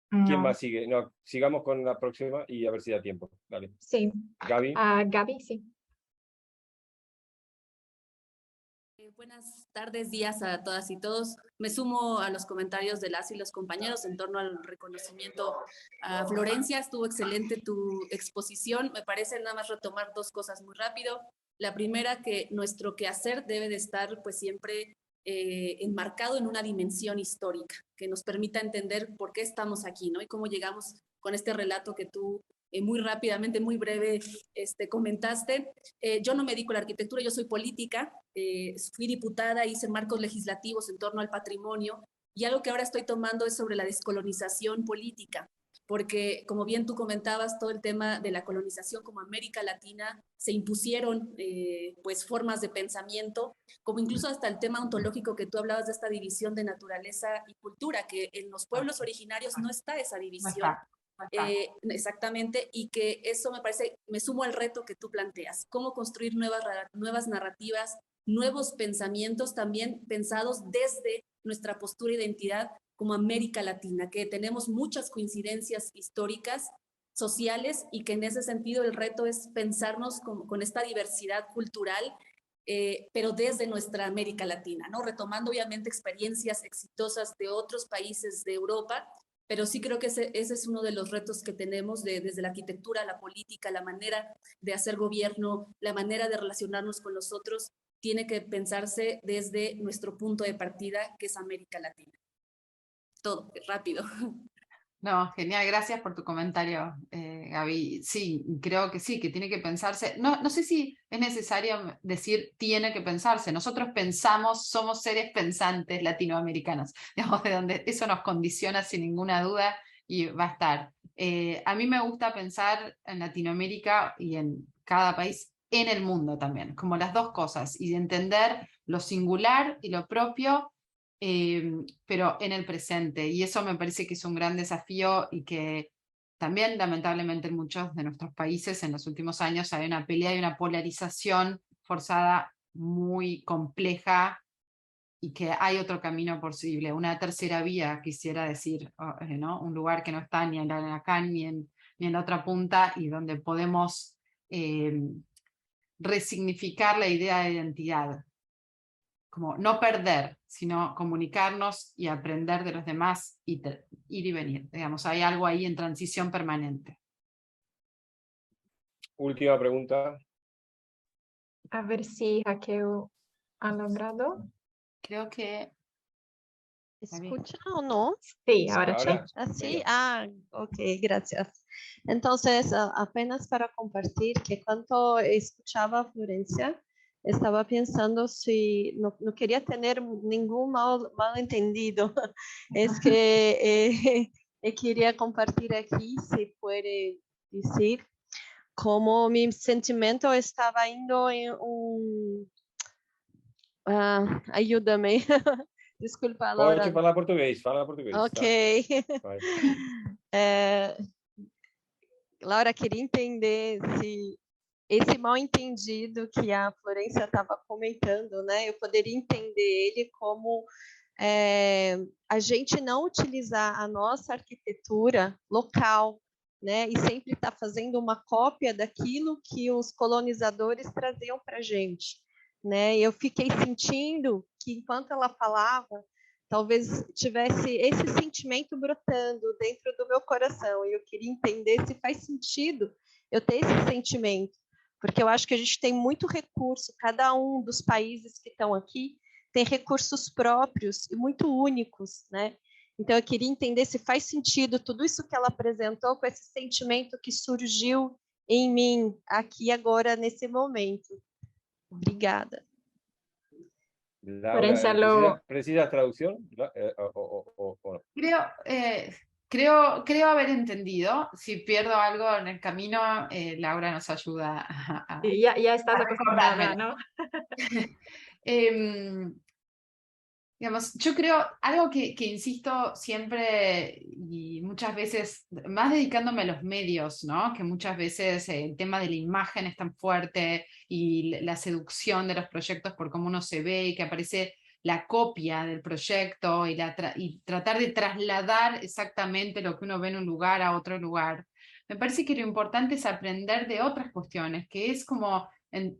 ¿Quién No. más sigue? No, sigamos con la próxima y a ver si da tiempo. Dale. Sí. Gaby. Gaby, sí. Buenas tardes, días a todas y todos. Me sumo a los comentarios de las y los compañeros en torno al reconocimiento a Florencia. Estuvo excelente tu exposición. Me parece nada más retomar dos cosas muy rápido. La primera, que nuestro quehacer debe de estar pues siempre enmarcado en una dimensión histórica que nos permita entender por qué estamos aquí, ¿no? Y cómo llegamos con este relato que tú muy rápidamente, muy breve, comentaste. Yo no me dedico a la arquitectura, yo soy política, fui diputada, hice marcos legislativos en torno al patrimonio, y algo que ahora estoy tomando es sobre la descolonización política, porque como bien tú comentabas, todo el tema de la colonización como América Latina, se impusieron pues formas de pensamiento, como incluso hasta el tema ontológico que tú hablabas de esta división de naturaleza y cultura, que en los pueblos originarios no está esa división. Exactamente, y que eso me parece, me sumo al reto que tú planteas, cómo construir nuevas narrativas, nuevos pensamientos también pensados desde nuestra postura e identidad como América Latina, que tenemos muchas coincidencias históricas, sociales, y que en ese sentido el reto es pensarnos con esta diversidad cultural, pero desde nuestra América Latina, ¿no? Retomando obviamente experiencias exitosas de otros países de Europa, pero sí creo que ese es uno de los retos que tenemos desde la arquitectura, la política, la manera de hacer gobierno, la manera de relacionarnos con los otros, tiene que pensarse desde nuestro punto de partida, que es América Latina. Todo, rápido. No, genial, gracias por tu comentario, Gaby. Sí, creo que sí, que tiene que pensarse. No sé si es necesario decir tiene que pensarse. Nosotros pensamos, somos seres pensantes latinoamericanos, digamos, de donde eso nos condiciona sin ninguna duda y va a estar. A mí me gusta pensar en Latinoamérica y en cada país, en el mundo también, como las dos cosas, y de entender lo singular y lo propio, pero en el presente, y eso me parece que es un gran desafío y que también lamentablemente en muchos de nuestros países en los últimos años hay una pelea y una polarización forzada muy compleja y que hay otro camino posible, una tercera vía, quisiera decir, ¿no? Un lugar que no está ni acá ni en la otra punta, y donde podemos resignificar la idea de identidad. Como no perder, sino comunicarnos y aprender de los demás y ir y venir. Digamos, hay algo ahí en transición permanente. Última pregunta. A ver si Raquel ha logrado. Creo que... ¿Escucha o no? Sí, ahora sí. Ahora, Así, ok, gracias. Entonces, apenas para compartir que cuando escuchaba a Florencia, estaba pensando si no quería tener ningún malentendido. Es que quería compartir aquí, si puede decir, como mi sentimiento estaba yendo en un... ayúdame. Desculpa, Laura. Pode falar português, fala português. Ok. Tá? Laura, queria entender se esse mal entendido que a Florência estava comentando, né? Eu poderia entender ele como a gente não utilizar a nossa arquitetura local, né? E sempre estar fazendo uma cópia daquilo que os colonizadores traziam para a gente, né? E eu fiquei sentindo que enquanto ela falava, talvez tivesse esse sentimento brotando dentro do meu coração, e eu queria entender se faz sentido eu ter esse sentimento, porque eu acho que a gente tem muito recurso, cada um dos países que estão aqui tem recursos próprios e muito únicos, né? Então eu queria entender se faz sentido tudo isso que ela apresentou com esse sentimento que surgiu em mim aqui agora nesse momento. Obrigada. Laura, ¿precisas traducción? Creo haber entendido. Si pierdo algo en el camino, Laura nos ayuda a ya estás acostumbrada, ¿no? Digamos, yo creo, algo que insisto siempre y muchas veces, más dedicándome a los medios, ¿no? Que muchas veces el tema de la imagen es tan fuerte y la seducción de los proyectos por cómo uno se ve y que aparece la copia del proyecto y tratar de trasladar exactamente lo que uno ve en un lugar a otro lugar. Me parece que lo importante es aprender de otras cuestiones, que es como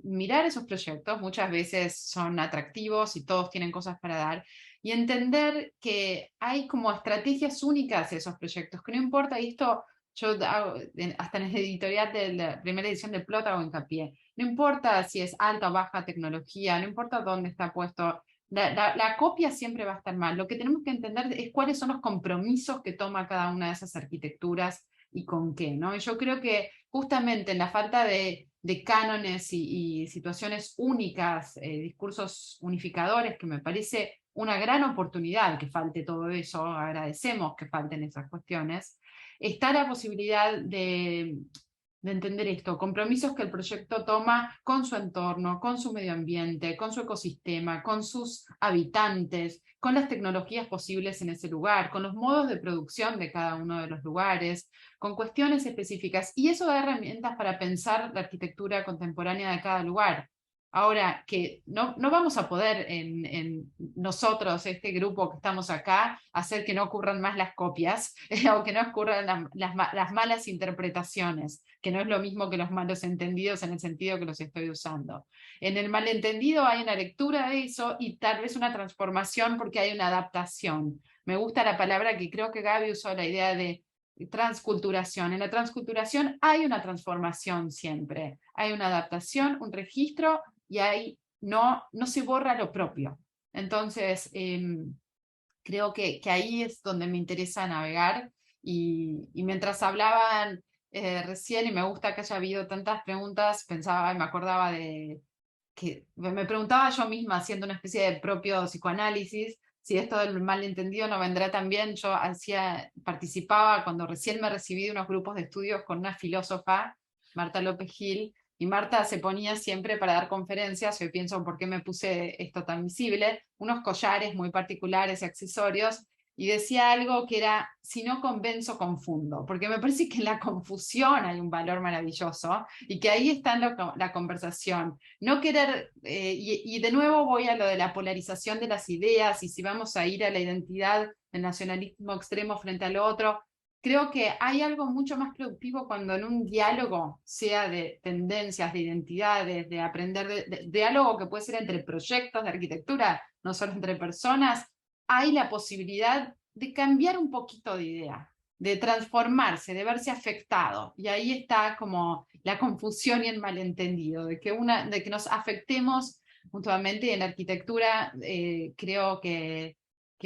mirar esos proyectos, muchas veces son atractivos y todos tienen cosas para dar, y entender que hay como estrategias únicas de esos proyectos, que no importa, y esto yo hago, hasta en la editorial de la primera edición de Plot hago hincapié, no importa si es alta o baja tecnología, no importa dónde está puesto, la copia siempre va a estar mal. Lo que tenemos que entender es cuáles son los compromisos que toma cada una de esas arquitecturas y con qué, ¿no? Y yo creo que justamente en la falta de cánones y situaciones únicas, discursos unificadores, que me parece una gran oportunidad que falte todo eso, agradecemos que falten esas cuestiones, está la posibilidad de entender esto, compromisos que el proyecto toma con su entorno, con su medio ambiente, con su ecosistema, con sus habitantes, con las tecnologías posibles en ese lugar, con los modos de producción de cada uno de los lugares, con cuestiones específicas, y eso da herramientas para pensar la arquitectura contemporánea de cada lugar. Ahora, que no vamos a poder en nosotros, este grupo que estamos acá, hacer que no ocurran más las copias, o que no ocurran las malas interpretaciones, que no es lo mismo que los malos entendidos en el sentido que los estoy usando. En el malentendido hay una lectura de eso y tal vez una transformación porque hay una adaptación. Me gusta la palabra que creo que Gaby usó, la idea de transculturación. En la transculturación hay una transformación siempre, hay una adaptación, un registro, y ahí no se borra lo propio. Entonces, creo que ahí es donde me interesa navegar, y mientras hablaban recién, y me gusta que haya habido tantas preguntas, pensaba y me acordaba de que me preguntaba yo misma, haciendo una especie de propio psicoanálisis, si esto del malentendido no vendrá también. Yo participaba cuando recién me recibí de unos grupos de estudios con una filósofa, Marta López Gil, y Marta se ponía siempre para dar conferencias, hoy pienso por qué me puse esto tan visible, unos collares muy particulares y accesorios, y decía algo que era, si no convenzo, confundo, porque me parece que en la confusión hay un valor maravilloso, y que ahí está la conversación. No querer, y de nuevo voy a lo de la polarización de las ideas, y si vamos a ir a la identidad del nacionalismo extremo frente al otro, creo que hay algo mucho más productivo cuando en un diálogo, sea de tendencias, de identidades, de aprender, de diálogo que puede ser entre proyectos de arquitectura, no solo entre personas, hay la posibilidad de cambiar un poquito de idea, de transformarse, de verse afectado. Y ahí está como la confusión y el malentendido, de que nos afectemos mutuamente. Y en la arquitectura creo que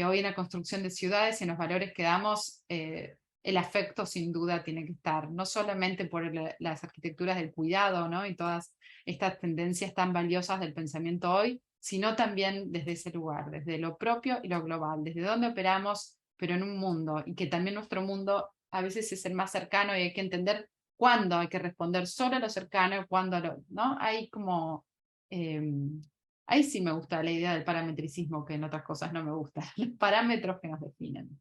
hoy en la construcción de ciudades y en los valores que damos, el afecto sin duda tiene que estar, no solamente por las arquitecturas del cuidado, ¿no? Y todas estas tendencias tan valiosas del pensamiento hoy, sino también desde ese lugar, desde lo propio y lo global, desde donde operamos, pero en un mundo, y que también nuestro mundo a veces es el más cercano, y hay que entender cuándo hay que responder solo a lo cercano y cuándo a lo, ¿no? Hay como, ahí sí me gusta la idea del parametricismo, que en otras cosas no me gusta, los parámetros que nos definen.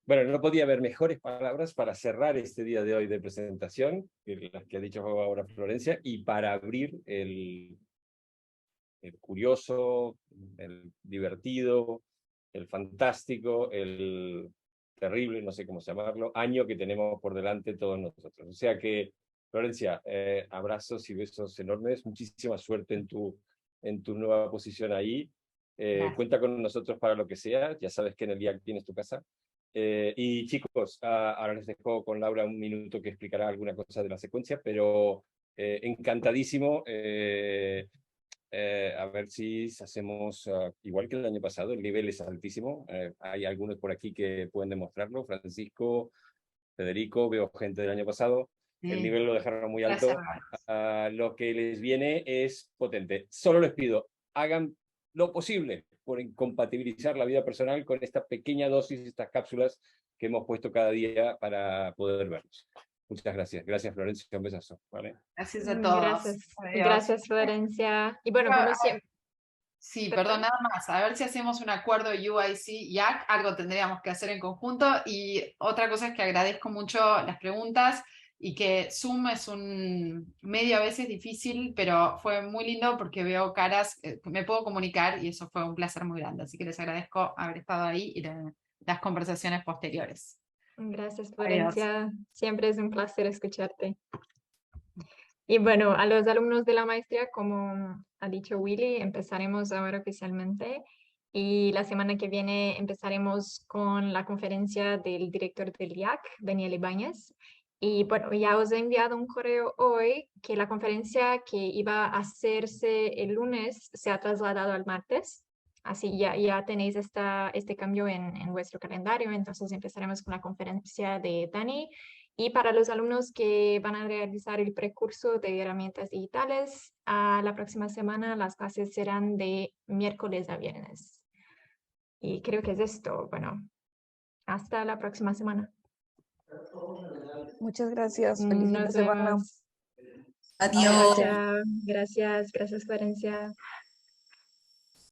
Bueno, no podía haber mejores palabras para cerrar este día de hoy de presentación, que las que ha dicho ahora Florencia, y para abrir el curioso, el divertido, el fantástico, el terrible, no sé cómo llamarlo, año que tenemos por delante todos nosotros. O sea que, Florencia, abrazos y besos enormes, muchísima suerte en tu nueva posición ahí. Cuenta con nosotros para lo que sea, ya sabes que en el IAC tienes tu casa. Y chicos, ahora les dejo con Laura un minuto que explicará alguna cosa de la secuencia, pero encantadísimo. A ver si hacemos igual que el año pasado, el nivel es altísimo. Hay algunos por aquí que pueden demostrarlo. Francisco, Federico, veo gente del año pasado. El nivel lo dejaron muy alto. Lo que les viene es potente. Solo les pido, hagan lo posible por incompatibilizar la vida personal con esta pequeña dosis, estas cápsulas que hemos puesto cada día para poder verlos. Muchas gracias. Gracias, Florencia. Un besazo. ¿Vale? Gracias a todos. Gracias. Adiós. Gracias, Florencia. Y bueno, como siempre. Sí, perdón, nada más. A ver si hacemos un acuerdo UIC-IAC, algo tendríamos que hacer en conjunto. Y otra cosa es que agradezco mucho las preguntas, y que Zoom es un medio a veces difícil, pero fue muy lindo porque veo caras, me puedo comunicar, y eso fue un placer muy grande. Así que les agradezco haber estado ahí y las conversaciones posteriores. Gracias, Florencia. Adiós. Siempre es un placer escucharte. Y bueno, a los alumnos de la maestría, como ha dicho Willy, empezaremos ahora oficialmente, y la semana que viene empezaremos con la conferencia del director del IAC, Daniel Ibáñez. Y bueno, ya os he enviado un correo hoy que la conferencia que iba a hacerse el lunes se ha trasladado al martes. Así ya tenéis este cambio en vuestro calendario. Entonces empezaremos con la conferencia de Dani. Y para los alumnos que van a realizar el precurso de herramientas digitales, la próxima semana las clases serán de miércoles a viernes. Y creo que es esto. Bueno, hasta la próxima semana. Muchas gracias. Feliz fin de semana. Adiós. Gracias, Florencia.